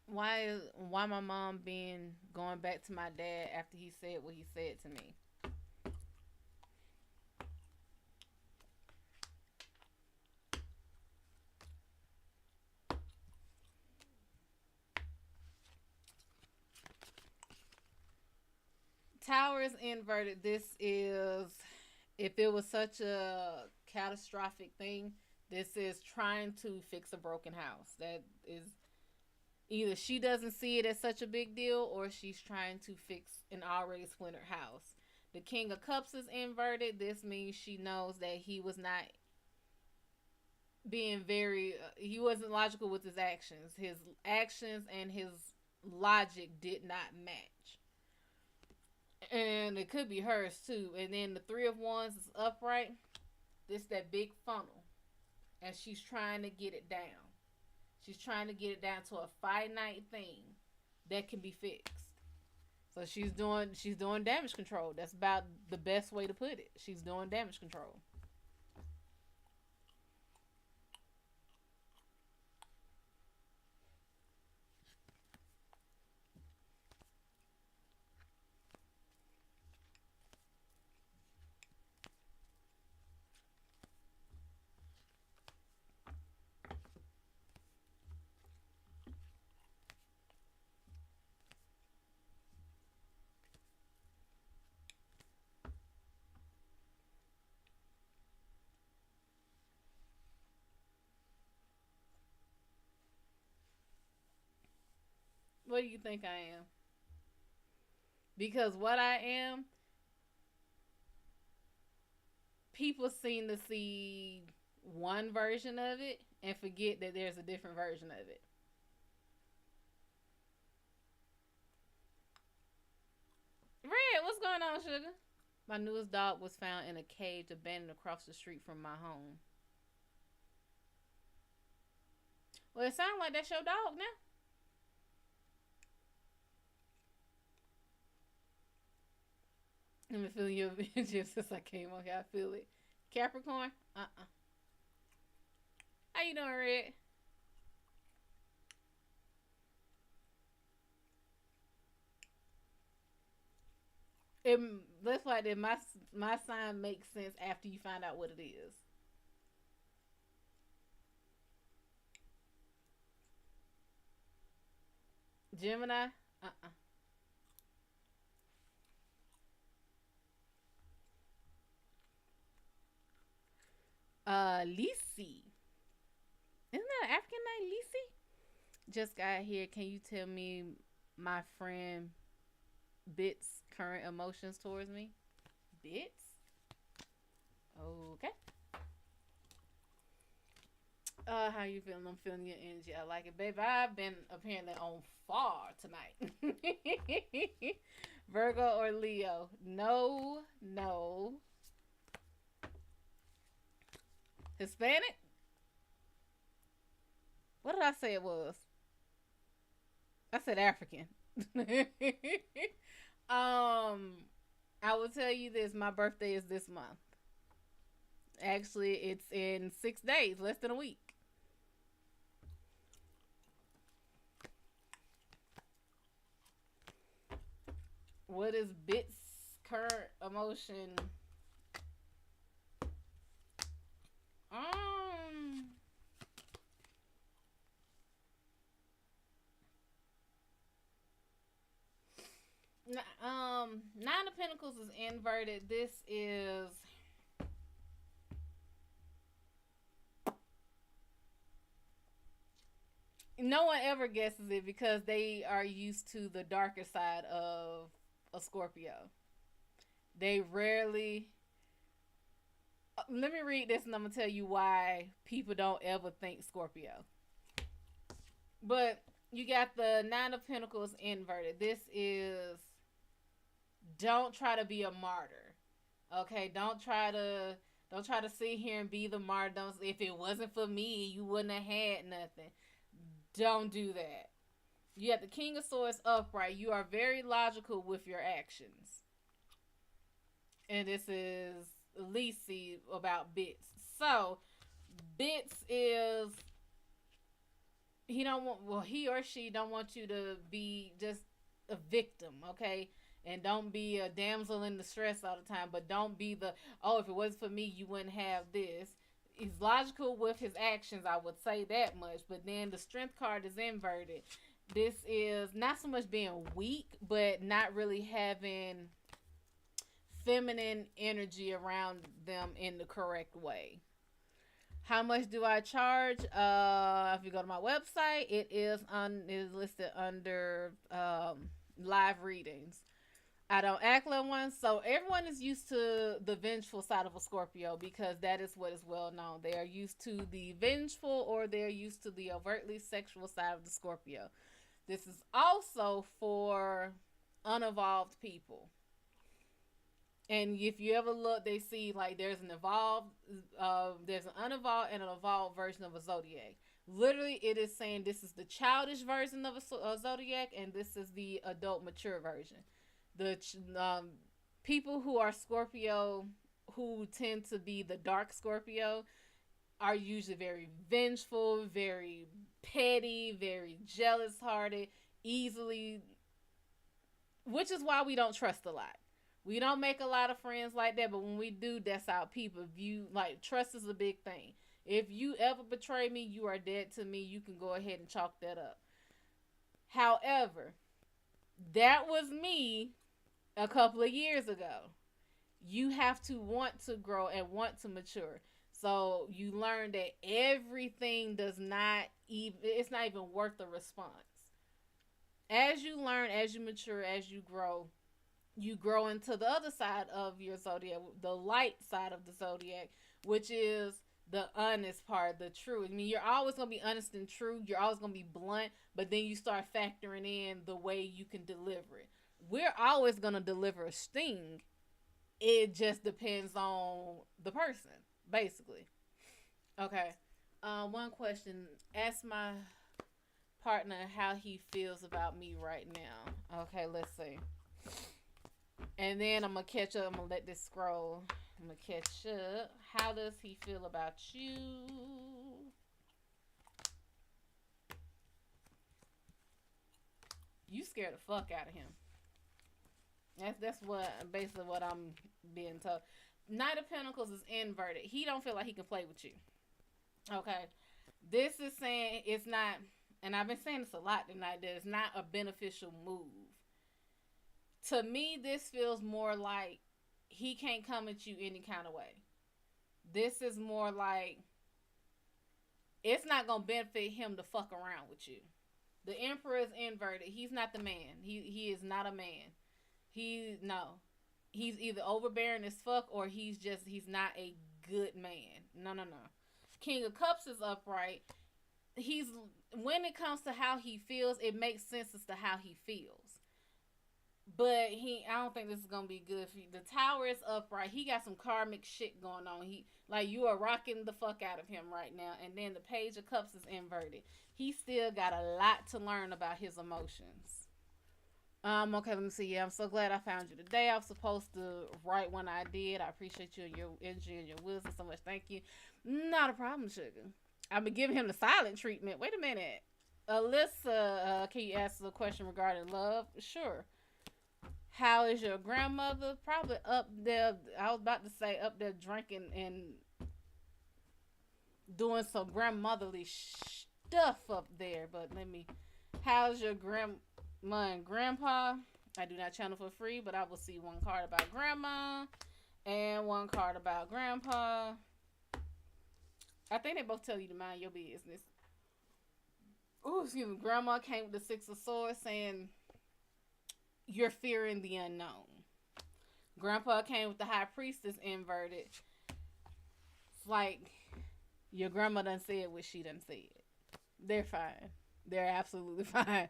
Why my mom being going back to my dad after he said what he said to me? Tower is inverted. This is, if it was such a catastrophic thing, this is trying to fix a broken house. That is, either she doesn't see it as such a big deal or she's trying to fix an already splintered house. The King of Cups is inverted. This means she knows that he was not being very, he wasn't logical with his actions. His actions and his logic did not match. And it could be hers too. And then the Three of Wands is upright. This that big funnel. And she's trying to get it down. She's trying to get it down to a finite thing that can be fixed. So she's doing damage control. That's about the best way to put it. She's doing damage control. What do you think I am? Because what I am, people seem to see one version of it and forget that there's a different version of it. Red, what's going on, sugar? My newest dog was found in a cage abandoned across the street from my home. Well, it sounds like that's your dog now. I've been feeling your vengeance since I came on here. I feel it. Capricorn? How you doing, Red? It looks like that my sign makes sense after you find out what it is. Gemini? Uh-uh. Lisi. Isn't that an African name, Lisi? Just got here. Can you tell me my friend Bit's current emotions towards me? Bits? Okay. How you feeling? I'm feeling your energy. I like it, baby. I've been apparently on far tonight. Virgo or Leo? No, no. Hispanic? What did I say it was? I said African. I will tell you this. My birthday is this month. Actually, it's in 6 days, less than a week. What is Bit's current emotion? Um, 9 of Pentacles is inverted. This is no one ever guesses it because they are used to the darker side of a Scorpio. They rarely. Let me read this and I'm gonna tell you why people don't ever think Scorpio. But you got the 9 of Pentacles inverted. This is don't try to be a martyr. Okay, don't try to sit here and be the martyr. Don't, if it wasn't for me, you wouldn't have had nothing. Don't do that. You have the King of Swords upright. You are very logical with your actions. And this is Lisi about Bits. So Bits is he or she don't want you to be just a victim, okay? And don't be a damsel in distress all the time, but don't be the, oh, if it wasn't for me, you wouldn't have this. He's logical with his actions, I would say that much. But then the strength card is inverted. This is not so much being weak, but not really having feminine energy around them in the correct way. How much do I charge? If you go to my website, it is listed under live readings. I don't act like one, so everyone is used to the vengeful side of a Scorpio because that is what is well known. They are used to the vengeful or they're used to the overtly sexual side of the Scorpio. This is also for unevolved people. And if you ever look, they see like there's an unevolved and an evolved version of a zodiac. Literally, it is saying this is the childish version of a zodiac, and this is the adult, mature version. The people who are Scorpio, who tend to be the dark Scorpio, are usually very vengeful, very petty, very jealous hearted, easily, which is why we don't trust a lot. We don't make a lot of friends like that, but when we do, that's our people. If you like, trust is a big thing. If you ever betray me, you are dead to me. You can go ahead and chalk that up. However, that was me a couple of years ago. You have to want to grow and want to mature. So you learn that everything does not even, it's not even worth the response. As you learn, as you mature, as you grow into the other side of your zodiac, the light side of the zodiac, which is the honest part, the true. I mean, you're always going to be honest and true. You're always going to be blunt, but then you start factoring in the way you can deliver it. We're always going to deliver a sting. It just depends on the person, basically. Okay. One question. Ask my partner how he feels about me right now. Okay, let's see. And then I'm going to catch up. I'm going to let this scroll. I'm going to catch up. How does he feel about you? You scared the fuck out of him. That's what basically what I'm being told. Knight of Pentacles is inverted. He don't feel like he can play with you. Okay. This is saying it's not, and I've been saying this a lot tonight, that it's not a beneficial move. To me, this feels more like he can't come at you any kind of way. This is more like it's not going to benefit him to fuck around with you. The Emperor is inverted. He's not the man. He is not a man. He's either overbearing as fuck or he's not a good man. No. King of Cups is upright. When it comes to how he feels, it makes sense as to how he feels. But I don't think this is gonna be good for you. The Tower is upright. He got some karmic shit going on. You are rocking the fuck out of him right now. And then the Page of Cups is inverted. He still got a lot to learn about his emotions. Okay, let me see. Yeah, I'm so glad I found you today. I was supposed to write when I did. I appreciate you and your energy and your wisdom so much. Thank you. Not a problem, sugar. I've been giving him the silent treatment. Wait a minute. Alyssa, can you ask a question regarding love? Sure. How is your grandmother? Probably up there. I was about to say up there drinking and doing some grandmotherly stuff up there. But how's your grandma and grandpa? I do not channel for free, but I will see one card about grandma and one card about grandpa. I think they both tell you to mind your business. Ooh, excuse me. Grandma came with the Six of Swords saying you're fearing the unknown. Grandpa came with the High Priestess inverted. It's like your grandma done said what she done said. They're fine. They're absolutely fine.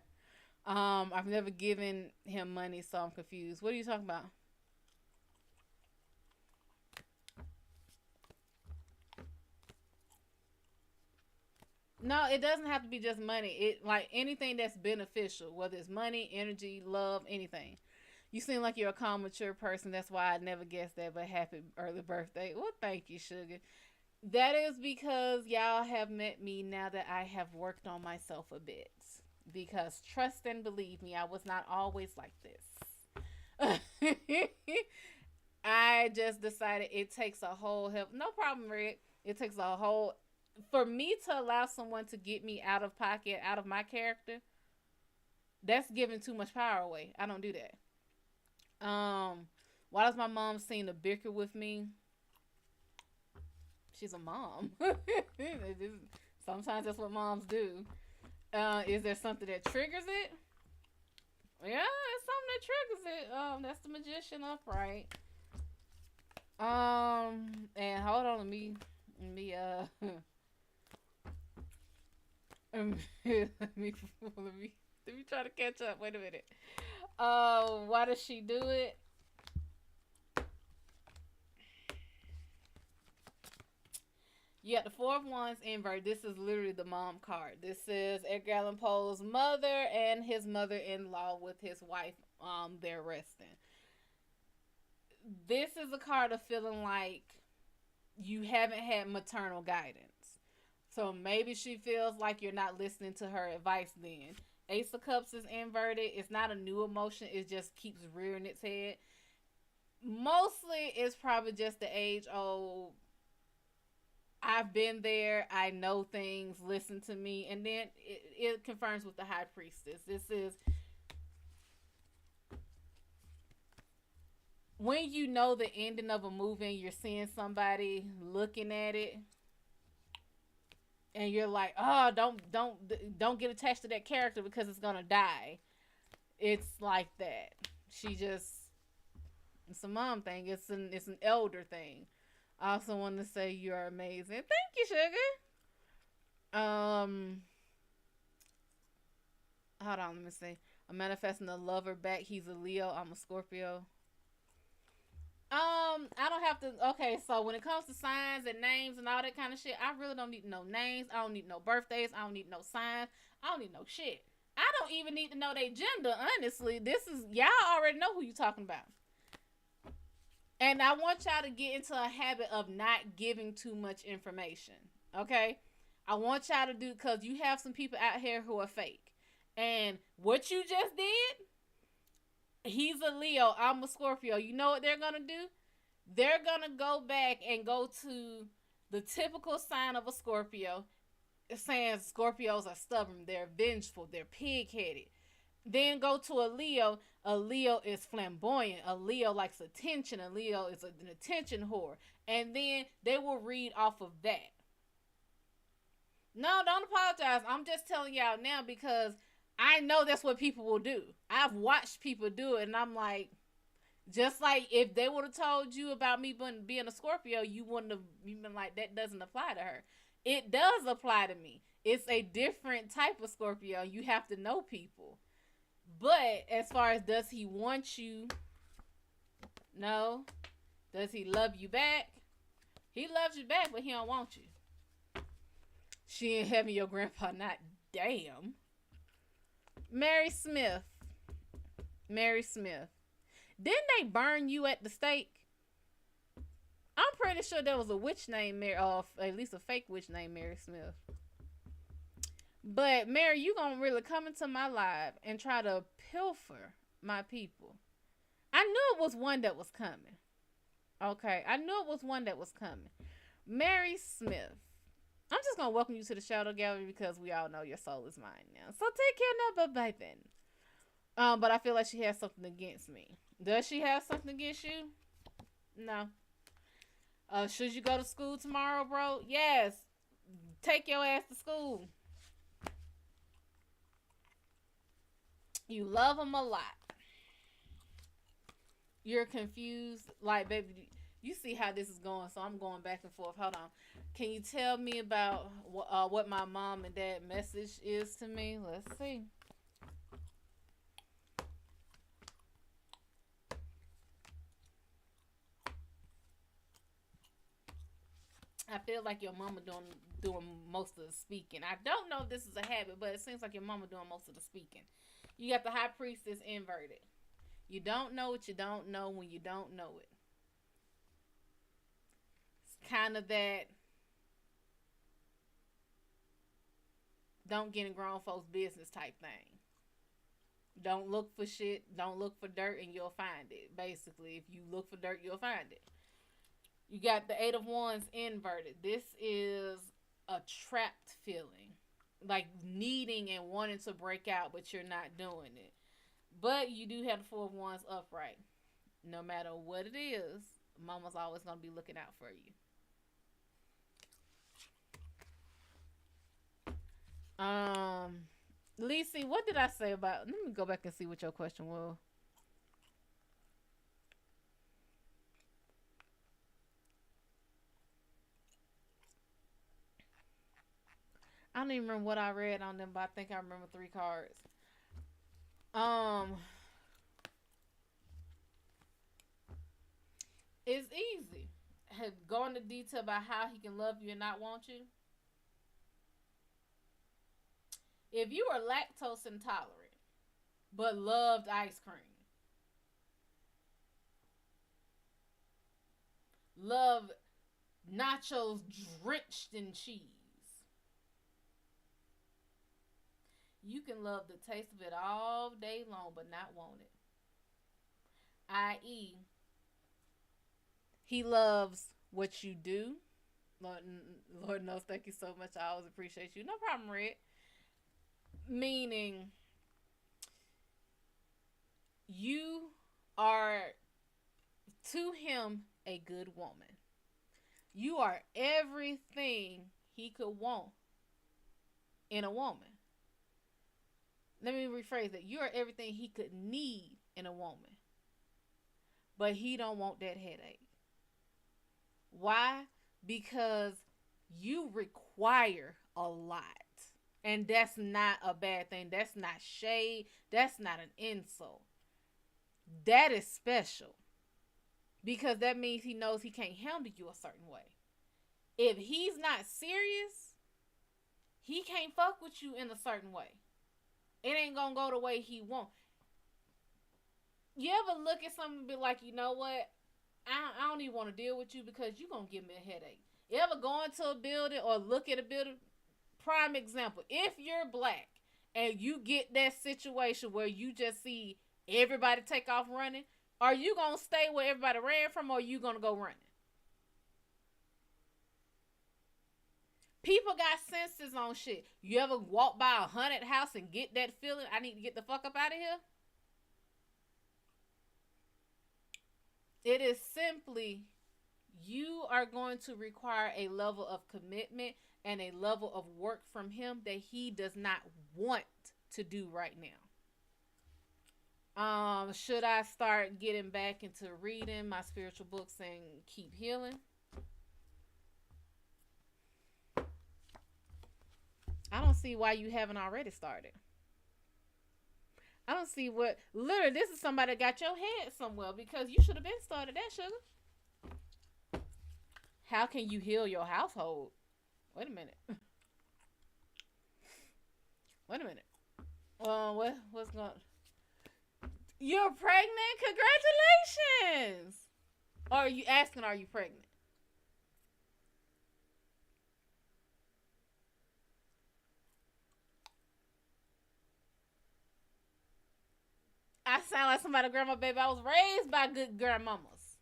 I've never given him money, so I'm confused. What are you talking about? No, it doesn't have to be just money. It like anything that's beneficial, whether it's money, energy, love, anything. You seem like you're a calm, mature person. That's why I never guessed that. But happy early birthday. Well, thank you, sugar. That is because y'all have met me now that I have worked on myself a bit. Because trust and believe me, I was not always like this. I just decided it takes a whole help. No problem, Rick. It takes a whole for me to allow someone to get me out of pocket, out of my character. That's giving too much power away. I don't do that. Why does my mom seem to bicker with me? She's a mom. Sometimes that's what moms do. Is there something that triggers it? Yeah, it's something that triggers it. That's the Magician upright. And hold on, let me let me try to catch up. Wait a minute. Why does she do it? Yeah, the Four of Wands invert. This is literally the mom card. This is Edgar Allan Poe's mother and his mother-in-law with his wife they're resting. This is a card of feeling like you haven't had maternal guidance. So maybe she feels like you're not listening to her advice then. Ace of Cups is inverted. It's not a new emotion. It just keeps rearing its head. Mostly it's probably just the age old, I've been there, I know things, listen to me. And then it confirms with the High Priestess. This is when you know the ending of a movie and you're seeing somebody looking at it and you're like, oh, don't get attached to that character because it's gonna die. It's like that. She just, it's a mom thing. It's an elder thing. I also want to say you are amazing. Thank you, sugar. Hold on, let me see. I'm manifesting a lover back. He's a Leo. I'm a Scorpio. I don't have to. Okay, so when it comes to signs and names and all that kind of shit, I really don't need to know names. I don't need no birthdays. I don't need no signs. I don't need no shit. I don't even need to know their gender. Honestly, this is, y'all already know who you talking about. And I want y'all to get into a habit of not giving too much information. Okay, I want y'all to do, because you have some people out here who are fake. And what you just did, he's a Leo, I'm a Scorpio. You know what they're gonna do? They're gonna go back and go to the typical sign of a Scorpio, saying Scorpios are stubborn, they're vengeful, they're pig-headed. Then go to a Leo. A Leo is flamboyant. A Leo likes attention. A Leo is an attention whore. And then they will read off of that. No, don't apologize. I'm just telling y'all now because I know that's what people will do. I've watched people do it, and I'm like, just like if they would have told you about me being a Scorpio, you wouldn't have been like, that doesn't apply to her. It does apply to me. It's a different type of Scorpio. You have to know people. But as far as does he want you? No. Does he love you back? He loves you back, but he don't want you. She ain't having your grandpa not. Damn. Mary Smith. Mary Smith. Didn't they burn you at the stake? I'm pretty sure there was a witch named Mary, or at least a fake witch named Mary Smith. But Mary, you gonna really come into my life and try to pilfer my people. I knew it was one that was coming. Okay, I knew it was one that was coming. Mary Smith. I'm just gonna welcome you to the Shadow Gallery because we all know your soul is mine now. So take care now, bye then. But I feel like she has something against me. Does she have something against you? No. Should you go to school tomorrow, bro? Yes. Take your ass to school. You love him a lot. You're confused. Like, baby, you see how this is going, so I'm going back and forth. Hold on. Can you tell me about what my mom and dad message is to me? Let's see. I feel like your mama doing most of the speaking. I don't know if this is a habit, but it seems like your mama doing most of the speaking. You got the High Priestess inverted. You don't know what you don't know when you don't know it. It's kind of that don't get in grown folks' business type thing. Don't look for shit. Don't look for dirt and you'll find it. Basically, if you look for dirt, you'll find it. You got the Eight of Wands inverted. This is a trapped feeling. Like needing and wanting to break out, but you're not doing it. But you do have the Four of Wands upright. No matter what it is, mama's always going to be looking out for you. Lacey, what did I say about... Let me go back and see what your question was. I don't even remember what I read on them, but I think I remember 3 cards. It's easy. Go into detail about how he can love you and not want you. If you were lactose intolerant, but loved ice cream, love nachos drenched in cheese. You can love the taste of it all day long, but not want it. I.e., he loves what you do. Lord, Lord knows, thank you so much. I always appreciate you. No problem, Red. Meaning, you are to him a good woman. You are everything he could want in a woman. Let me rephrase it. You are everything he could need in a woman. But he don't want that headache. Why? Because you require a lot. And that's not a bad thing. That's not shade. That's not an insult. That is special. Because that means he knows he can't handle you a certain way. If he's not serious, he can't fuck with you in a certain way. It ain't gonna go the way he want. You ever look at something and be like, you know what? I don't even want to deal with you because you're gonna give me a headache. You ever go into a building or look at a building? Prime example. If you're black and you get that situation where you just see everybody take off running, are you gonna stay where everybody ran from, or are you gonna go running? People got senses on shit. You ever walk by a haunted house and get that feeling, I need to get the fuck up out of here? It is simply, you are going to require a level of commitment and a level of work from him that he does not want to do right now. Should I start getting back into reading my spiritual books and keep healing? I don't see why you haven't already started. I don't see what. Literally, this is somebody that got your head somewhere, because you should have been started that, sugar. How can you heal your household? Wait a minute. Wait a minute. What's going on? You're pregnant? Congratulations! Or are you asking, are you pregnant? I sound like somebody's grandma, baby. I was raised by good grandmamas.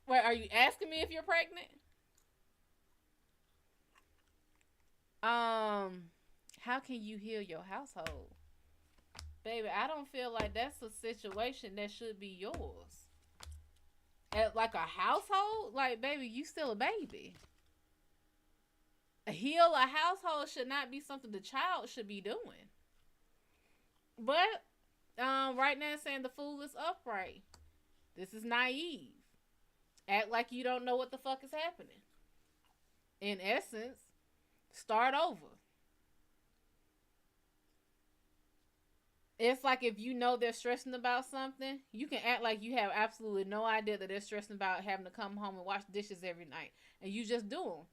Wait, are you asking me if you're pregnant? How can you heal your household? Baby, I don't feel like that's a situation that should be yours. At like a household? Like, baby, you still a baby. Heal a household should not be something the child should be doing. But right now it's saying the fool is upright. This is naive. Act like you don't know what the fuck is happening. In essence, start over. It's like if you know they're stressing about something, you can act like you have absolutely no idea that they're stressing about having to come home and wash dishes every night. And you just do them.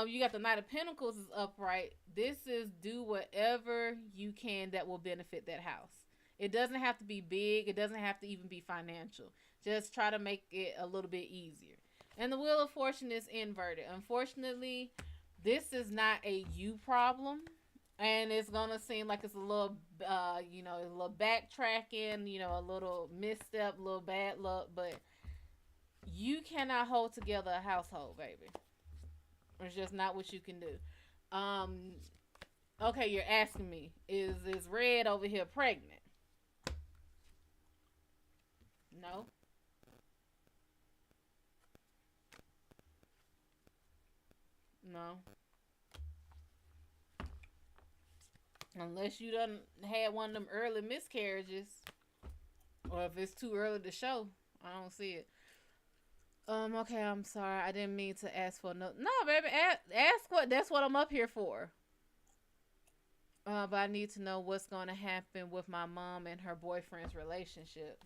You got the Knight of Pentacles is upright. This is do whatever you can that will benefit that house. It doesn't have to be big. It doesn't have to even be financial. Just try to make it a little bit easier. And the Wheel of Fortune is inverted. Unfortunately, this is not a you problem. And it's going to seem like it's a little, a little backtracking, a little misstep, a little bad luck. But you cannot hold together a household, baby. It's just not what you can do. Okay, you're asking me, is Red over here pregnant? No. No. Unless you done had one of them early miscarriages. Or if it's too early to show. I don't see it. Okay, I'm sorry. I didn't mean to ask for no. No, baby, ask what. That's what I'm up here for. But I need to know what's going to happen with my mom and her boyfriend's relationship.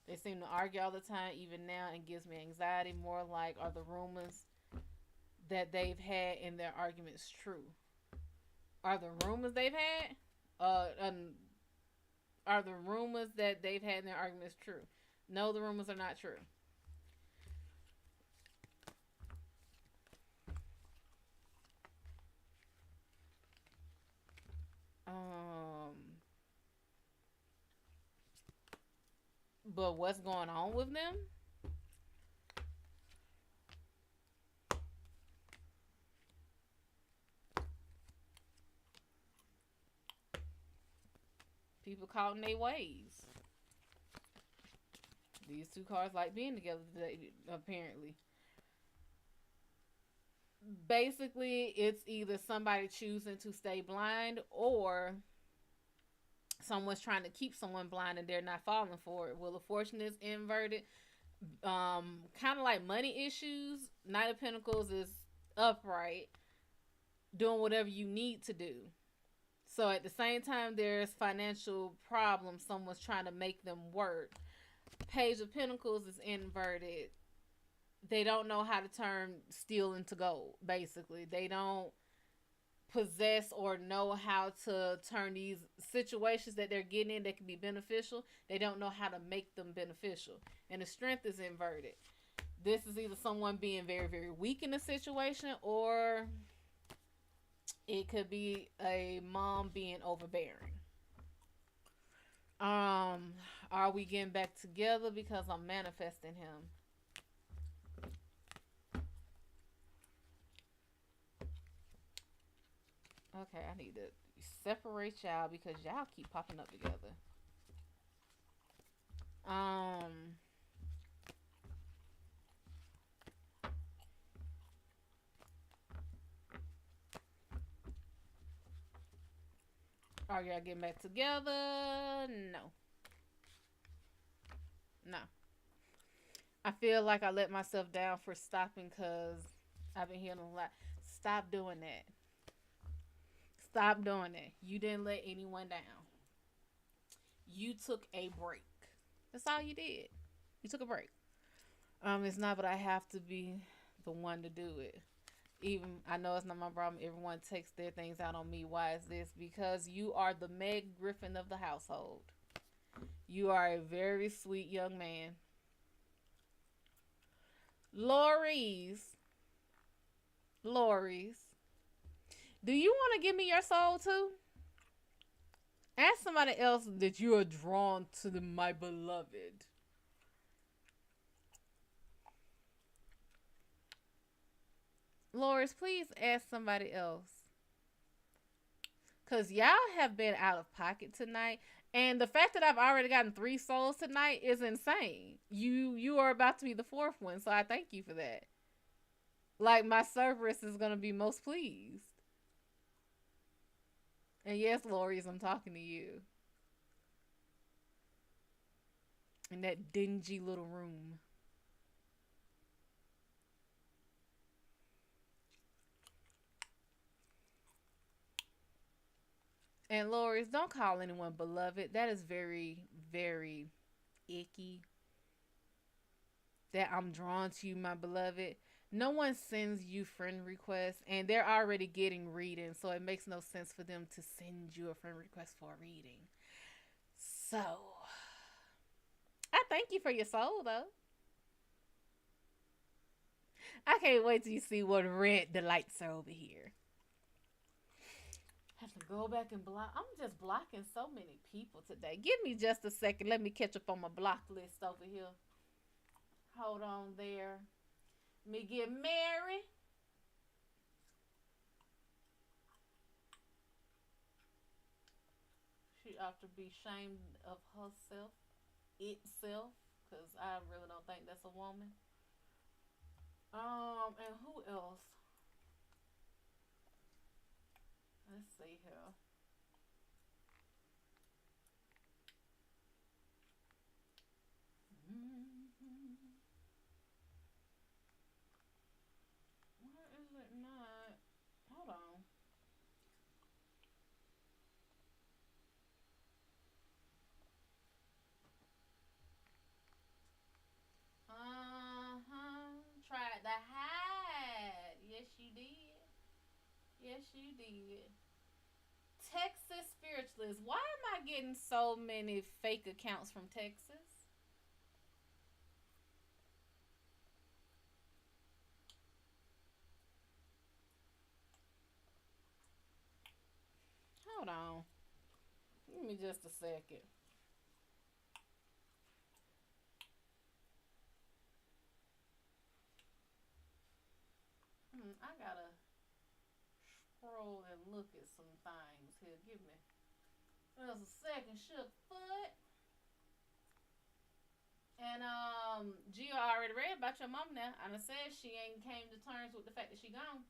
They seem to argue all the time, even now, and gives me anxiety. More like, are the rumors that they've had in their arguments true? Are the rumors they've had? Are the rumors that they've had in their arguments true? No, the rumors are not true. Um, but what's going on with them? People caught in their ways. These two cars like being together today, apparently. Basically, it's either somebody choosing to stay blind or someone's trying to keep someone blind and they're not falling for it. Wheel of Fortune is inverted. Kind of like money issues. Knight of Pentacles is upright, doing whatever you need to do. So at the same time, there's financial problems. Someone's trying to make them work. Page of Pentacles is inverted. They don't know how to turn steel into gold. Basically, they don't possess or know how to turn these situations that they're getting in that can be beneficial. They don't know how to make them beneficial. And the Strength is inverted. This is either someone being very, very weak in a situation, or it could be a mom being overbearing. Are we getting back together? Because I'm manifesting him. Okay, I need to separate y'all because y'all keep popping up together. Um, are y'all getting back together? No. No. I feel like I let myself down for stopping because I've been hearing a lot. Stop doing that. Stop doing that. You didn't let anyone down. You took a break. That's all you did. You took a break. It's not, but I have to be the one to do it. Even I know it's not my problem. Everyone takes their things out on me. Why is this? Because you are the Meg Griffin of the household. You are a very sweet young man. Lori's. Lori's. Do you want to give me your soul too? Ask somebody else that you are drawn to my beloved. Loris, please ask somebody else. Because y'all have been out of pocket tonight. And the fact that I've already gotten 3 souls tonight is insane. You are about to be the 4th one, so I thank you for that. Like, my Cerberus is going to be most pleased. And yes, Loris, I'm talking to you. In that dingy little room. And Loris, don't call anyone beloved. That is very, very icky. That I'm drawn to you, my beloved. No one sends you friend requests, and they're already getting readings, so it makes no sense for them to send you a friend request for a reading. So, I thank you for your soul, though. I can't wait till you see what red the lights are over here. I have to go back and block. I'm just blocking so many people today. Give me just a second. Let me catch up on my block list over here. Hold on there. Let me get Mary. She ought to be ashamed of herself, itself, because I really don't think that's a woman. And who else? Let's see here. Mm-hmm. Why is it not? Hold on. Tried to hide. Yes, you did. Yes, you did. Texas spiritualist. Why am I getting so many fake accounts from Texas? Hold on. Give me just a second. I gotta scroll and look at some things here. Give me just a second, shook foot. And Gio already read about your mom now. And I said she ain't came to terms with the fact that she gone.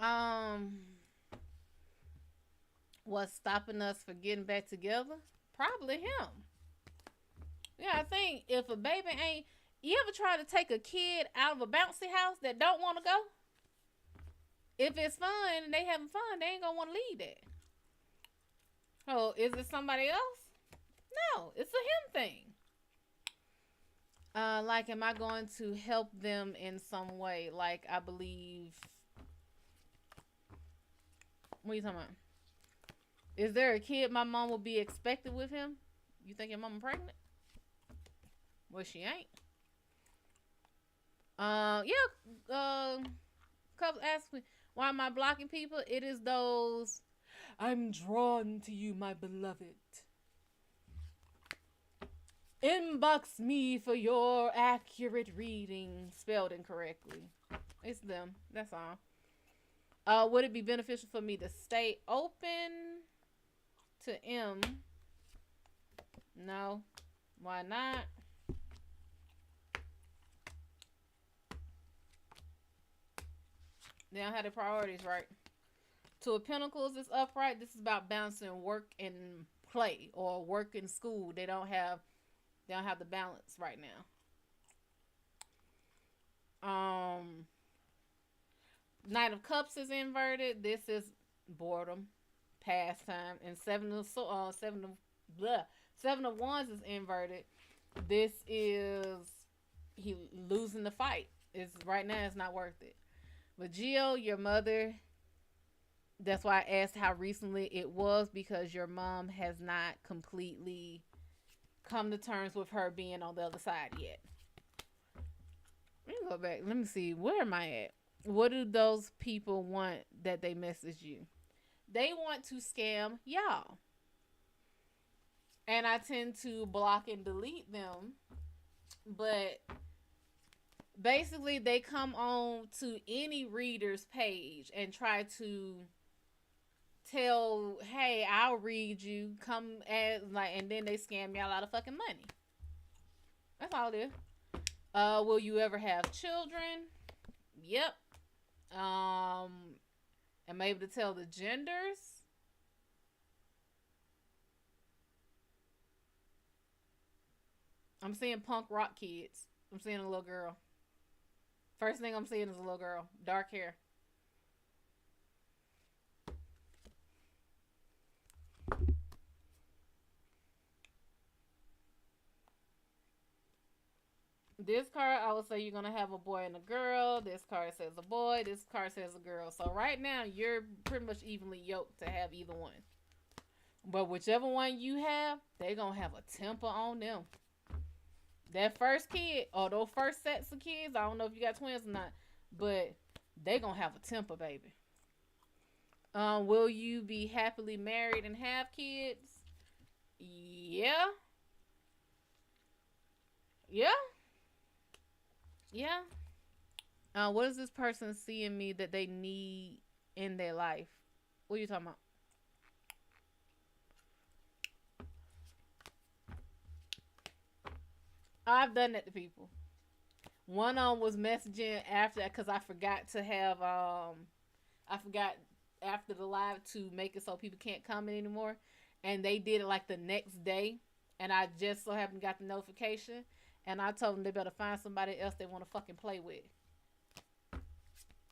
Um, what's stopping us for getting back together? Probably him. Yeah, I think if a baby ain't, you ever try to take a kid out of a bouncy house that don't want to go? If it's fun and they having fun, they ain't gonna want to leave that. Oh, is it somebody else? No, it's a him thing. Like, am I going to help them in some way? Like, I believe. What are you talking about? Is there a kid my mom will be expected with him? You think your mama pregnant? Well, she ain't. Yeah. Couple asked me why am I blocking people? It is those. I'm drawn to you, my beloved. Inbox me for your accurate reading. Spelled incorrectly. It's them. That's all. Would it be beneficial for me to stay open to M? No. Why not? They don't have the priorities right. Two of Pentacles is upright. This is about balancing work and play, or work and school. They don't have the balance right now. Knight of Cups is inverted. This is boredom, pastime, and Seven of Wands is inverted. This is he losing the fight. It's right now. It's not worth it. But Gio, your mother. That's why I asked how recently it was, because your mom has not completely come to terms with her being on the other side yet. Let me go back. Let me see. Where am I at? What do those people want that they message you? They want to scam y'all. And I tend to block and delete them. But basically, they come on to any reader's page and try to tell, hey, I'll read you. Come at, like, and then they scam y'all out of fucking money. That's all it is. Will you ever have children? Yep. Am I able to tell the genders? I'm seeing punk rock kids. I'm seeing a little girl. First thing I'm seeing is a little girl. Dark hair. This card, I would say you're going to have a boy and a girl. This card says a boy. This card says a girl. So right now, you're pretty much evenly yoked to have either one. But whichever one you have, they're going to have a temper on them. That first kid, or those first sets of kids, I don't know if you got twins or not, but they going to have a temper, baby. Will you be happily married and have kids? Yeah. Yeah, yeah. What is this person seeing me that they need in their life? What are you talking about? I've done that to people. One was messaging after because I forgot to have I forgot after the live to make it so people can't comment anymore, and they did it like the next day, and I just so happened got the notification, and I told them they better find somebody else they want to fucking play with,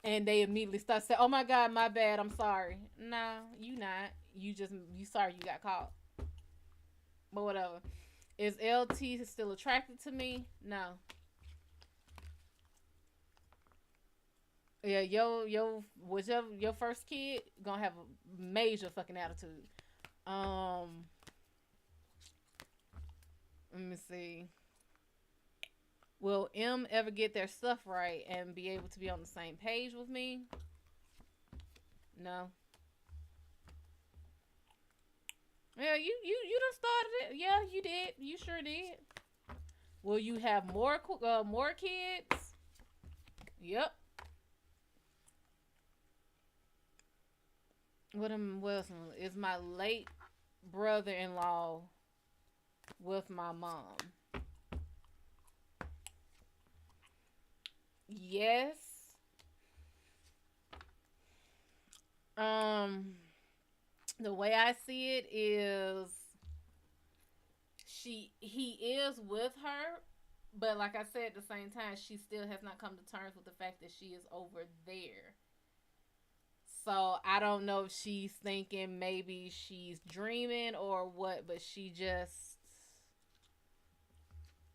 and they immediately start saying, "Oh my god, my bad, I'm sorry." Nah, you not. You sorry you got caught, but whatever. Is LT still attracted to me? No. Yeah, whichever your first kid gonna have a major fucking attitude. Um, let me see. Will M ever get their stuff right and be able to be on the same page with me? No. Yeah, you done started it. Yeah, you did. You sure did. Will you have more kids? Yep. What else is my late brother-in-law with my mom? Yes. Um, the way I see it is he is with her, but like I said, at the same time, she still has not come to terms with the fact that she is over there. So I don't know if she's thinking maybe she's dreaming or what, but she just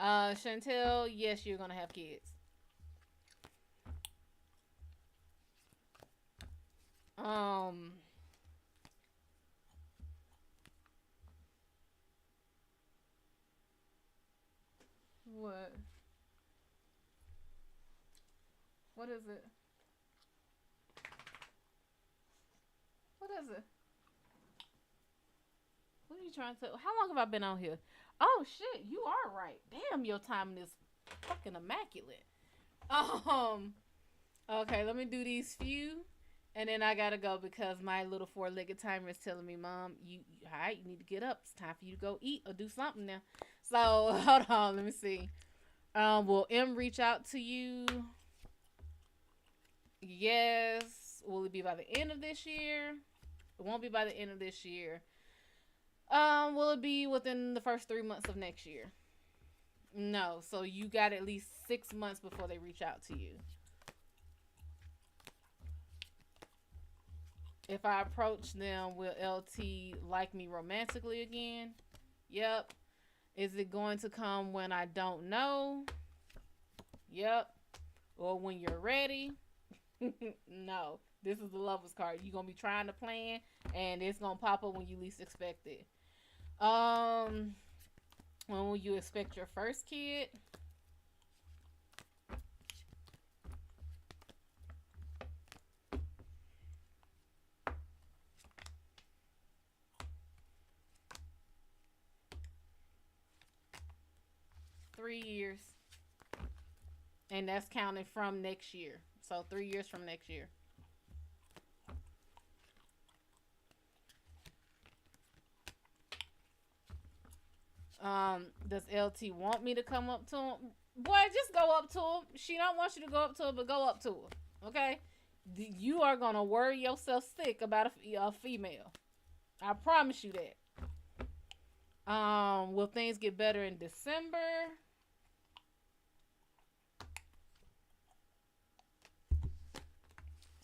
Chantel, yes, you're gonna have kids. Um what? What is it? What is it? What are you trying to? How long have I been on here? Oh shit, you are right. Damn, your timing is fucking immaculate. Um, okay, let me do these few, and then I gotta go because my little four-legged timer is telling me, "Mom, all right, you need to get up. It's time for you to go eat or do something now." So hold on, let me see. Will M reach out to you? Yes. Will it be by the end of this year? It won't be by the end of this year. Will it be within the first 3 months of next year? No. So you got at least 6 months before they reach out to you. If I approach them, will LT like me romantically again? Yep. Is it going to come when I don't know? Yep. Or when you're ready? No. This is the lover's card. You're gonna be trying to plan, and it's gonna pop up when you least expect it. Um, when will you expect your first kid? 3 years, and that's counting from next year. So 3 years from next year. Does LT want me to come up to him? Boy, just go up to him. She don't want you to go up to her, but go up to her. Okay? You are gonna worry yourself sick about a female. I promise you that. Will things get better in December?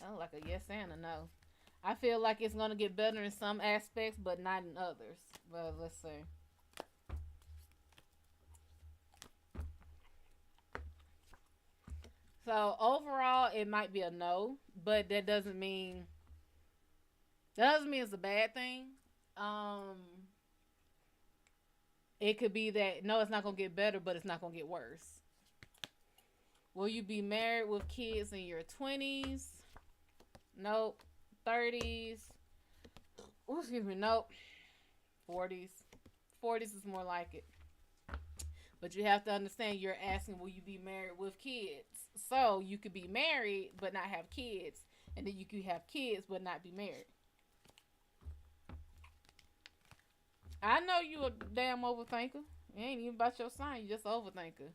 Oh, like a yes and a no. I feel like it's gonna get better in some aspects, but not in others. But let's see. So overall, it might be a no, but that doesn't mean it's a bad thing. Um, it could be that no, it's not gonna get better, but it's not gonna get worse. Will you be married with kids in your 20s? Nope. 30s? Excuse me. Nope. 40s. 40s is more like it. But you have to understand you're asking, will you be married with kids? So you could be married but not have kids. And then you could have kids but not be married. I know you a damn overthinker. It ain't even about your sign. You just an overthinker.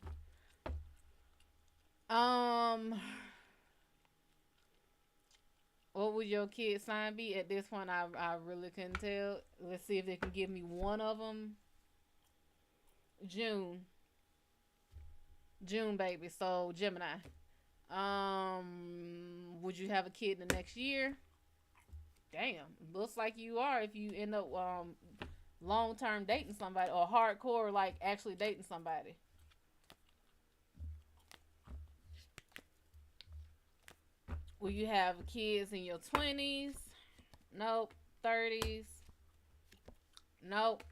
Um, what would your kid sign be? At this point, I really couldn't tell. Let's see if they can give me one of them. June. June, baby. So, Gemini. Would you have a kid in the next year? Damn. Looks like you are if you end up long term dating somebody or hardcore like actually dating somebody. Will you have kids in your 20s? Nope. 30s? Nope.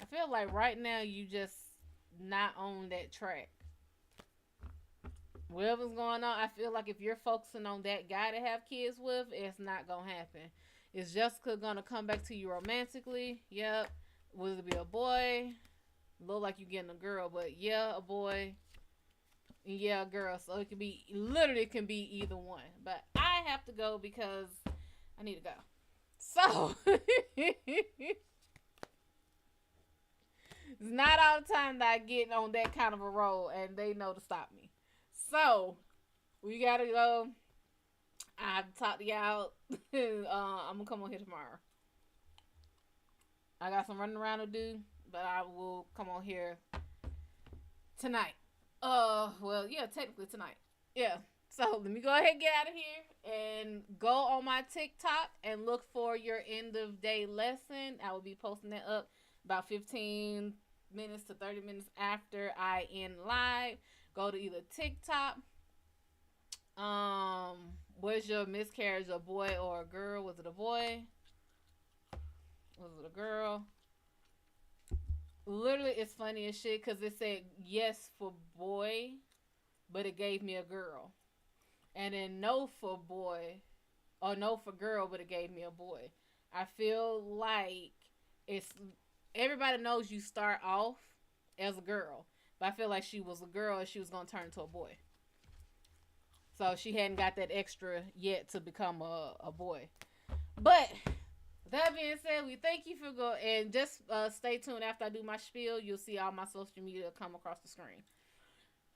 I feel like right now you just not on that track. Whatever's going on, I feel like if you're focusing on that guy to have kids with, it's not gonna happen. Is Jessica gonna come back to you romantically? Yep. Will it be a boy? Look like you getting a girl, but yeah, a boy. Yeah, a girl. So it could be literally can be either one. But I have to go because I need to go. So it's not all the time that I get on that kind of a roll and they know to stop me. So we gotta go. I have to talk to y'all. I'm gonna come on here tomorrow. I got some running around to do, but I will come on here tonight. Well, yeah, technically tonight. Yeah. So let me go ahead and get out of here and go on my TikTok and look for your end of day lesson. I will be posting that up about 15 minutes to 30 minutes after I end live. Go to either TikTok. Was your miscarriage a boy or a girl? Was it a boy? Was it a girl? Literally, it's funny as shit because it said yes for boy, but it gave me a girl. And then no for boy, or no for girl, but it gave me a boy. I feel like it's everybody knows you start off as a girl, but I feel like she was a girl and she was gonna turn into a boy. So she hadn't got that extra yet to become a boy. But that being said, we thank you for going and just stay tuned after I do my spiel. You'll see all my social media come across the screen.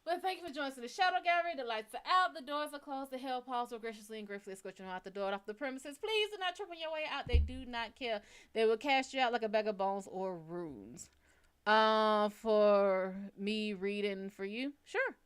But thank you for joining us in the Shadow Gallery. The lights are out, the doors are closed, the Hellpaws will graciously and gratefully escort you out the door off the premises. Please do not trip on your way out. They do not care. They will cast you out like a bag of bones or runes. For me reading for you, sure.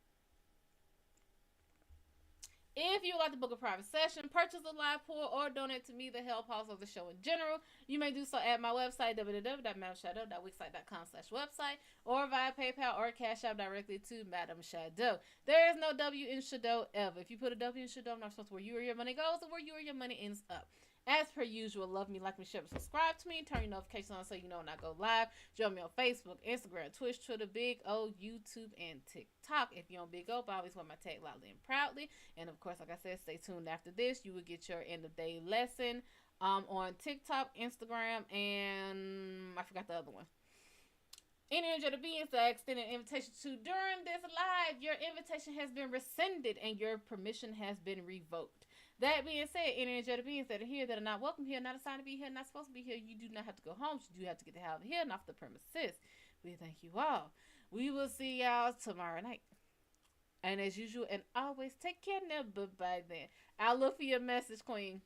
If you would like to book a private session, purchase a live pour, or donate to me, the Hell Pause of the show in general, you may do so at my website, www.MadamShadO.wixsite.com/website, or via PayPal or Cash App directly to Madam Shad'O. There is no W in Shad'O ever. If you put a W in Shad'O, I'm not supposed to where you or your money goes, or where you or your money ends up. As per usual, love me, like me, share, subscribe to me, turn your notifications on so you know when I go live. Join me on Facebook, Instagram, Twitch, Twitter, Big O, YouTube, and TikTok. If you're on Big O, I always wear my tag loudly and proudly. And of course, like I said, stay tuned after this. You will get your end of day lesson on TikTok, Instagram, and I forgot the other one. Any of the beings that I extended an invitation to during this live, your invitation has been rescinded and your permission has been revoked. That being said, any of the beings that are here that are not welcome here, not assigned to be here, not supposed to be here, you do not have to go home. You do have to get the hell out of here and off the premises. We thank you all. We will see y'all tomorrow night. And as usual, and always take care now. But by then, I'll look for your message, Queen.